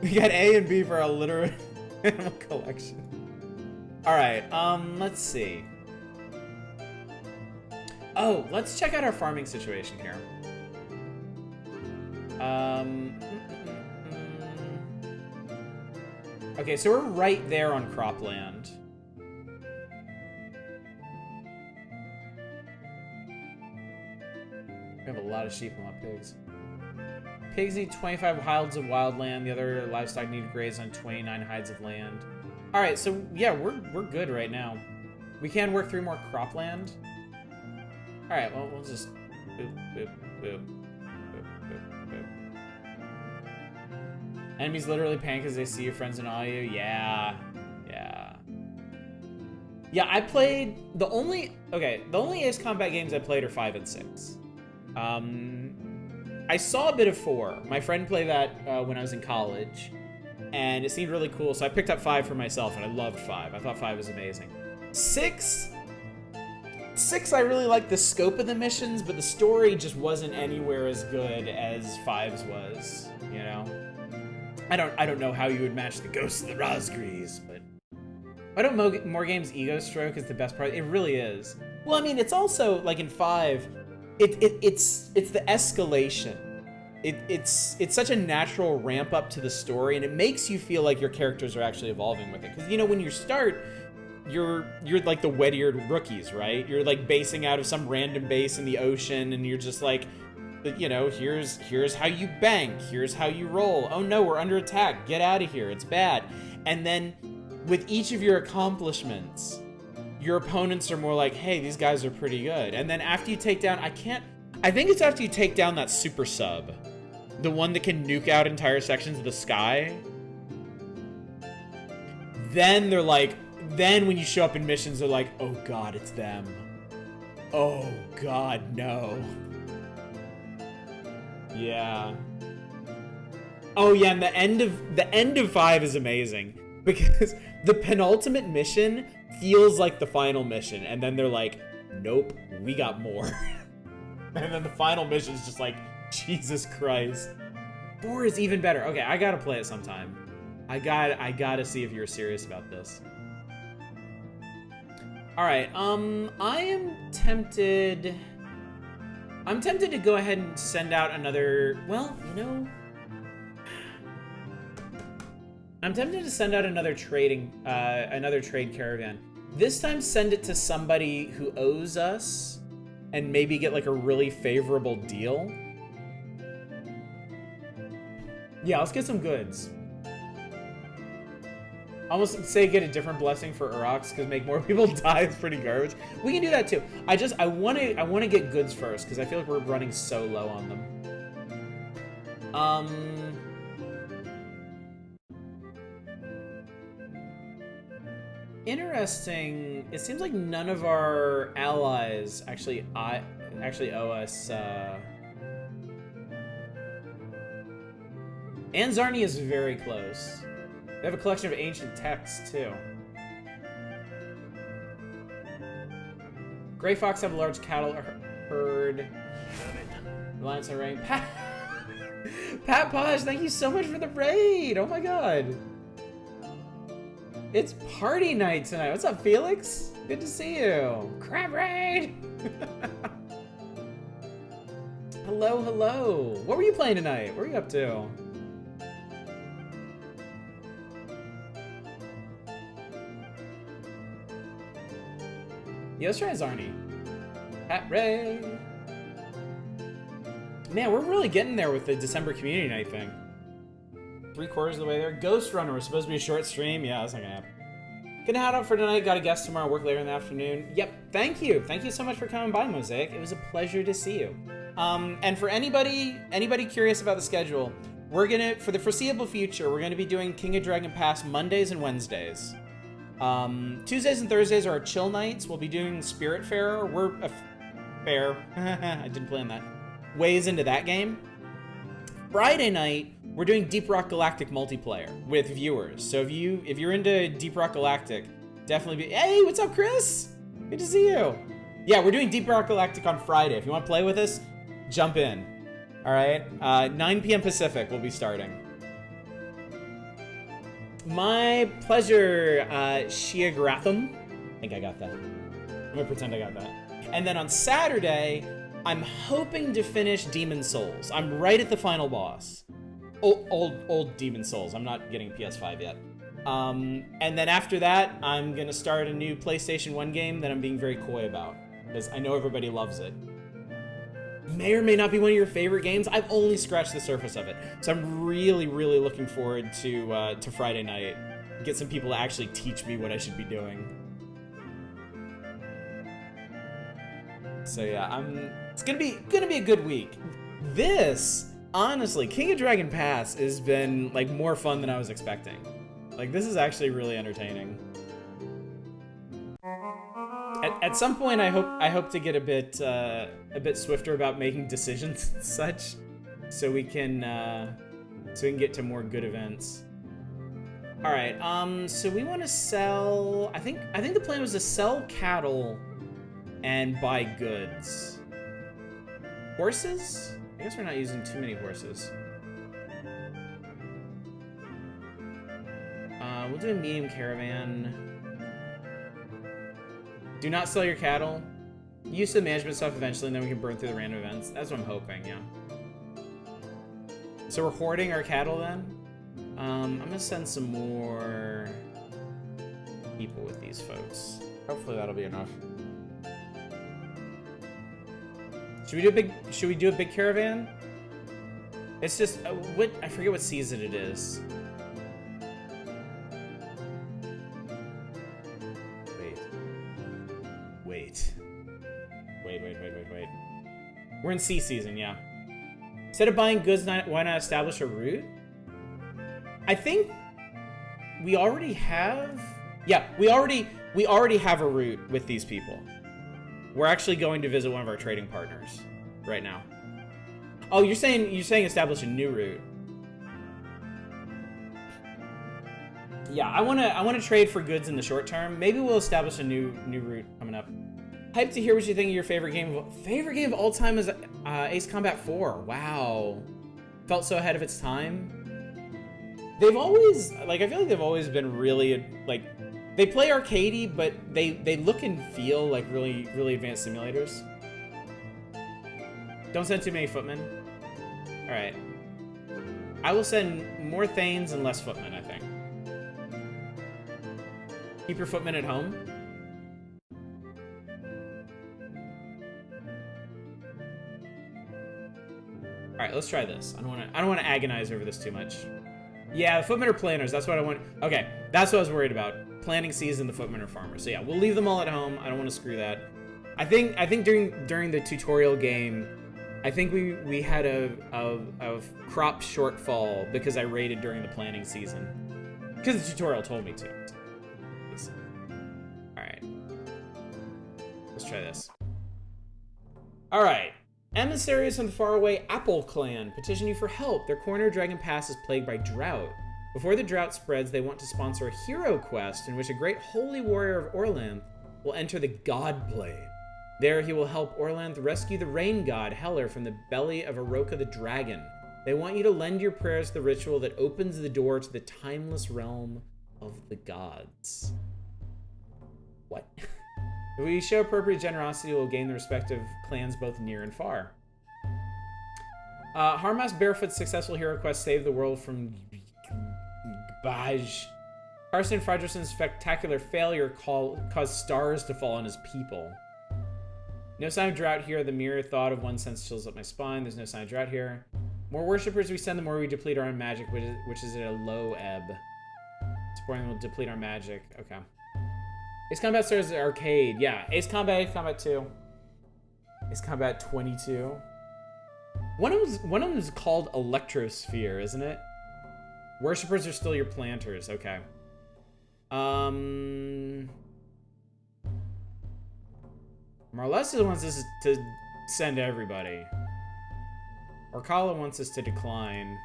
We got A and B for our literate animal collection. Alright, let's see. Oh, let's check out our farming situation here. Okay, so we're right there on cropland. We have a lot of sheep and a lot of pigs. Pigs need 25 hides of wild land. The other livestock need to graze on 29 hides of land. All right, so yeah, we're good right now. We can work through more cropland. All right, well, we'll just boop, boop, boop, boop, boop, boop. Enemies literally panic as they see your friends and all you. Yeah, yeah. Yeah, I played the only Ace Combat games I played are 5 and 6. I saw a bit of 4. My friend played that when I was in college, and it seemed really cool, so I picked up 5 for myself, and I loved 5. I thought 5 was amazing. 6, I really liked the scope of the missions, but the story just wasn't anywhere as good as 5's was, you know? I don't know how you would match the Ghosts of the Rosgrees, but why don't more games ego stroke is the best part? It really is. Well, I mean, it's also like in 5, it's the escalation. It's such a natural ramp up to the story, and it makes you feel like your characters are actually evolving with it. Because you know, when you start, you're like the wet-eared rookies, right? You're like basing out of some random base in the ocean, and you're just like, you know, here's how you bank, here's how you roll. Oh no, we're under attack. Get out of here. It's bad. And then with each of your accomplishments, your opponents are more like, hey, these guys are pretty good. And then after you take down, I think it's after you take down that super sub, the one that can nuke out entire sections of the sky. Then they're like, then when you show up in missions, they're like, oh God, it's them. Oh God, no. Yeah. Oh yeah, and the end of 5 is amazing because the penultimate mission feels like the final mission, and then they're like, nope, we got more. And then the final mission is just like, Jesus Christ. 4 is even better. Okay, I gotta play it sometime. I gotta see if you're serious about this. Alright, I am tempted... I'm tempted to go ahead and send out another... Well, you know... I'm tempted to send out another trade caravan. This time send it to somebody who owes us and maybe get like a really favorable deal. Yeah, let's get some goods. Almost say get a different blessing for Uroks because make more people die is pretty garbage. We can do that too. I want to get goods first because I feel like we're running so low on them. Interesting. It seems like none of our allies actually owe us. And Zarni is very close. They have a collection of ancient texts too. Gray Fox have a large cattle herd. Reliance on rain. Pat Posh, thank you so much for the raid. Oh my god. It's party night tonight. What's up, Felix? Good to see you. Crab raid. Hello, hello. What were you playing tonight? What were you up to? Yeah, let's try Zarni. Pat Ray. Man, we're really getting there with the December community night thing. 3/4 of the way there. Ghost Runner was supposed to be a short stream. Yeah, that's not gonna happen. Gonna head out for tonight. Got a guest tomorrow. Work later in the afternoon. Yep. Thank you. Thank you so much for coming by, Mosaic. It was a pleasure to see you. And for anybody curious about the schedule, we're gonna, for the foreseeable future, we're gonna be doing King of Dragon Pass Mondays and Wednesdays. Tuesdays and Thursdays are our chill nights. We'll be doing Spiritfarer. We're a fair. I didn't plan that. Ways into that game. Friday night, we're doing Deep Rock Galactic multiplayer with viewers. So if you're into Deep Rock Galactic, definitely be. Hey, what's up, Chris? Good to see you. Yeah, we're doing Deep Rock Galactic on Friday. If you want to play with us, jump in. All right, 9 p.m. Pacific, we'll be starting. My pleasure, Shiagratham. I think I got that. I'm gonna pretend I got that. And then on Saturday, I'm hoping to finish Demon Souls. I'm right at the final boss. Old Demon Souls. I'm not getting PS5 yet. And then after that, I'm gonna start a new PlayStation 1 game that I'm being very coy about because I know everybody loves it. May or may not be one of your favorite games. I've only scratched the surface of it, so I'm really, really looking forward to Friday night. Get some people to actually teach me what I should be doing. So yeah, it's gonna be a good week. This, honestly, King of Dragon Pass has been like more fun than I was expecting. Like this is actually really entertaining. At some point, I hope to get a bit swifter about making decisions and such, so we can get to more good events. All right, so we want to sell. I think the plan was to sell cattle and buy goods. Horses? I guess we're not using too many horses. We'll do a medium caravan. Do not sell your cattle. Use the management stuff eventually, and then we can burn through the random events. That's what I'm hoping, yeah. So we're hoarding our cattle then? I'm gonna send some more people with these folks. Hopefully that'll be enough. Should we do a big caravan? It's just I forget what season it is. Wait. We're in sea season, yeah. Instead of buying goods, why not establish a route? I think we already have. Yeah, we already have a route with these people. We're actually going to visit one of our trading partners right now. Oh, you're saying establish a new route. Yeah, I wanna trade for goods in the short term. Maybe we'll establish a new route coming up. Hyped to hear what you think of your favorite game. Favorite game of all time is Ace Combat 4. Wow, felt so ahead of its time. They've always, like, I feel like they've always been really, like, they play arcadey, but they look and feel like really advanced simulators. Don't send too many footmen. All right, I will send more Thanes and less footmen, I think. Keep your footmen at home. All right, let's try this. I don't want to agonize over this too much. Yeah, the footmen are planners. That's what I want. Okay, that's what I was worried about. Planting season, the footmen are farmers. So yeah, we'll leave them all at home. I don't want to screw that. I think during the tutorial game, I think we had a crop shortfall because I raided during the planting season. Because the tutorial told me to. All right, let's try this. All right. Emissaries from the faraway Apple clan petition you for help. Their corner Dragon Pass is plagued by drought. Before the drought spreads, they want to sponsor a hero quest in which a great holy warrior of Orlanth will enter the God Plane. There he will help Orlanth rescue the rain god Heller from the belly of Aroka the dragon. They want you to lend your prayers to the ritual that opens the door to the timeless realm of the gods. What? If we show appropriate generosity, we'll gain the respect of clans both near and far. Harmas Barefoot's successful hero quest saved the world from Baj. Carson Fredrickson's spectacular failure caused stars to fall on his people. No sign of drought here. The mere thought of one sense chills up my spine. There's no sign of drought here. More worshippers we send, the more we deplete our own magic, which is at a low ebb. Supporting will deplete our magic. Okay. Ace Combat starts at arcade. Yeah, Ace Combat 2. Ace Combat 22. One of them is called Electrosphere, isn't it? Worshippers are still your planters. Okay. Marlessa wants us to send everybody. Orkala wants us to decline.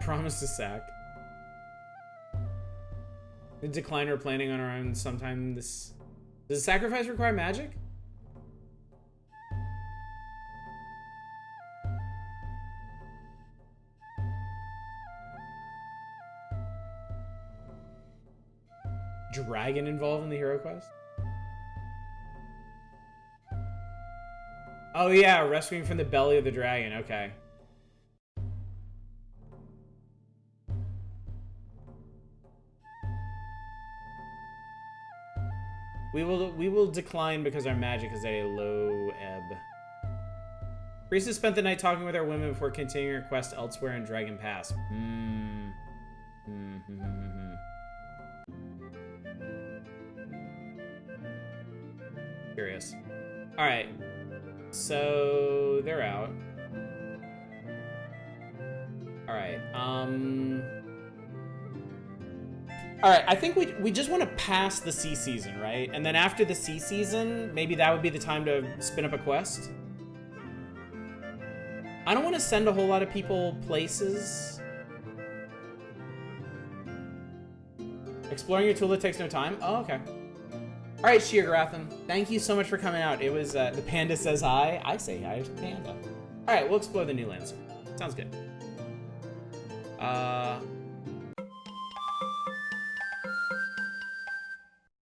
Promise to sack. The decliner planning on our own sometime this... Does the sacrifice require magic? Dragon involved in the hero quest? Oh yeah, rescuing from the belly of the dragon. Okay. We will decline because our magic is at a low ebb. Priestess spent the night talking with our women before continuing her quest elsewhere in Dragon Pass. Curious. Alright. So they're out. Alright, Alright, I think we just want to pass the sea season, right? And then after the sea season, maybe that would be the time to spin up a quest. I don't want to send a whole lot of people places. Exploring your tool takes no time? Oh, okay. Alright, Sheergratham, thank you so much for coming out. It was, the panda says hi. I say hi to the panda. Alright, we'll explore the new lands. Sounds good.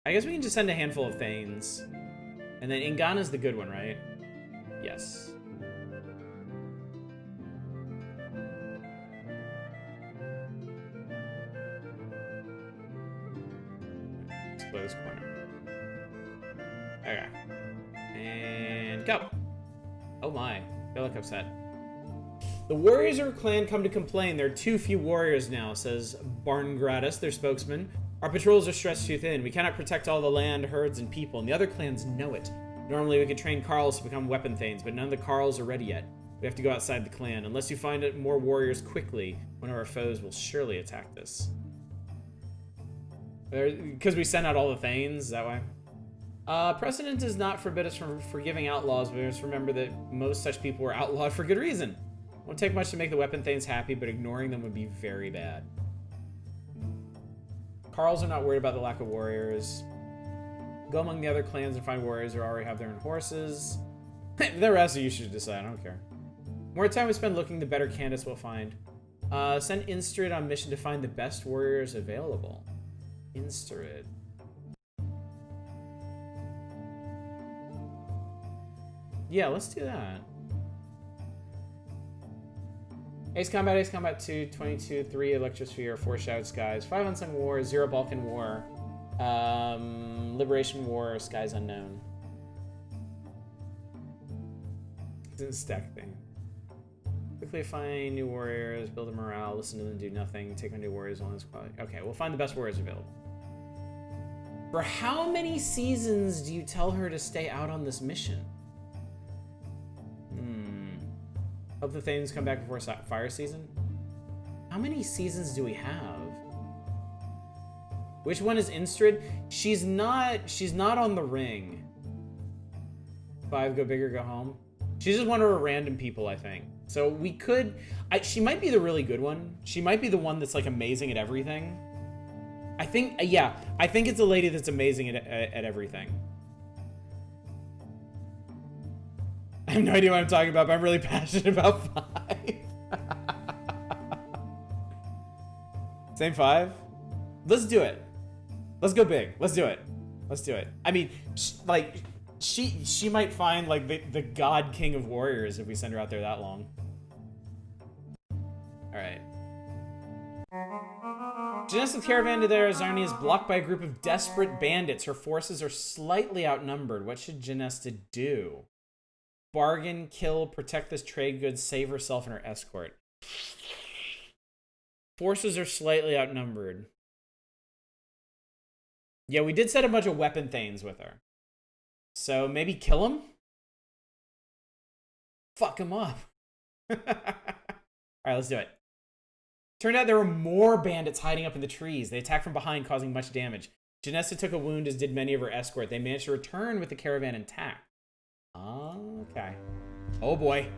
I guess we can just send a handful of Thanes. And then Ingana's the good one, right? Yes. Explore this corner. Okay. And go! Oh my. I look upset. The warriors of our clan come to complain. There are too few warriors now, says Barngratis, their spokesman. Our patrols are stretched too thin. We cannot protect all the land, herds, and people, and the other clans know it. Normally we could train Carls to become weapon thanes, but none of the Carls are ready yet. We have to go outside the clan. Unless you find more warriors quickly, one of our foes will surely attack this. Because we sent out all the thanes, is that why? Precedent does not forbid us from forgiving outlaws, but we must remember that most such people were outlawed for good reason. Won't take much to make the weapon thanes happy, but ignoring them would be very bad. Carls are not worried about the lack of warriors. Go among the other clans and find warriors who already have their own horses. The rest of you should decide, I don't care. More time we spend looking, the better candidates we'll find. Send Insterid on mission to find the best warriors available. Insterid. Yeah, let's do that. Ace Combat 2, 22, 3 Electrosphere, 4 Shroud Skies, 5 Unsung War, 0 Balkan War, Liberation War, Skies Unknown. It's a stack thing. Quickly find new warriors, build a morale, listen to them do nothing, take on new warriors on this quality. Okay, we'll find the best warriors available. For how many seasons do you tell her to stay out on this mission? Hope the Thanes come back before fire season. How many seasons do we have? Which one is Insterid? She's not on the ring. 5 go big or go home. She's just one of our random people, I think. So we could, she might be the really good one. She might be the one that's like amazing at everything. I think, yeah, I think it's a lady that's amazing at everything. I have no idea what I'm talking about, but I'm really passionate about 5. Same 5? Let's do it. Let's go big. Let's do it. Let's do it. I mean, she might find like the god king of warriors if we send her out there that long. All right. Janessa's caravan to there, Zarni is blocked by a group of desperate bandits. Her forces are slightly outnumbered. What should Janessa do? Bargain, kill, protect this trade goods, save herself and her escort. Forces are slightly outnumbered. Yeah, we did set a bunch of weapon thanes with her. So maybe kill him? Fuck him up. Alright, let's do it. Turned out there were more bandits hiding up in the trees. They attacked from behind, causing much damage. Janessa took a wound, as did many of her escort. They managed to return with the caravan intact. Okay. Oh boy.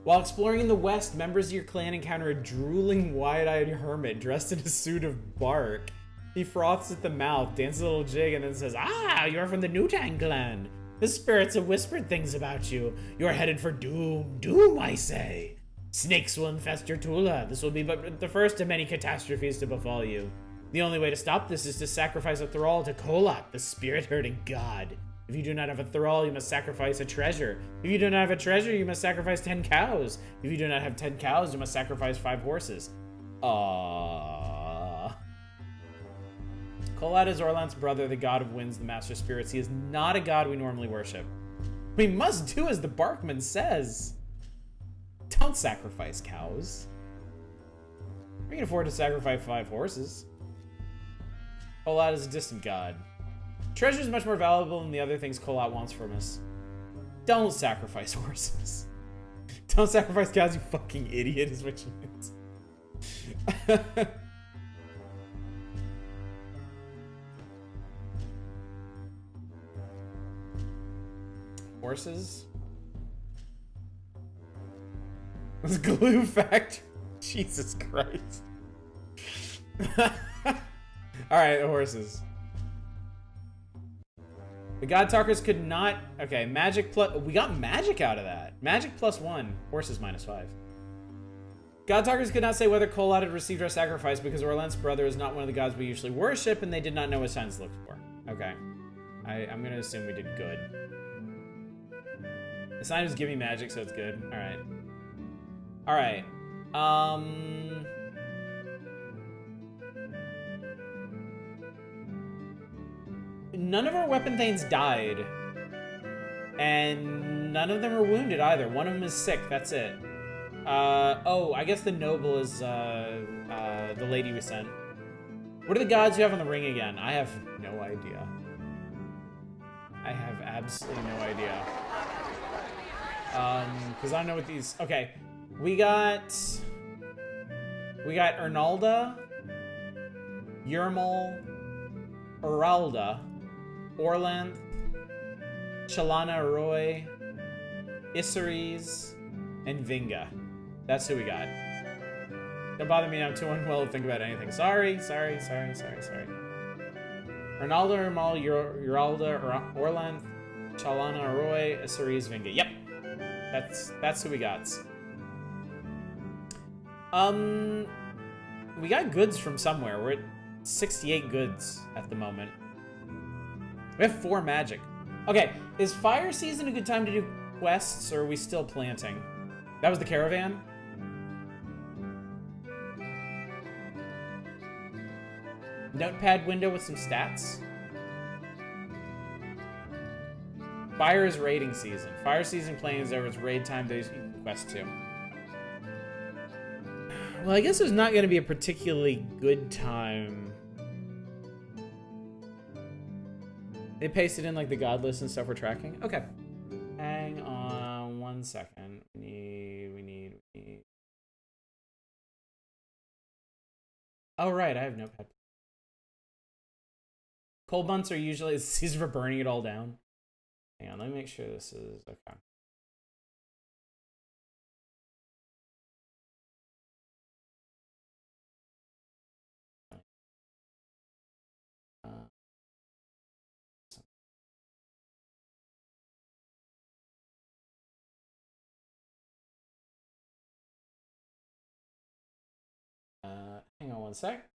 While exploring in the west, members of your clan encounter a drooling, wide-eyed hermit dressed in a suit of bark. He froths at the mouth, dances a little jig, and then says, "Ah, you're from the NuTang clan. The spirits have whispered things about you. You're headed for doom. Doom, I say. Snakes will infest your Tula. This will be but the first of many catastrophes to befall you. The only way to stop this is to sacrifice a thrall to Kolat, the spirit-herding god. If you do not have a thrall, you must sacrifice a treasure. If you do not have a treasure, you must sacrifice 10 cows. If you do not have 10 cows, you must sacrifice 5 horses." Kolat is Orlan's brother, the god of winds, the master of spirits. He is not a god we normally worship. We must do as the Barkman says. Don't sacrifice cows. We can afford to sacrifice 5 horses. Kolat is a distant god. Treasure is much more valuable than the other things Kolat wants from us. Don't sacrifice horses. Don't sacrifice cows, you fucking idiot, is what she means. Horses? This glue factory. Jesus Christ. Alright, the horses. The God Talkers could not... Okay, magic plus... We got magic out of that. Magic +1. Horses -5. God Talkers could not say whether Kolat had received our sacrifice because Orlan's brother is not one of the gods we usually worship, and they did not know what signs to look for. Okay. I'm going to assume we did good. The sign was giving magic, so it's good. Alright. Alright. None of our weapon thanes died. And none of them are wounded either. One of them is sick, that's it. Oh, I guess the noble is the lady we sent. What are the gods you have on the ring again? I have no idea. I have absolutely no idea. Because I don't know what these... Okay. We got Ernalda, Yermal, Oralda, Orlanth, Chalana Roy, Isseries, and Vinga. That's who we got. Don't bother me, I'm too unwell to think about anything. Sorry. Ronaldo, Ramal, Uralda, Orlanth, Chalana Roy, Isseries, Vinga. Yep. That's who we got. We got goods from somewhere. We're at 68 goods at the moment. We have 4 magic. Okay, is fire season a good time to do quests, or are we still planting? That was the caravan? Notepad window with some stats. Fire is raiding season. Fire season planes over. It's raid time days. You can quest too. Well, I guess there's not going to be a particularly good time. They pasted in like the god list and stuff we're tracking. Okay. Hang on 1 second. We need. Oh, right. I have notepad. Cold months are usually the season for burning it all down. Hang on. Let me make sure this is okay. Hang on 1 sec.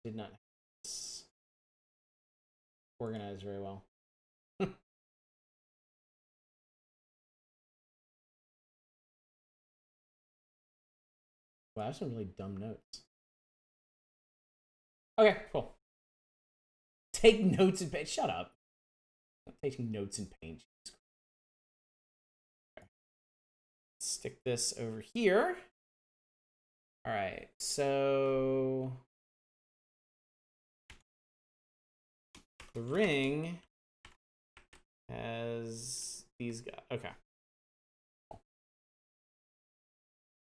Did not organize very well. Well, I have some really dumb notes. Okay, cool. Take notes in paint. Shut up. I'm not taking notes in paint. Okay. Stick this over here. All right, so the ring has these guys. Okay.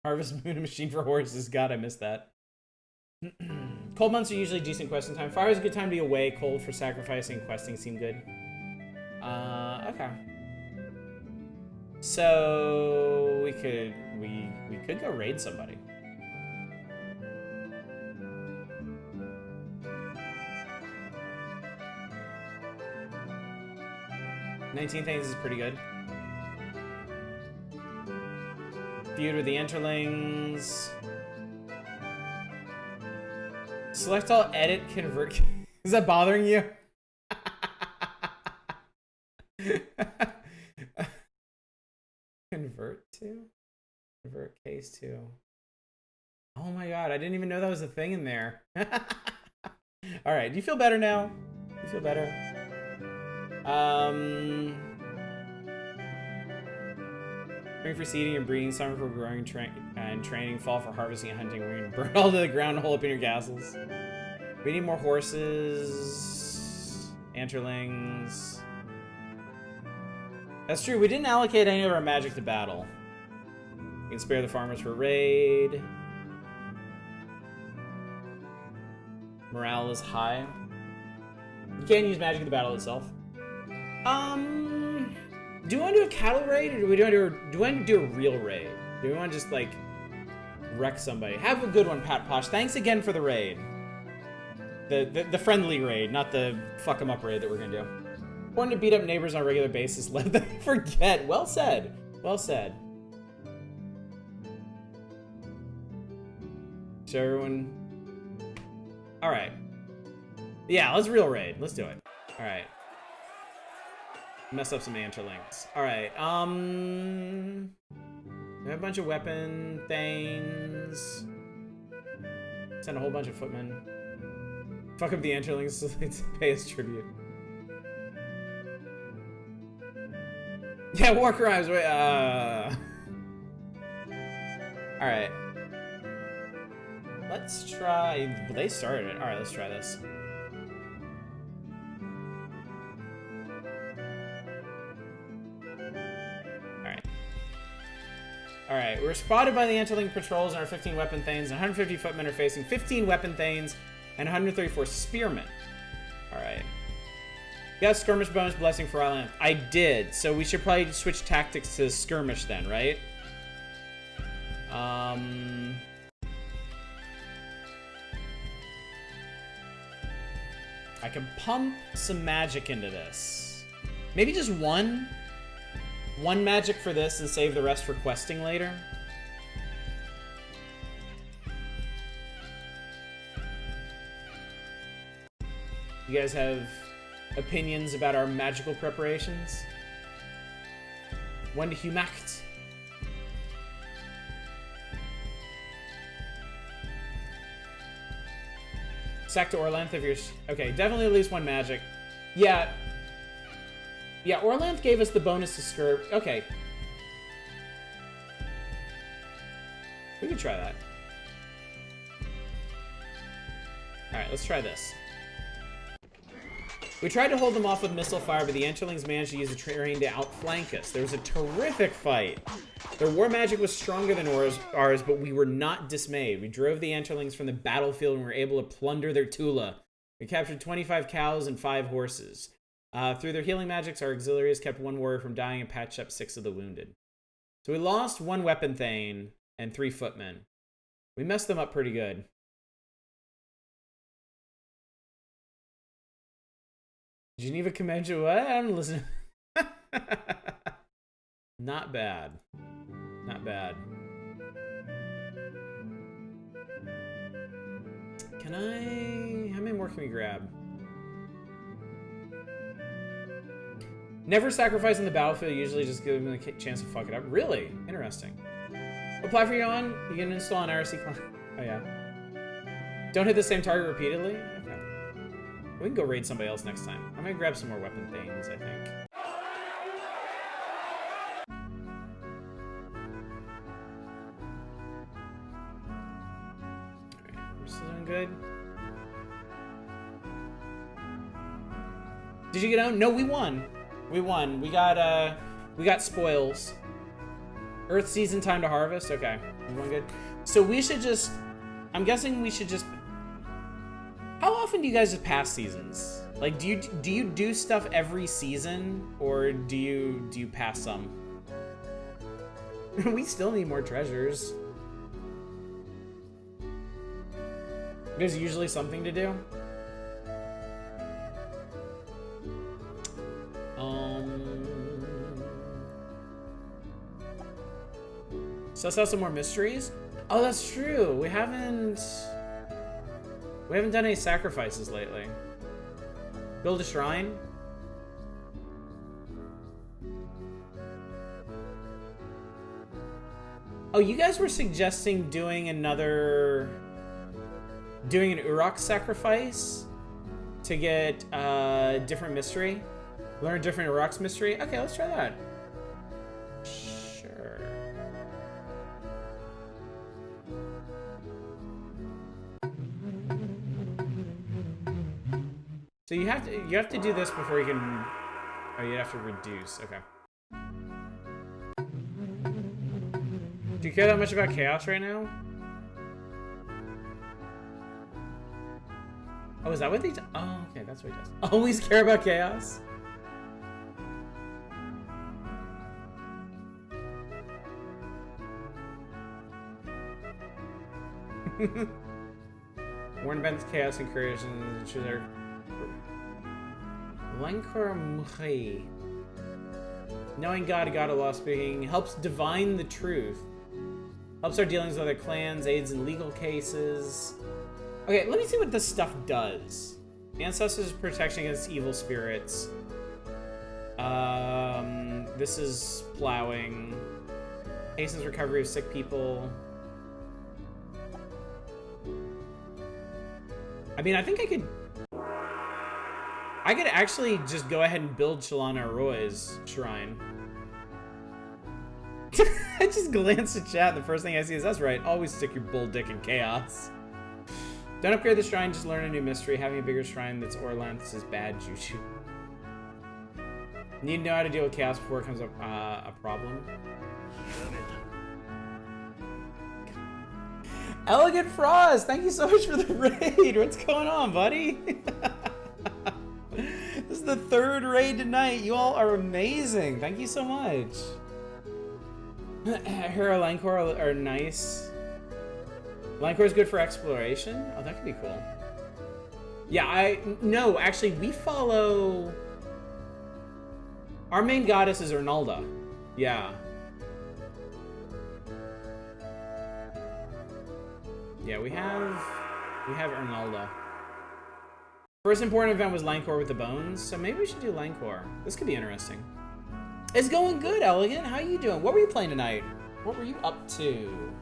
Harvest Moon, a machine for horses. God, I missed that. Cold months are usually decent questing time. Fire is a good time to be away. Cold for sacrificing and questing seem good. Okay. So we could go raid somebody. $19 things is pretty good. Feud with the Enterlings. Select all, edit, convert. Is that bothering you? Convert to? Convert case to. Oh my god, I didn't even know that was a thing in there. Alright, do you feel better now? Do you feel better? Spring for seeding and breeding, summer for growing and training, fall for harvesting and hunting. We're gonna burn all to the ground and hole up in your castles. We need more horses, Anterlings. That's true, we didn't allocate any of our magic to battle. We can spare the farmers for raid. Morale is high. You can't use magic in the battle itself. Do we want to do a cattle raid, or do we want to do a real raid? Do we want to just, like, wreck somebody? Have a good one, Pat Posh. Thanks again for the raid. The friendly raid, not the fuck 'em up raid that we're gonna do. Want to beat up neighbors on a regular basis, let them forget. Well said. Well said. So everyone... Alright. Yeah, let's real raid. Let's do it. Alright. Mess up some Anterlings. Alright, we have a bunch of weapon things. Send a whole bunch of footmen. Fuck up the Anterlings so they pay us tribute. Yeah, war crimes, wait, Alright. Let's try... They started it. Alright, let's try this. Alright, we're spotted by the Anterling patrols and our 15 weapon thanes, and 150 footmen are facing 15 weapon thanes And 134 spearmen. Alright. You got skirmish bonus blessing for Island. I did, so we should probably switch tactics to skirmish then, right? I can pump some magic into this. Maybe just one? One magic for this and save the rest for questing later? You guys have opinions about our magical preparations? One to Humacht. Sack to Orlanth if you're... Okay, definitely at least one magic. Yeah. Yeah, Orlanth gave us the bonus to Skirb. Okay. We could try that. Alright, let's try this. We tried to hold them off with missile fire, but the Enterlings managed to use the terrain to outflank us. There was a terrific fight. Their war magic was stronger than ours, but we were not dismayed. We drove the Enterlings from the battlefield and were able to plunder their Tula. We captured 25 cows and 5 horses. Through their healing magics, our auxiliaries kept 1 warrior from dying and patched up 6 of the wounded. So we lost 1 weapon thane and 3 footmen. We messed them up pretty good. Geneva Commensurate, what? I don't listen. Not bad. Not bad. Can I... How many more can we grab? Never sacrifice on the battlefield, usually just give them a chance to fuck it up. Really? Interesting. What platform are you on? You can install an IRC client. Oh yeah. Don't hit the same target repeatedly? Okay. We can go raid somebody else next time. I'm gonna grab some more weapon things, I think. Alright, we're still doing good. Did you get owned? No, we won. We won. We got spoils. Earth season time to harvest? Okay. Everyone good? So we should just... I'm guessing we should just... How often do you guys just pass seasons? Like, do you do stuff every season, or do you pass some? We still need more treasures. There's usually something to do. So let's have some more mysteries. Oh, that's true. We haven't done any sacrifices lately. Build a shrine. Oh, you guys were suggesting doing an Uruk sacrifice to get a different mystery. Learn a different Uruk's mystery. Okay, let's try that. Sure. So you have to do this before you can. Oh, you have to reduce. Okay. Do you care that much about chaos right now? Oh, is that what they do? Oh, okay, that's what he does. Always care about chaos? Warn about chaos incursions. Choose our Lankor Muhi. Knowing God of law speaking helps divine the truth. Helps our dealings with other clans, aids in legal cases. Okay, let me see what this stuff does. Ancestors' protection against evil spirits. This is plowing. Hastens recovery of sick people. I mean, I think I could actually just go ahead and build Shalana Roy's shrine. I just glanced at chat. The first thing I see is, that's right, always stick your bull dick in chaos. Don't upgrade the shrine, just learn a new mystery. Having a bigger shrine that's Orlanth's is bad juju. Need to know how to deal with chaos before it comes up a problem. Elegant Frost, thank you so much for the raid. What's going on, buddy? This is the third raid tonight. You all are amazing. Thank you so much. Hero Lancor are nice. Lancor is good for exploration. Oh, that could be cool. Yeah, no, actually, we follow. Our main goddess is Arnalda. Yeah. Yeah, we have Arnalda. First important event was Lancor with the bones, so maybe we should do Lancor. This could be interesting. It's going good, Elegant. How you doing? What were you playing tonight? What were you up to?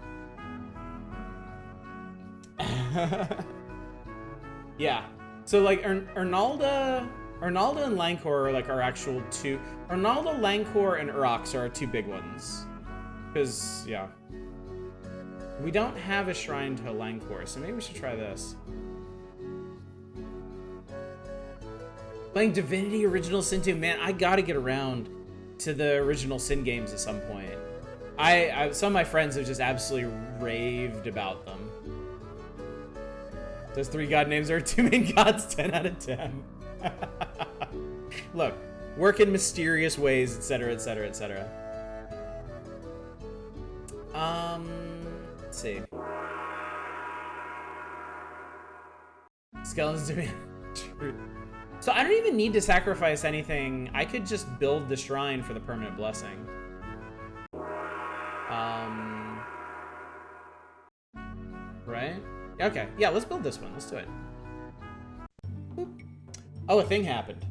Yeah. So like Arnalda and Lancor are like our actual two. Arnalda, Lancor, and Urox are our two big ones. Because yeah. We don't have a shrine to Lancor, so maybe we should try this. Playing Divinity Original Sin 2, man, I gotta get around to the original Sin games at some point. Some of my friends have just absolutely raved about them. Those 3 god names are 2 main gods, 10 out of 10. Look, work in mysterious ways, etc., etc., etc. Let's see. Skeletons demand truth. So I don't even need to sacrifice anything. I could just build the shrine for the permanent blessing. Right? Okay, yeah, let's build this one. Let's do it. Boop. Oh, a thing happened.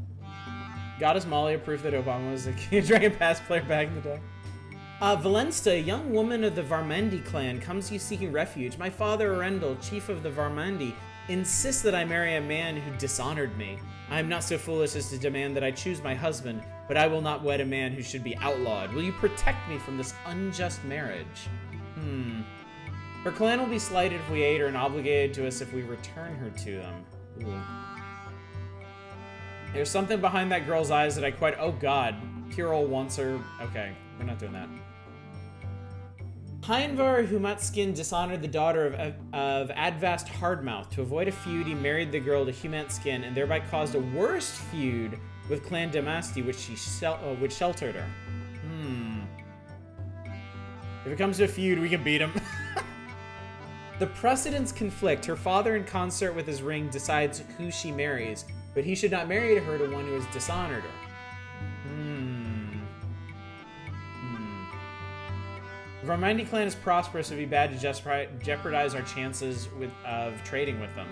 Goddess Malia proof that Obama was a Dragon Pass player back in the day. Valensta, a young woman of the Varmandi clan, comes to you seeking refuge. My father, Arendal, chief of the Varmandi, insists that I marry a man who dishonored me. I am not so foolish as to demand that I choose my husband, but I will not wed a man who should be outlawed. Will you protect me from this unjust marriage? Her clan will be slighted if we aid her and obligated to us if we return her to them. Ooh. There's something behind that girl's eyes that I quite... Oh god. Kirol wants her... Okay, we're not doing that. Heinvar Humatskin dishonored the daughter of Advast Hardmouth. To avoid a feud, he married the girl to Humatskin and thereby caused a worse feud with Clan Damasti, which sheltered her. If it comes to a feud, we can beat him. The precedents conflict. Her father, in concert with his ring, decides who she marries, but he should not marry her to one who has dishonored her. If our Mindy clan is prosperous, it would be bad to jeopardize our chances of trading with them.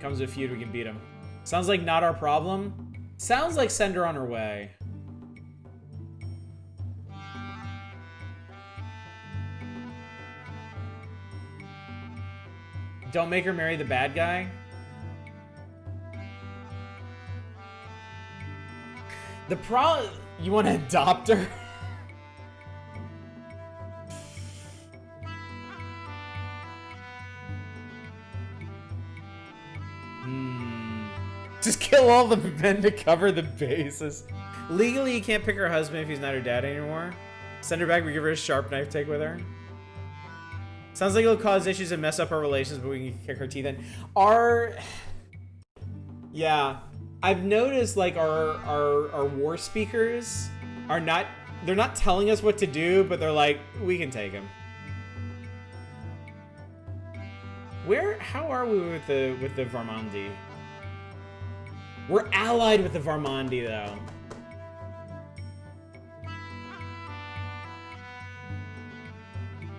Comes with a feud, we can beat him. Sounds like not our problem. Sounds like send her on her way. Don't make her marry the bad guy. The you want to adopt her? Just kill all the men to cover the bases. Legally, you can't pick her husband if he's not her dad anymore. Send her back, we give her a sharp knife, take with her. Sounds like it'll cause issues and mess up our relations, but we can kick her teeth in. Yeah. I've noticed like our war speakers are not, they're not telling us what to do, but they're like, we can take him. How are we with the Varmandi? We're allied with the Varmandi though.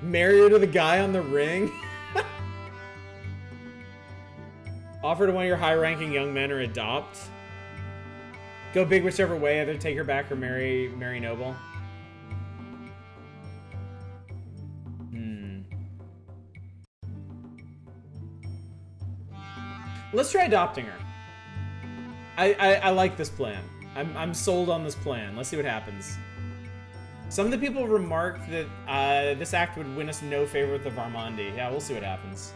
Marry her to the guy on the ring? Offer to one of your high-ranking young men or adopt. Go big whichever way, either take her back or marry Noble. Let's try adopting her. I like this plan. I'm sold on this plan. Let's see what happens. Some of the people remarked that this act would win us no favor with the Varmandi. Yeah, we'll see what happens.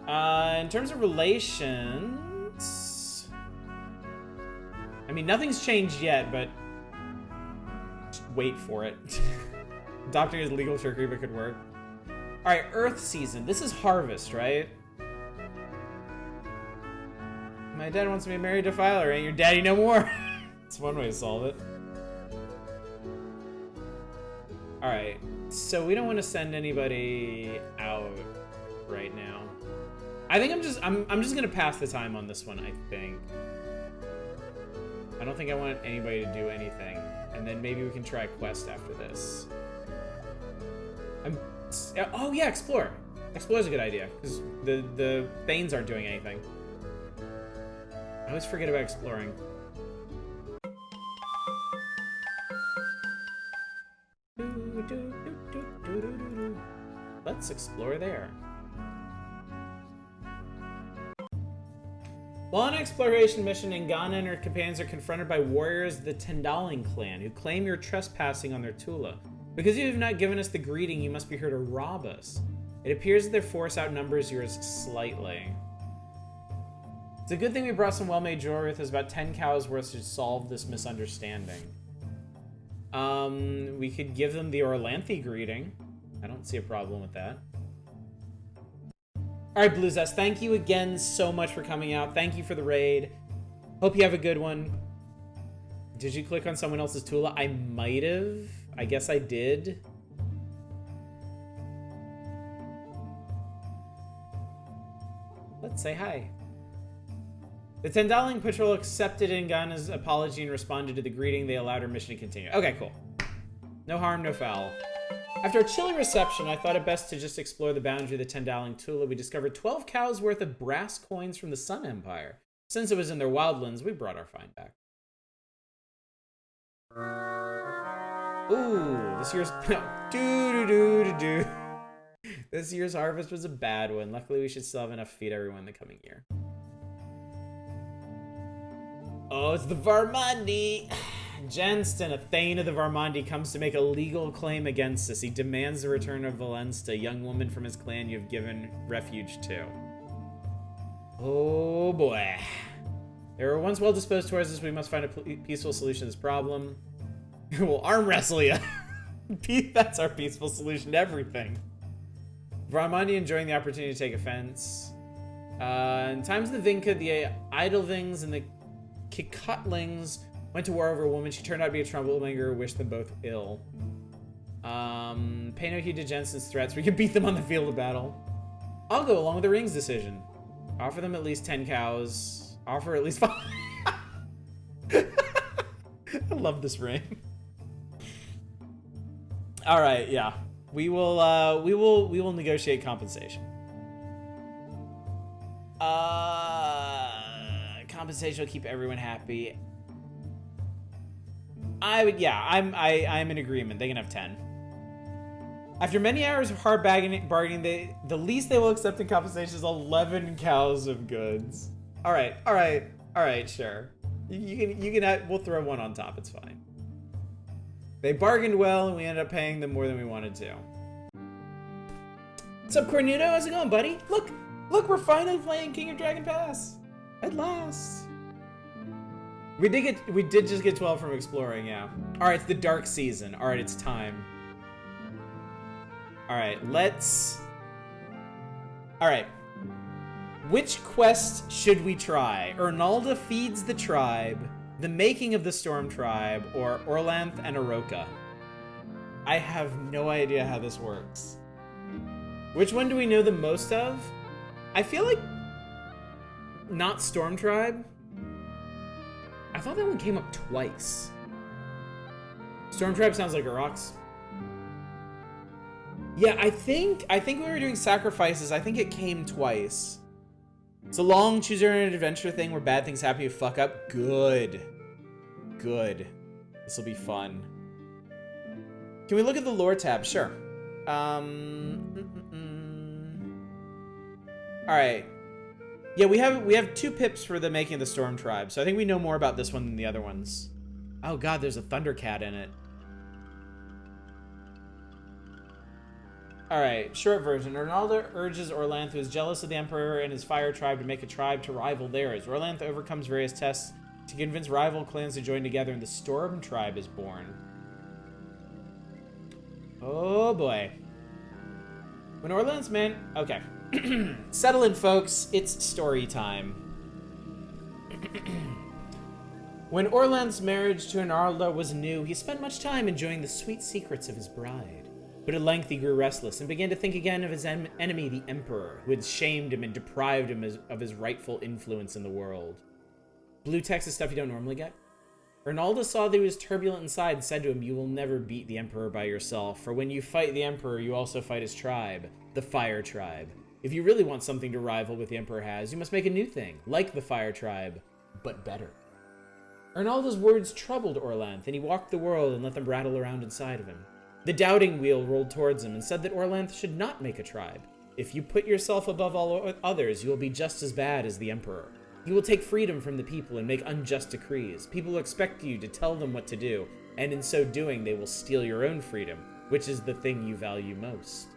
In terms of relations... I mean, nothing's changed yet, but... Just wait for it. Adopting is legal trickery, but could work. Alright, Earth season. This is harvest, right? My dad wants me to marry a defiler. Ain't your daddy no more? It's one way to solve it. Alright, so we don't want to send anybody out right now. I think I'm just gonna pass the time on this one, I think. I don't think I want anybody to do anything. And then maybe we can try a quest after this. Oh yeah, explore. Explore's a good idea, because the Thanes aren't doing anything. I always forget about exploring. Let's explore there. While on an exploration mission, Ngana and her companions are confronted by warriors of the Tendaling clan, who claim you're trespassing on their Tula. Because you have not given us the greeting, you must be here to rob us. It appears that their force outnumbers yours slightly. It's a good thing we brought some well-made jewelry with us, about 10 cows worth to solve this misunderstanding. We could give them the Orlanthe greeting. I don't see a problem with that. Alright, Blue Zest, thank you again so much for coming out. Thank you for the raid. Hope you have a good one. Did you click on someone else's Tula? I might have. I guess I did. Let's say hi. The Tendaling patrol accepted Ngana's apology and responded to the greeting. They allowed her mission to continue. Okay, cool. No harm, no foul. After a chilly reception, I thought it best to just explore the boundary of the Tendaling Tula. We discovered 12 cows worth of brass coins from the Sun Empire. Since it was in their wildlands, we brought our find back. Ooh, this year's... No. This year's harvest was a bad one. Luckily, we should still have enough to feed everyone the coming year. Oh, it's the Varmandi! Jenston, a Thane of the Varmandi, comes to make a legal claim against us. He demands the return of Valensta, a young woman from his clan you've given refuge to. Oh boy. They were once well disposed towards us. We must find a peaceful solution to this problem. We'll arm wrestle you. That's our peaceful solution to everything. Varmandi enjoying the opportunity to take offense. In times of the Vinca, the Idlevings and the Kikutlings went to war over a woman. She turned out to be a troublemaker, wished them both ill. Pay no heed to Jensen's threats. We can beat them on the field of battle. I'll go along with the Ring's decision. Offer them at least 10 cows. Offer at least 5. I love this ring. All right, yeah. We will negotiate compensation. Compensation will keep everyone happy. I'm in agreement. They can have 10. After many hours of hard bargaining, the least they will accept in compensation is 11 cows of goods. All right, sure. You can we'll throw one on top. It's fine. They bargained well, and we ended up paying them more than we wanted to. What's up, Cornuto? How's it going, buddy? Look, we're finally playing King of Dragon Pass. At last. We did just get 12 from exploring, yeah. All right, it's the dark season. All right, it's time. All right, all right. Which quest should we try? Ernalda feeds the tribe, the making of the Storm Tribe, or Orlanth and Aroka? I have no idea how this works. Which one do we know the most of? I feel like not Storm Tribe. I thought that one came up twice. Storm Tribe sounds like Orox. Yeah, I think we were doing sacrifices. I think it came twice. It's a long choose your own adventure thing where bad things happen, you fuck up. Good. This will be fun. Can we look at the lore tab? Sure. All right. Yeah, we have 2 pips for the making of the Storm Tribe, so I think we know more about this one than the other ones. Oh god, there's a Thundercat in it. Alright, short version. Ronaldo urges Orlanth, who is jealous of the Emperor and his fire tribe, to make a tribe to rival theirs. Orlanth overcomes various tests to convince rival clans to join together, and the Storm Tribe is born. Oh boy. When Orland's man... Okay. Settle in, folks. It's story time. When Orland's marriage to Arnalda was new, he spent much time enjoying the sweet secrets of his bride. But at length he grew restless and began to think again of his enemy, the Emperor, who had shamed him and deprived him of his rightful influence in the world. Blue text is stuff you don't normally get. Arnalda saw that he was turbulent inside and said to him, "You will never beat the Emperor by yourself, for when you fight the Emperor, you also fight his tribe, the Fire Tribe. If you really want something to rival what the Emperor has, you must make a new thing, like the Fire Tribe, but better." Arnalda's words troubled Orlanth, and he walked the world and let them rattle around inside of him. The doubting wheel rolled towards him and said that Orlanth should not make a tribe. If you put yourself above all others, you will be just as bad as the Emperor. You will take freedom from the people and make unjust decrees. People will expect you to tell them what to do, and in so doing, they will steal your own freedom, which is the thing you value most.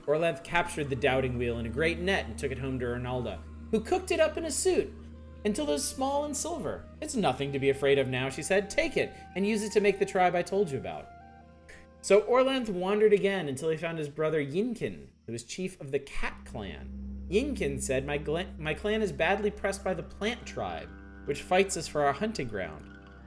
Orlanth captured the doubting wheel in a great net and took it home to Arnalda, who cooked it up in a suit until it was small and silver. "It's nothing to be afraid of now," she said. "Take it and use it to make the tribe I told you about." So Orlanth wandered again until he found his brother Yinkin, who was chief of the Cat Clan. Yinkin said, my clan is badly pressed by the Plant Tribe, which fights us for our hunting ground."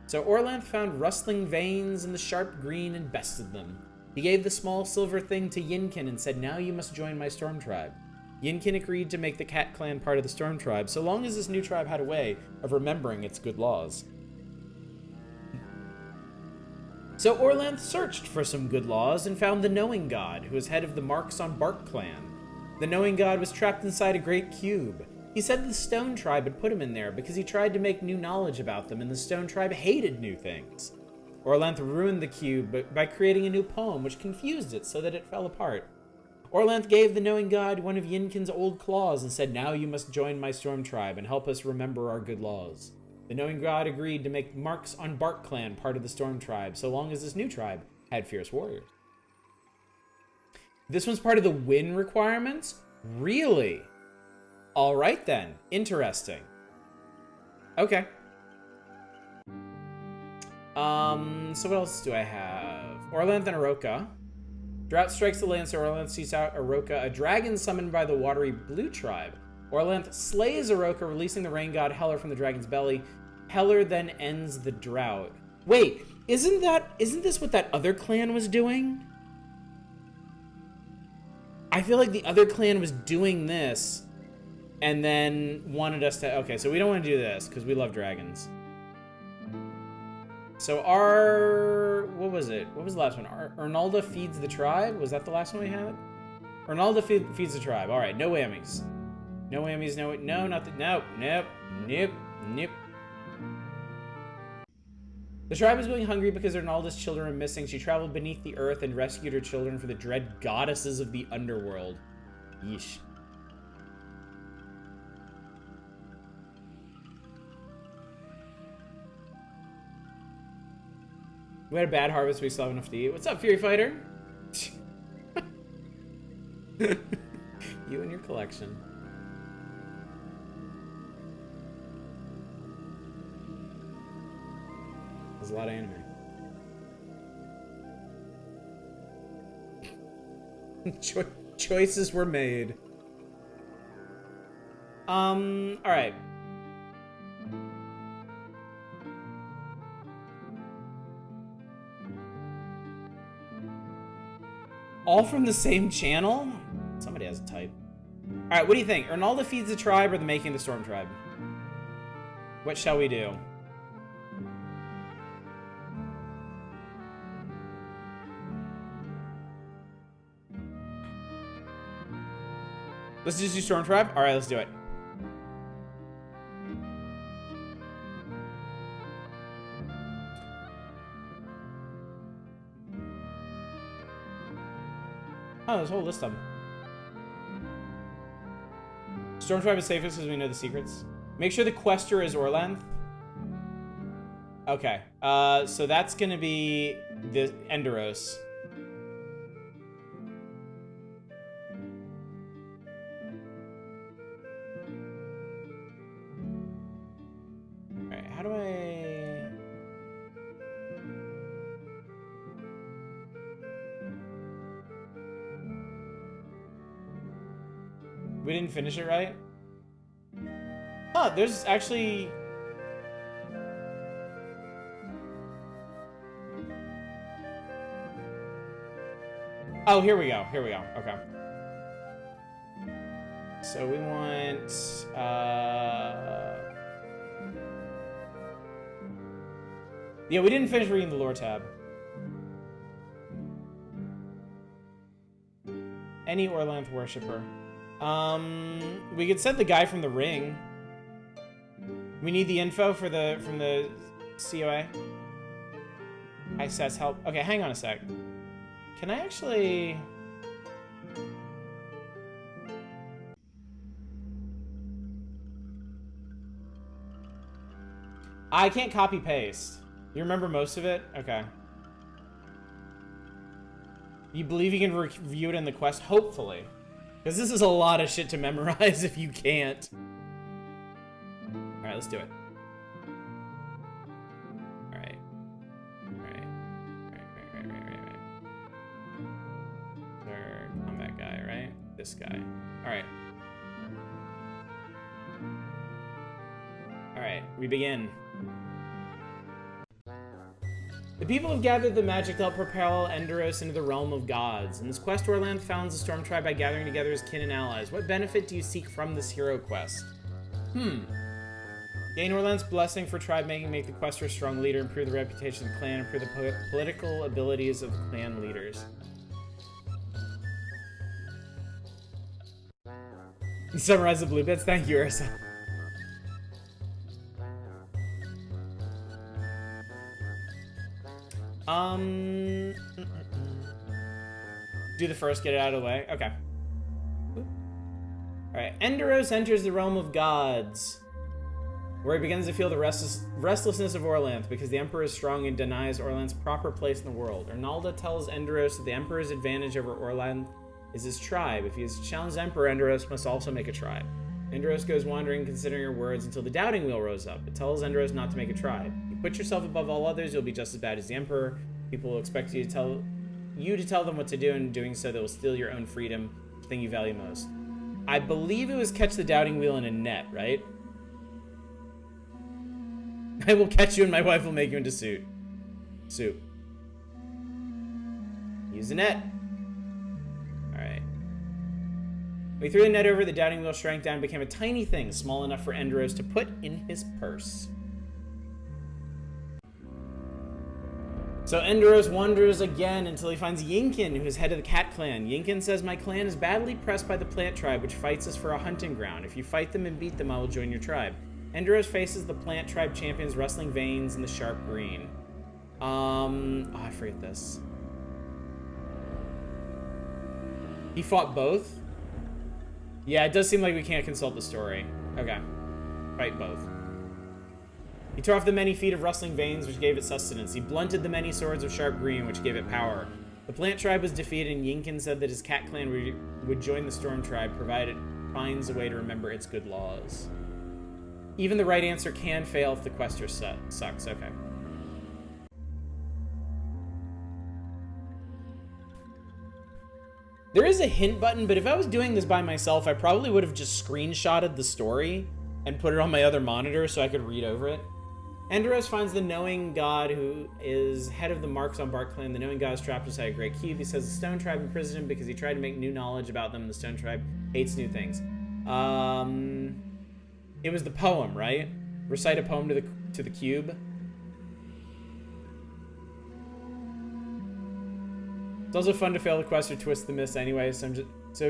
So Orlanth found rustling veins in the sharp green and bested them. He gave the small silver thing to Yinkin and said, "Now you must join my Storm Tribe." Yinkin agreed to make the Cat Clan part of the Storm Tribe, so long as this new tribe had a way of remembering its good laws. So Orlanth searched for some good laws and found the Knowing God, who was head of the Marks on Bark clan. The Knowing God was trapped inside a great cube. He said the Stone Tribe had put him in there because he tried to make new knowledge about them, and the Stone Tribe hated new things. Orlanth ruined the cube by creating a new poem, which confused it so that it fell apart. Orlanth gave the Knowing God one of Yinkin's old claws and said, "Now you must join my Storm Tribe and help us remember our good laws." The Knowing God agreed to make Marks on Bark clan part of the Storm Tribe, so long as this new tribe had fierce warriors. This one's part of the win requirements? Really? All right then. Interesting. Okay. So what else do I have? Orlanth and Aroka. Drought strikes the land, so Orlanth seeks out Aroka, a dragon summoned by the watery Blue Tribe. Orlanth slays Aroka, releasing the rain god Heller from the dragon's belly. Heller then ends the drought. Wait, isn't this what that other clan was doing? I feel like the other clan was doing this and then wanted us to... Okay, so we don't want to do this because we love dragons. So what was it? What was the last one? Arnalda feeds the tribe? Was that the last one we had? Arnalda feeds the tribe. All right, no whammies. No whammies, no, nope. The tribe was going hungry because Arnalda's children were missing. She traveled beneath the earth and rescued her children for the dread goddesses of the underworld. Yeesh. We had a bad harvest, we still have enough to eat. What's up, Fury Fighter? You and your collection. There's a lot of anime. Choices were made. Alright. All from the same channel? Somebody has a type. Alright, what do you think? Arnalda feeds the tribe or the making the Storm Tribe? What shall we do? Let's just do Storm Tribe? Alright, let's do it. Oh, there's a whole list of them. Storm Tribe is safest because we know the secrets. Make sure the quester is Orlanth. Okay. So that's gonna be the Enderos. Alright, how do I... We didn't finish it right? Huh, there's actually... Oh, here we go. Here we go. Okay. So we want... Yeah, we didn't finish reading the lore tab. Any Orlanth worshipper. We could set the guy from the ring. We need the info for the from the COA. I says help. Okay, hang on a sec. Can I actually? I can't copy paste. You remember most of it? Okay. You believe you can review it in the quest? Hopefully. Because this is a lot of shit to memorize if you can't. Alright, let's do it. Alright. Alright. Right. Our combat guy, right? This guy. Alright. Alright, we begin. The people have gathered the magic to help propel Enderos into the realm of gods. In this quest, Orlanth founds the Storm Tribe by gathering together his kin and allies. What benefit do you seek from this hero quest? Gain Orlanth's blessing for tribe making, make the quest for a strong leader, improve the reputation of the clan, improve the political abilities of clan leaders. You summarize the blue bits? Thank you, Ursa. Do the first, get it out of the way. Okay. Alright, Enderos enters the realm of gods, where he begins to feel the restlessness of Orlanth, because the Emperor is strong and denies Orlanth's proper place in the world. Arnalda tells Enderos that the Emperor's advantage over Orlanth is his tribe. If he is to challenge the Emperor, Enderos must also make a tribe. Enderos goes wandering, considering her words, until the doubting wheel rose up. It tells Enderos not to make a tribe. You put yourself above all others, you'll be just as bad as the Emperor. People will expect you to tell them what to do, and in doing so, they will steal your own freedom, the thing you value most. I believe it was catch the doubting wheel in a net, right? I will catch you and my wife will make you into soup. Use the net. Alright. We threw the net over, the doubting wheel shrank down and became a tiny thing, small enough for Enderos to put in his purse. So Enderos wanders again until he finds Yinkin, who is head of the Cat Clan. Yinkin says, "My clan is badly pressed by the Plant Tribe, which fights us for a hunting ground. If you fight them and beat them, I will join your tribe." Enderos faces the Plant Tribe champions Rustling Veins and the Sharp Green. Oh, I forget this. He fought both? Yeah, it does seem like we can't consult the story. Okay. Fight both. He tore off the many feet of Rustling Veins, which gave it sustenance. He blunted the many swords of Sharp Green, which gave it power. The Plant Tribe was defeated, and Yinkin said that his Cat Clan would join the Storm Tribe, provided it finds a way to remember its good laws. Even the right answer can fail if the quester sucks. Okay. There is a hint button, but if I was doing this by myself, I probably would have just screenshotted the story and put it on my other monitor so I could read over it. Enderos finds the Knowing God, who is head of the Marks on Bark clan. The Knowing God is trapped inside a great cube. He says the Stone Tribe imprisoned him because he tried to make new knowledge about them. The Stone Tribe hates new things. It was the poem, right? Recite a poem to the cube. It's also fun to fail the quest or twist the myths anyway, so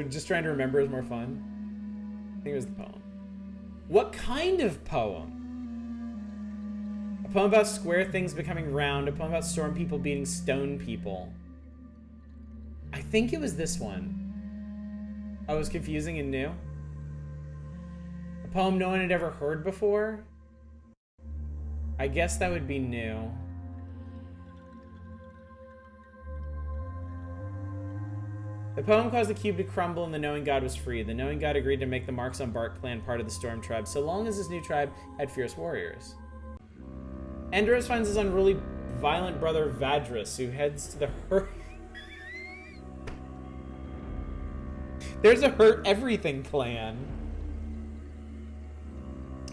just trying to remember is more fun. I think it was the poem. What kind of poem? A poem about square things becoming round, a poem about storm people beating stone people. I think it was this one. Oh, it was confusing and new. A poem no one had ever heard before? I guess that would be new. The poem caused the cube to crumble and the Knowing God was free. The Knowing God agreed to make the Marks on Bark clan part of the Storm Tribe, so long as his new tribe had fierce warriors. Enderos finds his unruly, violent brother Vadris, who heads to the There's a hurt everything clan.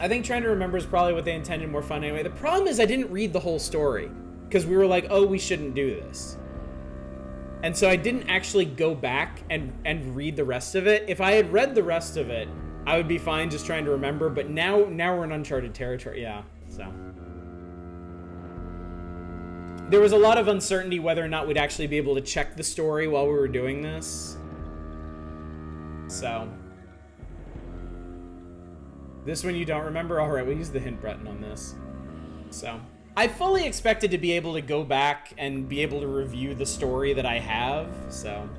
I think trying to remember is probably what they intended, more fun anyway. The problem is I didn't read the whole story because we were like, oh, we shouldn't do this. And so I didn't actually go back and read the rest of it. If I had read the rest of it, I would be fine just trying to remember. But now we're in uncharted territory. Yeah, so. There was a lot of uncertainty whether or not we'd actually be able to check the story while we were doing this. So. This one you don't remember? Alright, we'll use the hint button on this. So. I fully expected to be able to go back and be able to review the story that I have, so.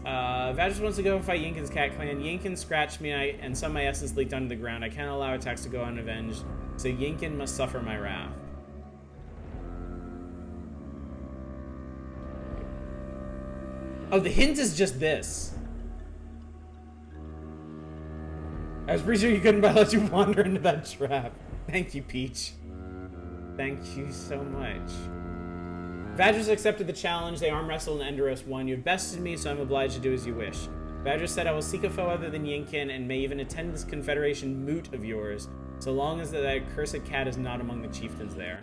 Vadris wants to go and fight Yinkin's cat clan. Yinkin scratched me and some of my essence leaked onto the ground. I can't allow attacks to go unavenged, so Yinkin must suffer my wrath. Oh, the hint is just this. I was pretty sure you couldn't let you wander into that trap. Thank you, Peach. Thank you so much. Vadris accepted the challenge. They arm wrestled and Enderos won. You have bested me, so I'm obliged to do as you wish. Vadris said, I will seek a foe other than Yinkin and may even attend this confederation moot of yours, so long as that accursed cat is not among the chieftains there.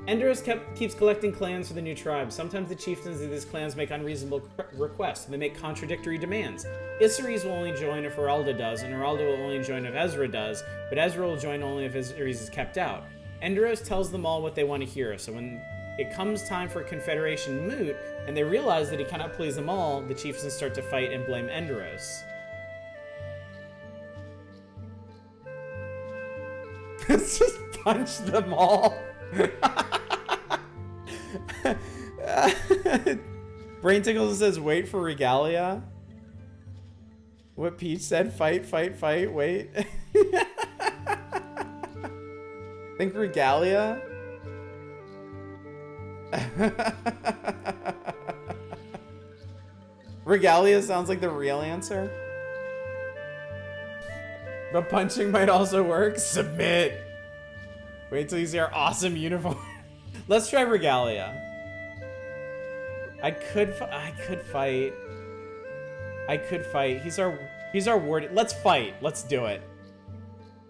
Enderos keeps collecting clans for the new tribe. Sometimes the chieftains of these clans make unreasonable requests. They make contradictory demands. Isseries will only join if Heralda does, and Heralda will only join if Ezra does, but Ezra will join only if Isseries is kept out. Enderos tells them all what they want to hear, so when it comes time for a confederation moot, and they realize that he cannot please them all, the chieftains start to fight and blame Enderos. Let's just punch them all. Brain Tickles says, wait for Regalia. What Peach said, fight, fight, fight, wait. Think Regalia? Regalia sounds like the real answer. But punching might also work. Submit. Wait till you see our awesome uniform. Let's try Regalia. I could fight. He's our ward. Let's fight. Let's do it.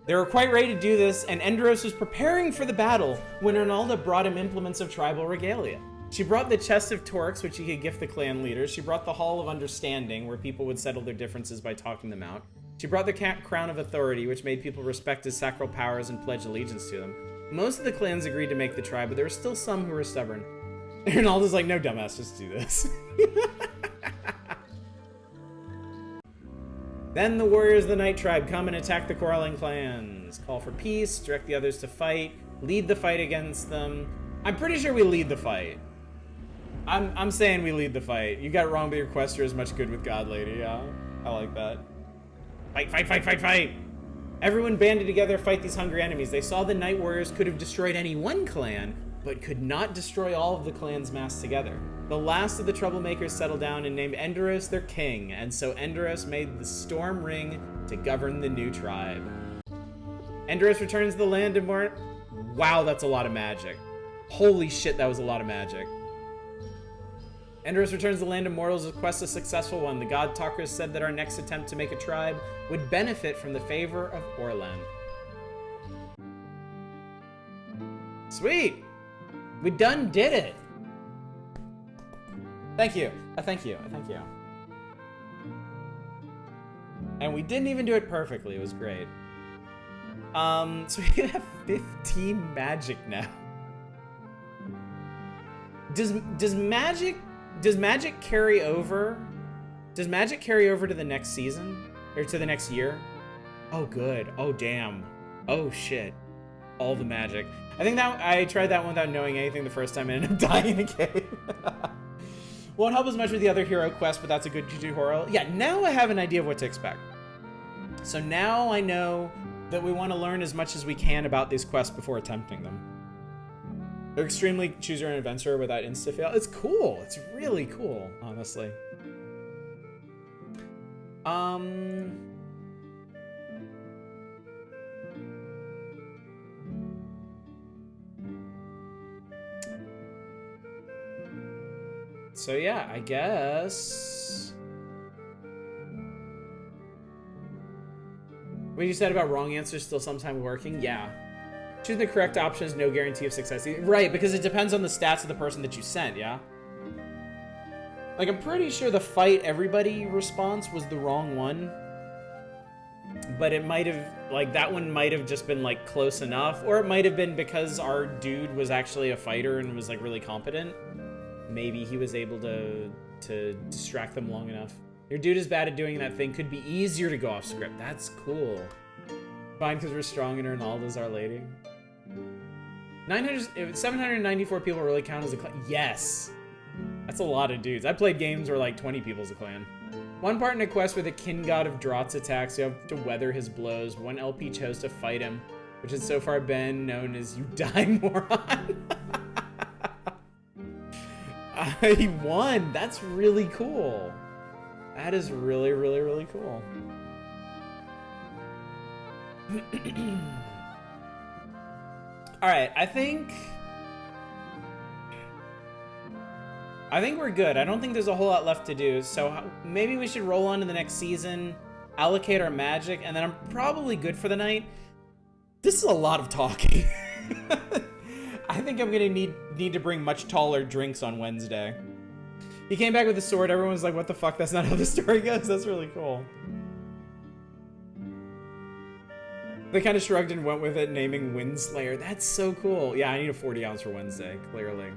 They were quite ready to do this, and Enderos was preparing for the battle when Arnalda brought him implements of tribal regalia. She brought the chest of torques, which he could gift the clan leaders. She brought the Hall of Understanding, where people would settle their differences by talking them out. She brought the Crown of Authority, which made people respect his sacral powers and pledge allegiance to them. Most of the clans agreed to make the tribe, but there were still some who were stubborn. Arnalda's like, no, dumbass, just do this. Then the warriors of the Night Tribe come and attack the quarreling clans. Call for peace, direct the others to fight, lead the fight against them. I'm pretty sure we lead the fight. I'm saying we lead the fight. You got it wrong, but your quest are as much good with God Lady. Yeah, I like that. Fight, fight, fight, fight, fight! Everyone banded together to fight these hungry enemies. They saw the Night Warriors could have destroyed any one clan, but could not destroy all of the clans massed together. The last of the troublemakers settled down and named Enderos their king, and so Enderos made the Storm Ring to govern the new tribe. Enderos returns to the land of Mort. Wow, that's a lot of magic. Holy shit, that was a lot of magic. Enderos returns to the land of mortals with quest a successful one. The God Talkers said that our next attempt to make a tribe would benefit from the favor of Orland. Sweet! We done did it! Thank you. Thank you. Thank you. And we didn't even do it perfectly. It was great. So we have 15 magic now. Does magic carry over? Does magic carry over to the next season? Or to the next year? Oh, good. Oh, damn. Oh, shit. All the magic. I think that I tried that one without knowing anything the first time and ended up dying in a cave. Won't help as much with the other hero quest, but that's a good tutorial. Yeah, now I have an idea of what to expect. So now I know that we want to learn as much as we can about these quests before attempting them. They're extremely choose your own adventure without insta-fail. It's cool. It's really cool, honestly. So yeah, I guess. What you said about wrong answers still sometimes working? Yeah. Choosing the correct option is no guarantee of success. Right, because it depends on the stats of the person that you sent, yeah? Like, I'm pretty sure the fight everybody response was the wrong one. But it might have, like, that one might have just been, like, close enough. Or it might have been because our dude was actually a fighter and was, like, really competent. Maybe he was able to distract them long enough. Your dude is bad at doing that thing. Could be easier to go off script. That's cool. Fine, because we're strong and Ronaldo's our lady. 794 people really count as a clan. Yes. That's a lot of dudes. I played games where like 20 people's a clan. One part in a quest where the kin god of Drought's attacks, you have to weather his blows. One LP chose to fight him, which has so far been known as You Die Moron. He won. That's really cool. That is really, really, really cool. All right, I think we're good. I don't think there's a whole lot left to do. So maybe we should roll on to the next season, allocate our magic, and then I'm probably good for the night. This is a lot of talking. I think I'm gonna need to bring much taller drinks on Wednesday. He came back with a sword. Everyone's like, what the fuck? That's not how the story goes. That's really cool. They kind of shrugged and went with it, naming Windslayer. That's so cool. Yeah, I need a 40 ounce for Wednesday, clearly.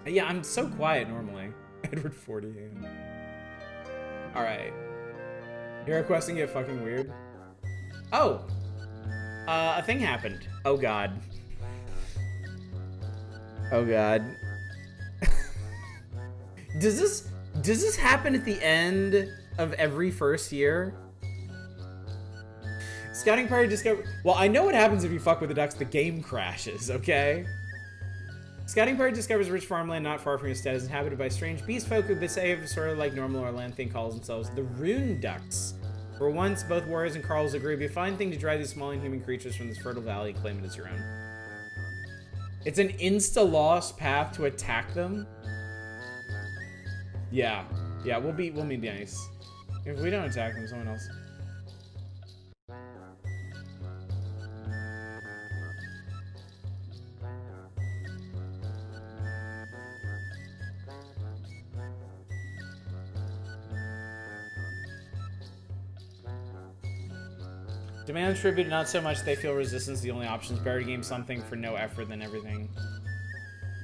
Yeah, I'm so quiet normally. Edward 40. Yeah. All right. You're requesting get fucking weird. Oh, a thing happened. Oh God. Oh God. Does this happen at the end of every first year? Scouting party discover. Well, I know what happens if you fuck with the ducks. The game crashes. Okay. Scouting party discovers rich farmland not far from your stead is inhabited by strange beast folk who behave sort of like normal or land thing calls themselves the Rune Ducks. For once, both warriors and Carls agree it'd be a fine thing to drive these small inhuman creatures from this fertile valley and claim it as your own. It's an insta-lost path to attack them. Yeah, we'll be nice. If we don't attack them, someone else. Demand tribute, not so much they feel resistance the only options. Better to game something for no effort than everything.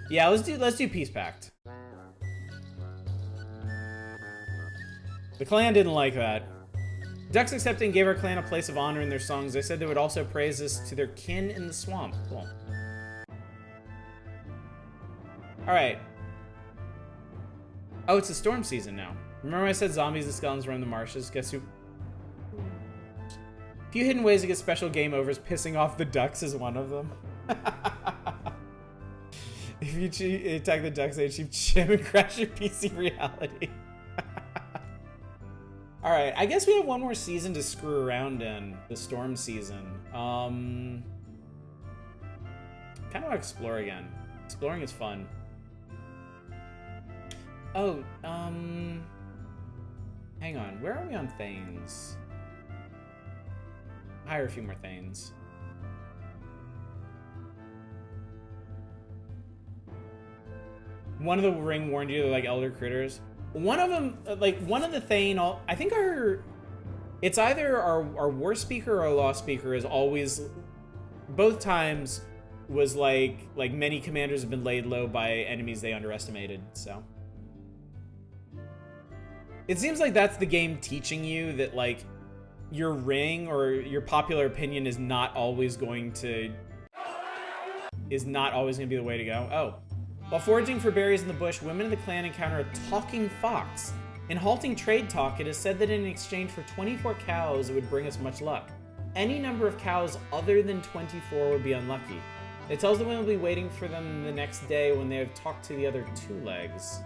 Yeah, let's do Peace Pact. The clan didn't like that. Ducks accepted and gave our clan a place of honor in their songs. They said they would also praise us to their kin in the swamp. Cool. Alright. Oh, it's the storm season now. Remember when I said zombies and skeletons roam the marshes? Guess who? Few hidden ways to get special game overs. Pissing off the ducks is one of them. If you attack the ducks, they achieve chim and crash your PC reality. Alright, I guess we have one more season to screw around in. The storm season. Kind of want to explore again. Exploring is fun. Oh, hang on. Where are we on Thanes? Hire a few more Thanes. One of the ring warned you they're like elder critters. One of them, like one of the Thane, I think it's either our war speaker or our law speaker is always, both times was like many commanders have been laid low by enemies they underestimated, so. It seems like that's the game teaching you that like your ring or your popular opinion is not always going to be the way to go. Oh. While foraging for berries in the bush, women in the clan encounter a talking fox. In halting trade talk, it is said that in exchange for 24 cows, it would bring us much luck. Any number of cows other than 24 would be unlucky. It tells the women will be waiting for them the next day when they have talked to the other two legs.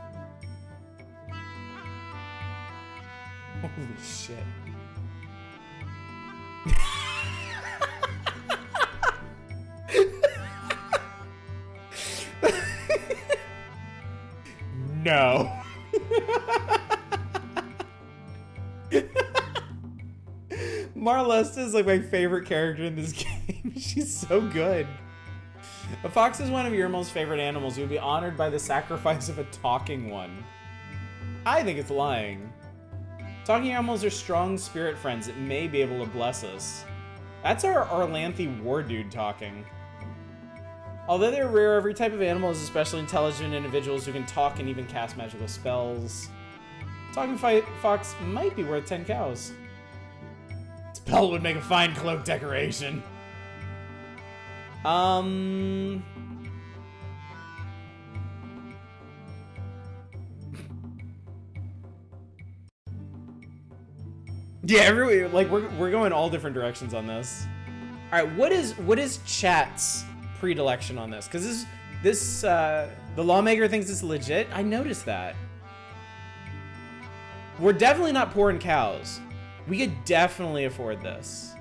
Holy shit. no. Marlesta is like my favorite character in this game. She's so good. A fox is one of your most favorite animals. You would be honored by the sacrifice of a talking one. I think it's lying. Talking animals are strong spirit friends that may be able to bless us. That's our Arlanthe war dude talking. Although they're rare, every type of animal is especially intelligent individuals who can talk and even cast magical spells. Talking fox might be worth 10 cows. Its pelt would make a fine cloak decoration. Yeah, everywhere. Like we're going all different directions on this. All right, what is chat's predilection on this? Because the lawmaker thinks it's legit. I noticed that. We're definitely not poor in cows. We could definitely afford this.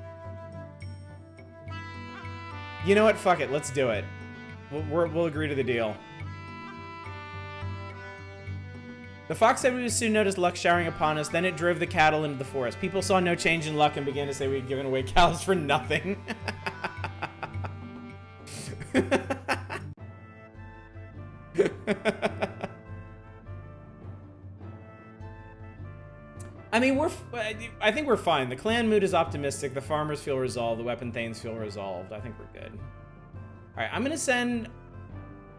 You know what? Fuck it. Let's do it. We'll agree to the deal. The fox said we would soon notice luck showering upon us. Then it drove the cattle into the forest. People saw no change in luck and began to say we'd given away cows for nothing. I mean, I think we're fine. The clan mood is optimistic. The farmers feel resolved. The weapon thanes feel resolved. I think we're good. All right, I'm gonna send.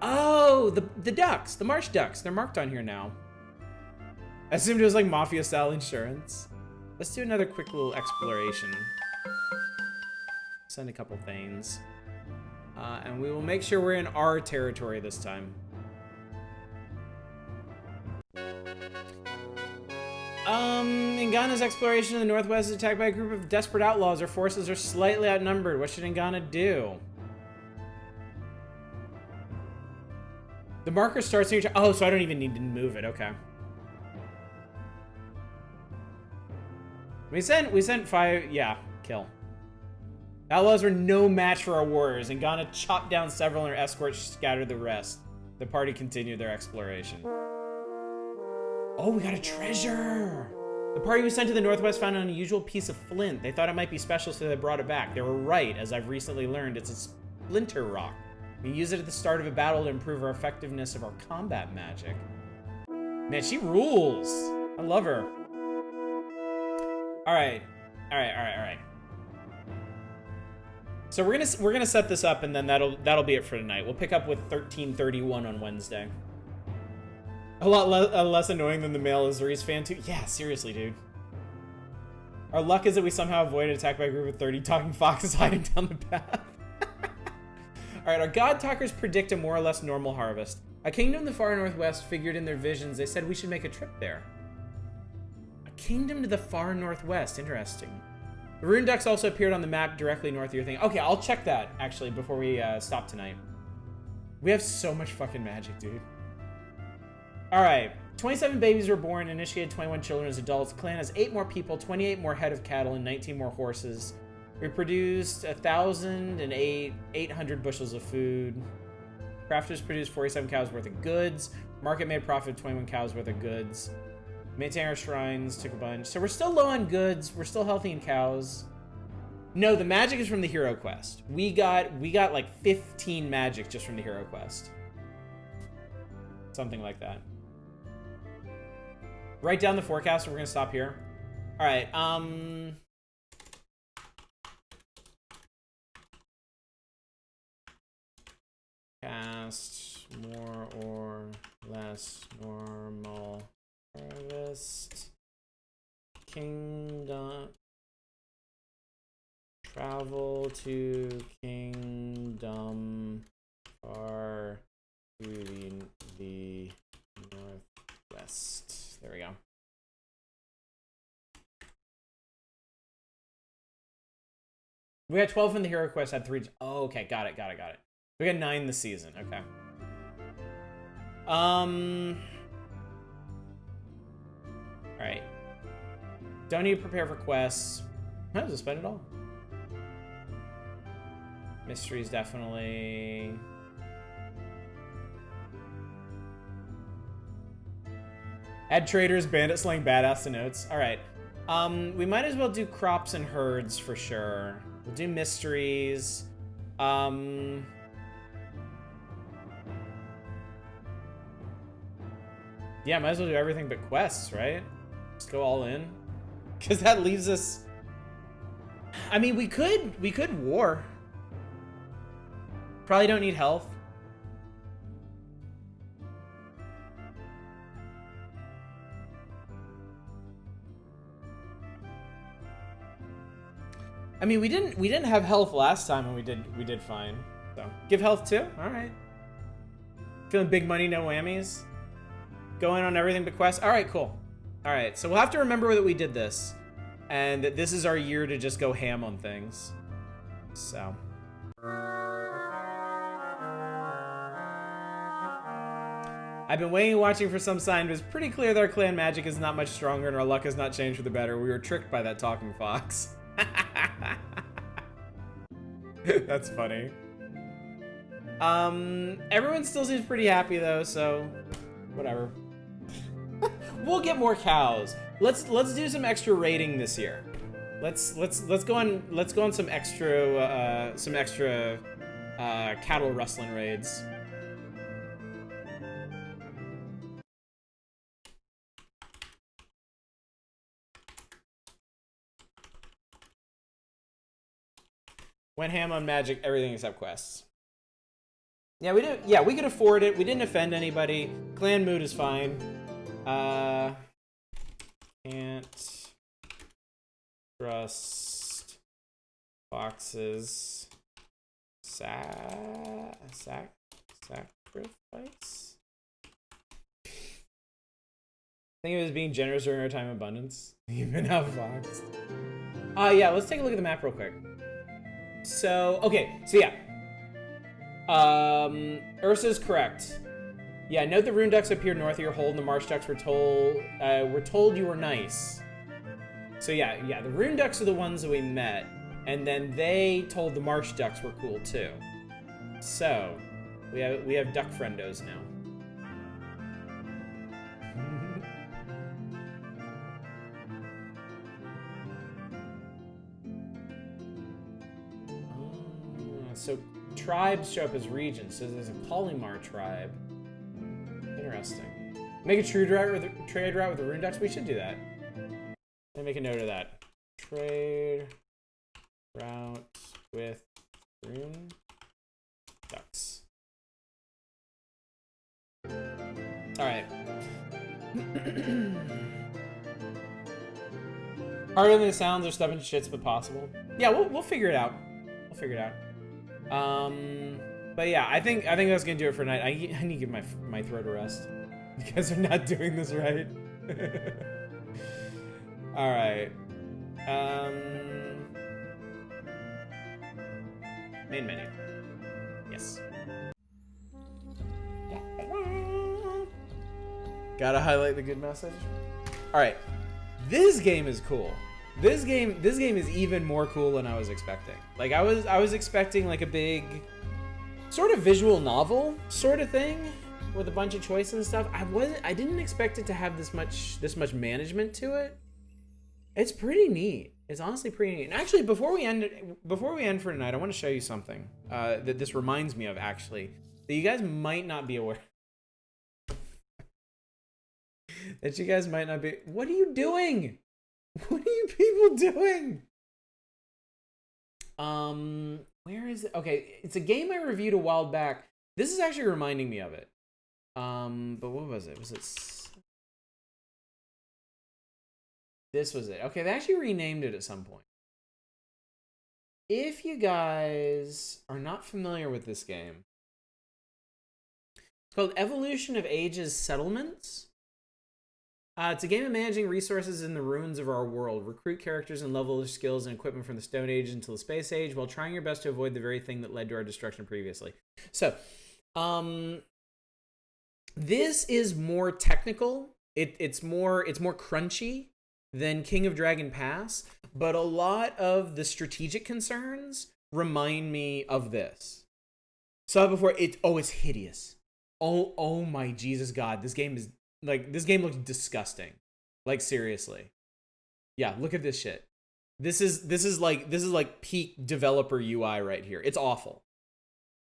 Oh, the ducks, the marsh ducks. They're marked on here now. I assumed it was like mafia-style insurance. Let's do another quick little exploration. Send a couple thanes, and we will make sure we're in our territory this time. In Ghana's exploration in the northwest is attacked by a group of desperate outlaws. Our forces are slightly outnumbered. What should Ngana do? The marker starts near. Oh, so I don't even need to move it. Okay. We sent 5. Yeah, kill. Outlaws were no match for our warriors, and Ghana chopped down several, and our escorts scattered the rest. The party continued their exploration. Oh, we got a treasure! The party we sent to the northwest found an unusual piece of flint. They thought it might be special, so they brought it back. They were right, as I've recently learned. It's a splinter rock. We use it at the start of a battle to improve our effectiveness of our combat magic. Man, she rules! I love her. Alright. So we're gonna set this up, and then that'll be it for tonight. We'll pick up with 1331 on Wednesday. A lot less annoying than the male Azuri's fan too. Yeah, seriously, dude. Our luck is that we somehow avoided attack by a group of 30 talking foxes hiding down the path. Alright, our god talkers predict a more or less normal harvest. A kingdom in the far northwest figured in their visions. They said we should make a trip there. A kingdom to the far northwest. Interesting. The rune ducks also appeared on the map directly north of your thing. Okay, I'll check that, actually, before we stop tonight. We have so much fucking magic, dude. Alright, 27 babies were born, initiated 21 children as adults. The clan has 8 more people, 28 more head of cattle, and 19 more horses. We produced 800 bushels of food. Crafters produced 47 cows worth of goods. Market made a profit of 21 cows worth of goods. Maintain our shrines, took a bunch. So we're still low on goods. We're still healthy in cows. No, the magic is from the hero quest. We got like 15 magic just from the hero quest. Something like that. Write down the forecast, and we're gonna stop here. All right. Cast more or less normal harvest. Kingdom. Travel to kingdom far to the northwest. There we go. We got 12 in the hero quest, had 3. Oh, okay, got it. We got 9 this season. Okay. All right. Don't need to prepare for quests. Might as well spend it all. Mysteries definitely. Add traders, bandit slaying, badass to notes. All right. We might as well do crops and herds for sure. We'll do mysteries. Yeah, might as well do everything but quests, right? Just go all in. Because that leaves us... I mean, we could war. Probably don't need health. I mean, we didn't have health last time, and we did fine. So give health too. All right. Feeling big money, no whammies. Going on everything but quests. All right, cool. All right, so we'll have to remember that we did this, and that this is our year to just go ham on things. So. I've been waiting and watching for some sign, but it's pretty clear that our clan magic is not much stronger and our luck has not changed for the better. We were tricked by that talking fox. That's funny. Everyone still seems pretty happy though, so whatever. We'll get more cows. Let's do some extra raiding this year. Let's go on some extra cattle rustling raids. Went ham on magic, everything except quests. Yeah, we did. Yeah, we could afford it. We didn't offend anybody. Clan mood is fine. Can't trust foxes. Sacrifice. Think of it as being generous during our time of abundance. Even have fox. Yeah. Let's take a look at the map real quick. So, okay, so yeah. Ursa's correct. Yeah, note the rune ducks appeared north of your hold, and the marsh ducks were told you were nice. So yeah, the rune ducks are the ones that we met, and then they told the marsh ducks were cool too. So, we have duck friendos now. So tribes show up as regions. So there's a Polymar tribe. Interesting. Make a trade route with the rune ducks. We should do that. Let me make a note of that. Trade route with rune ducks. All right. Harder than it sounds, or stubborn shits, but possible. Yeah, we'll figure it out. We'll figure it out. But yeah, I think that's gonna do it for tonight. I need to give my throat a rest. You guys are not doing this right. All right. Main menu. Yes. Gotta highlight the good message. All right. This game is cool. This game is even more cool than I was expecting. Like I was expecting like a big sort of visual novel sort of thing with a bunch of choices and stuff. I didn't expect it to have this much management to it. It's pretty neat. It's honestly pretty neat. And actually, before we end for tonight, I want to show you something that this reminds me of actually that you guys might not be aware. That you guys might not be. What are you doing? What are you people doing? Where is it? Okay, it's a game I reviewed a while back. This is actually reminding me of it. But what was it? This was it. Okay, they actually renamed it at some point. If you guys are not familiar with this game, it's called Evolution of Ages Settlements. It's a game of managing resources in the ruins of our world. Recruit characters and level their skills and equipment from the Stone Age until the Space Age while trying your best to avoid the very thing that led to our destruction previously. So, this is more technical. It's more crunchy than King of Dragon Pass, but a lot of the strategic concerns remind me of this. Saw it before. It's hideous. Oh my Jesus God! This game is like this game looks disgusting. Like seriously. Yeah, look at this shit. This is like peak developer UI right here. It's awful.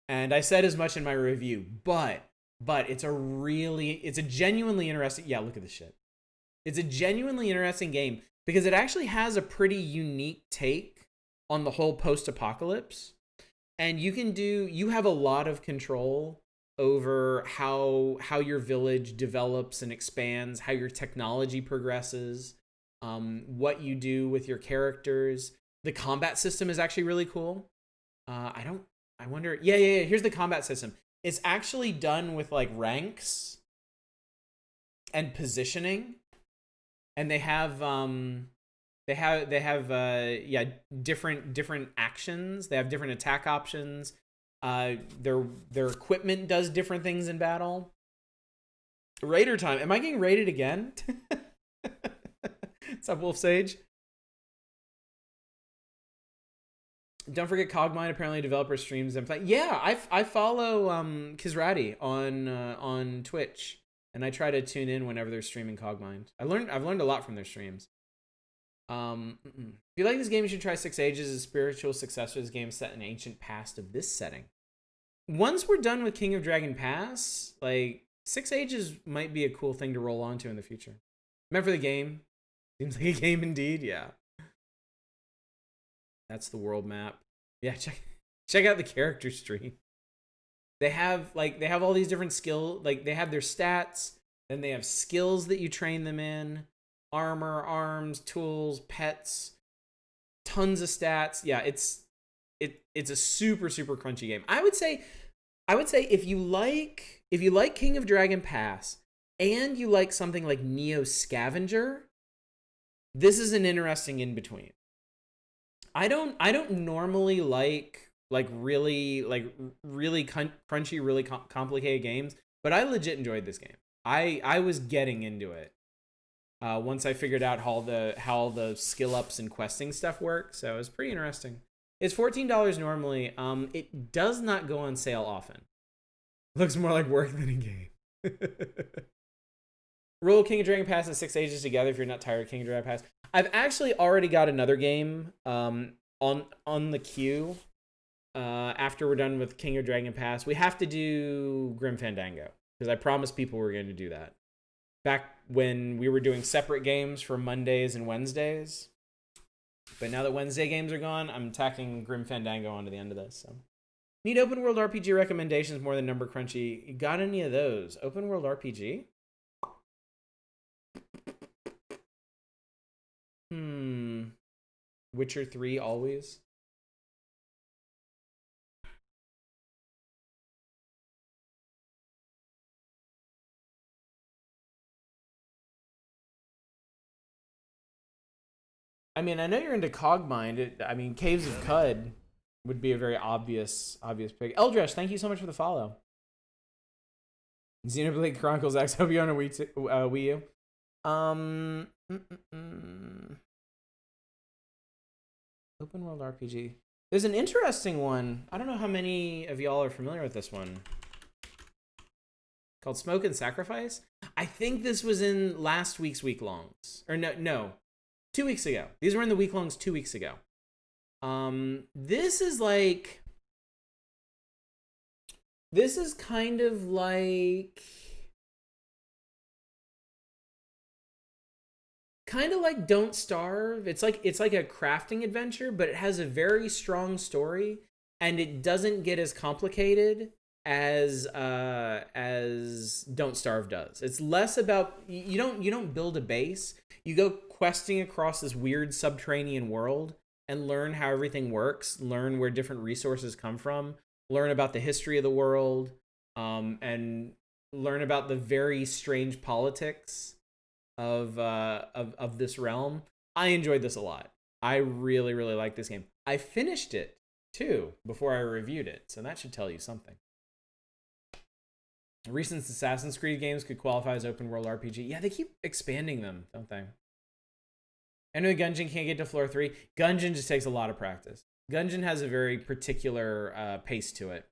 And I said as much in my review, but it's a genuinely interesting, yeah, look at this shit. It's a genuinely interesting game because it actually has a pretty unique take on the whole post-apocalypse. And you have a lot of control over how your village develops and expands, how your technology progresses, what you do with your characters. The combat system is actually really cool. I wonder. Yeah. Here's the combat system. It's actually done with like ranks and positioning, and they have different actions. They have different attack options. Their equipment does different things in battle. Raider time. Am I getting raided again? What's up, Wolf Sage? Don't forget Cogmind. Apparently, developer streams them. Yeah, I follow Kizrati on Twitch, and I try to tune in whenever they're streaming Cogmind. I've learned a lot from their streams. If you like this game, you should try 6 Ages, a spiritual successor to this game set in an ancient past of this setting. Once we're done with King of Dragon Pass, like 6 Ages might be a cool thing to roll onto in the future. Meant for the game. Seems like a game indeed, yeah. That's the world map. Yeah, check out the character stream. They have all these different skill, like they have their stats, then they have skills that you train them in, armor, arms, tools, pets, tons of stats. Yeah, it's a super crunchy game. I would say if you like King of Dragon Pass and you like something like Neo Scavenger, this is an interesting in between. I don't normally like really crunchy, really complicated games, but I legit enjoyed this game. I was getting into it once I figured out how the skill ups and questing stuff work. So it was pretty interesting. It's $14 normally. It does not go on sale often. Looks more like work than a game. Roll King of Dragon Pass and 6 Ages together if you're not tired of King of Dragon Pass. I've actually already got another game on the queue. After we're done with King of Dragon Pass, we have to do Grim Fandango because I promised people we were going to do that back when we were doing separate games for Mondays and Wednesdays. But now that Wednesday games are gone, I'm tacking Grim Fandango onto the end of this. So, need open world RPG recommendations more than Number Crunchy. You got any of those? Open world RPG? Witcher 3 always. I mean, I know you're into Cogmind. Caves of Cud would be a very obvious pick. Eldresh, thank you so much for the follow. Xenoblade Chronicles X, hope you on a Wii U. Open world RPG. There's an interesting one. I don't know how many of y'all are familiar with this one. Called Smoke and Sacrifice. I think this was in last week's week longs. Or no. 2 weeks ago. These were in the week longs 2 weeks ago. This is kind of like Don't Starve. It's like a crafting adventure, but it has a very strong story, and it doesn't get as complicated as Don't Starve does. It's less about you don't build a base. You go questing across this weird subterranean world and learn how everything works, learn where different resources come from, learn about the history of the world, and learn about the very strange politics of this realm. I enjoyed this a lot. I really like this game. I finished it too before I reviewed it, so that should tell you something. Recent Assassin's Creed games could qualify as open world RPG. Yeah, they keep expanding them, don't they? I know Gungeon can't get to floor 3. Gungeon just takes a lot of practice. Gungeon has a very particular pace to it.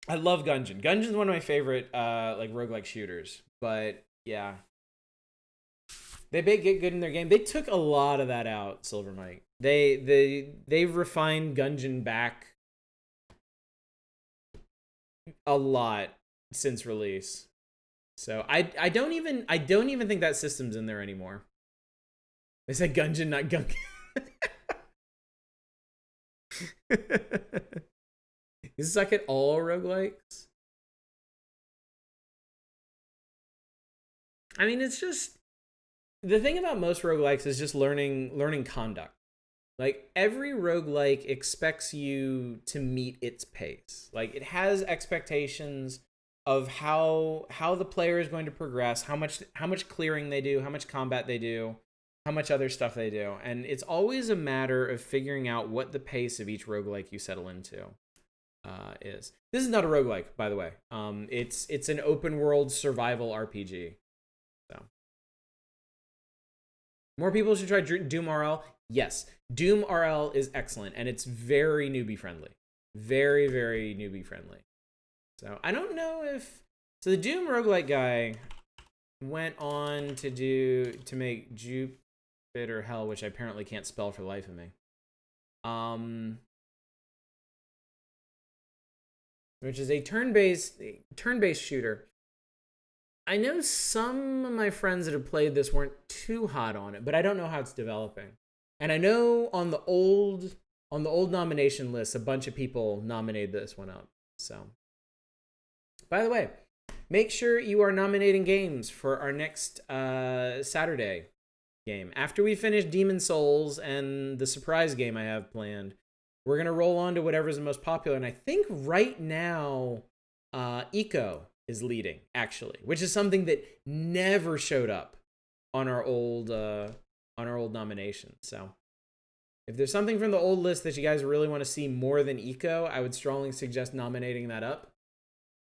I love Gungeon. Gungeon's one of my favorite like roguelike shooters. But yeah. They get good in their game. They took a lot of that out, Silver Mike. They've refined Gungeon back a lot since release. So I don't even think that system's in there anymore. They said Gungeon, not Gun. You suck at all roguelikes? I mean, it's just the thing about most roguelikes is just learning conduct. Like every roguelike expects you to meet its pace. Like it has expectations of how the player is going to progress, how much clearing they do, how much combat they do, how much other stuff they do. And it's always a matter of figuring out what the pace of each roguelike you settle into is. This is not a roguelike, by the way. It's an open world survival RPG. So more people should try Doom RL. Yes, Doom RL is excellent, and it's very newbie friendly. Very, very newbie friendly. So I don't know if... So the Doom roguelike guy went on to make Jupiter Hell, which I apparently can't spell for the life of me. Which is a turn-based shooter. I know some of my friends that have played this weren't too hot on it, but I don't know how it's developing. And I know on the old nomination list, a bunch of people nominated this one up. So, by the way, make sure you are nominating games for our next Saturday game. After we finish Demon Souls and the surprise game I have planned, we're gonna roll on to whatever's the most popular. And I think right now, Eco is leading, actually, which is something that never showed up on our old nominations. So if there's something from the old list that you guys really want to see more than Eco, I would strongly suggest nominating that up,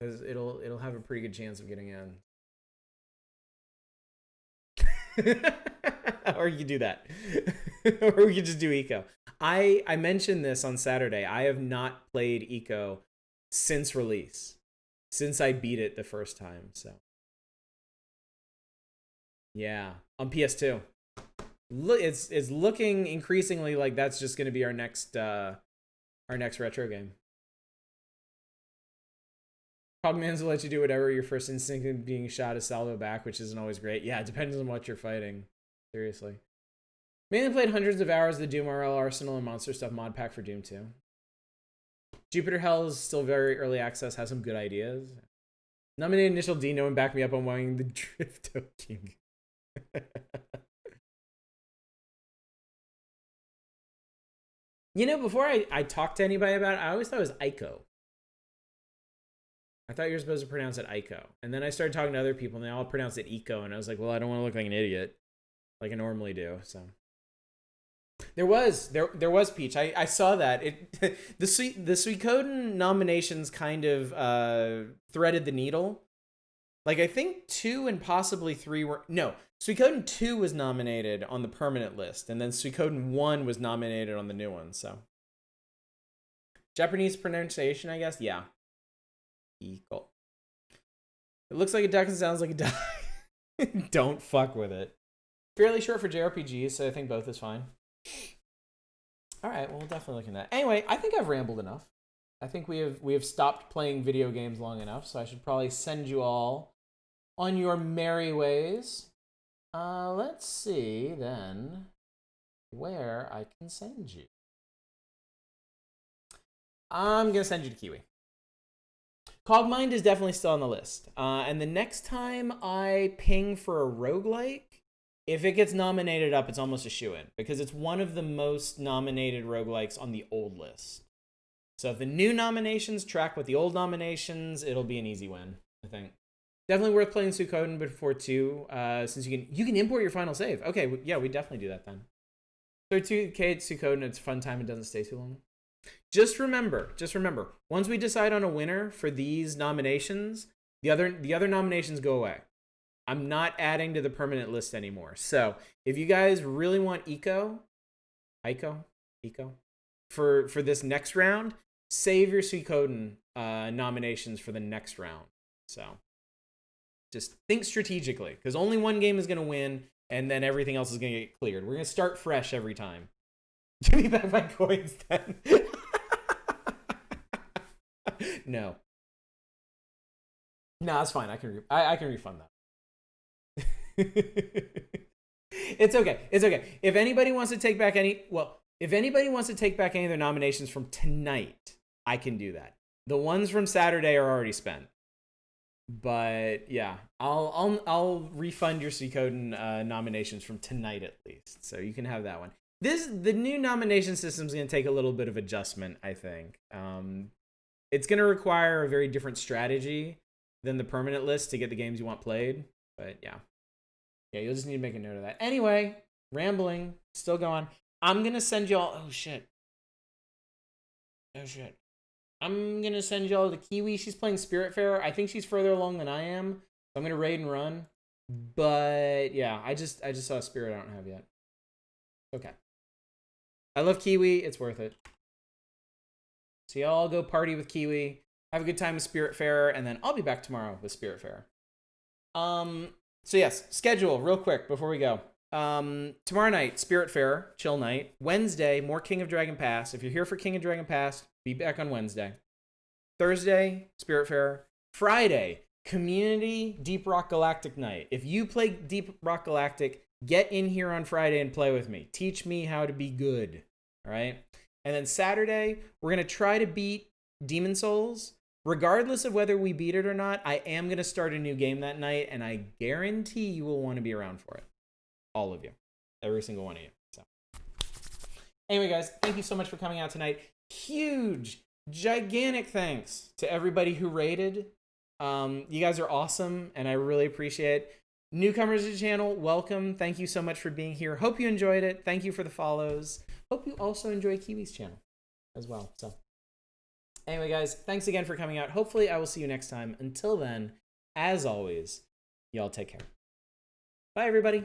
because it'll have a pretty good chance of getting in. Or you do that. Or we could just do Eco. I mentioned this on Saturday. I have not played Eco since release. Since I beat it the first time, so. Yeah, on PS2. It's looking increasingly like that's just going to be our next retro game. Cogmans will let you do whatever. Your first instinct in being shot is salvo back, which isn't always great. Yeah, it depends on what you're fighting. Seriously. Mainly played hundreds of hours of the Doom RL Arsenal and Monster Stuff mod pack for Doom 2. Jupiter Hell is still very early access, has some good ideas. Nominated Initial D, no one back me up on wanting the Drifto King. You know, before I talked to anybody about it, I always thought it was Ico. I thought you were supposed to pronounce it Ico. And then I started talking to other people, and they all pronounced it Eco, and I was like, well, I don't want to look like an idiot, like I normally do, so... There was Peach. I saw that. The Suikoden nominations kind of threaded the needle. Like I think 2 and possibly 3 were Suikoden 2 was nominated on the permanent list, and then Suikoden 1 was nominated on the new one. So Japanese pronunciation, I guess. Yeah. Equal. It looks like a duck and sounds like a duck. Don't fuck with it. Fairly short for JRPGs, so I think both is fine. All right, well, we'll definitely look at that. Anyway, I think I've rambled enough. I think we have stopped playing video games long enough, so I should probably send you all on your merry ways. Let's see, then, where I can send you. I'm going to send you to Kiwi. Cogmind is definitely still on the list. And the next time I ping for a roguelike, if it gets nominated up, it's almost a shoo-in, because it's one of the most nominated roguelikes on the old list. So if the new nominations track with the old nominations, it'll be an easy win, I think. Definitely worth playing Suikoden before 2, since you can import your final save. Okay, yeah, we definitely do that then. 32K Suikoden, it's a fun time, it doesn't stay too long. Just remember, once we decide on a winner for these nominations, the other nominations go away. I'm not adding to the permanent list anymore. So if you guys really want Eco, for this next round, save your Suikoden nominations for the next round. So just think strategically, because only one game is going to win, and then everything else is going to get cleared. We're going to start fresh every time. Give me back my coins then. No. No, that's fine. I can refund that. It's okay. It's okay. If anybody wants to take back any of their nominations from tonight, I can do that. The ones from Saturday are already spent. But yeah, I'll refund your Suikoden nominations from tonight at least, so you can have that one. The new nomination system is going to take a little bit of adjustment, I think. It's going to require a very different strategy than the permanent list to get the games you want played. But yeah, you'll just need to make a note of that. Anyway, rambling, still going. I'm going to send y'all. Oh shit. I'm going to send y'all to Kiwi. She's playing Spiritfarer. I think she's further along than I am. So I'm going to raid and run. But yeah, I just saw a Spirit I don't have yet. Okay. I love Kiwi. It's worth it. So y'all go party with Kiwi. Have a good time with Spiritfarer. And then I'll be back tomorrow with Spiritfarer. So yes, schedule real quick before we go. Tomorrow night, Spiritfarer, chill night. Wednesday, more King of Dragon Pass. If you're here for King of Dragon Pass, be back on Wednesday. Thursday, Spiritfarer. Friday, Community Deep Rock Galactic Night. If you play Deep Rock Galactic, get in here on Friday and play with me. Teach me how to be good. All right? And then Saturday, we're going to try to beat Demon Souls. Regardless of whether we beat it or not, I am going to start a new game that night, and I guarantee you will want to be around for it. All of you. Every single one of you. So, anyway, guys, thank you so much for coming out tonight. Huge, gigantic thanks to everybody who rated. You guys are awesome, and I really appreciate it. Newcomers to the channel, welcome. Thank you so much for being here. Hope you enjoyed it. Thank you for the follows. Hope you also enjoy Kiwi's channel as well. So, anyway, guys, thanks again for coming out. Hopefully, I will see you next time. Until then, as always, y'all take care. Bye, everybody.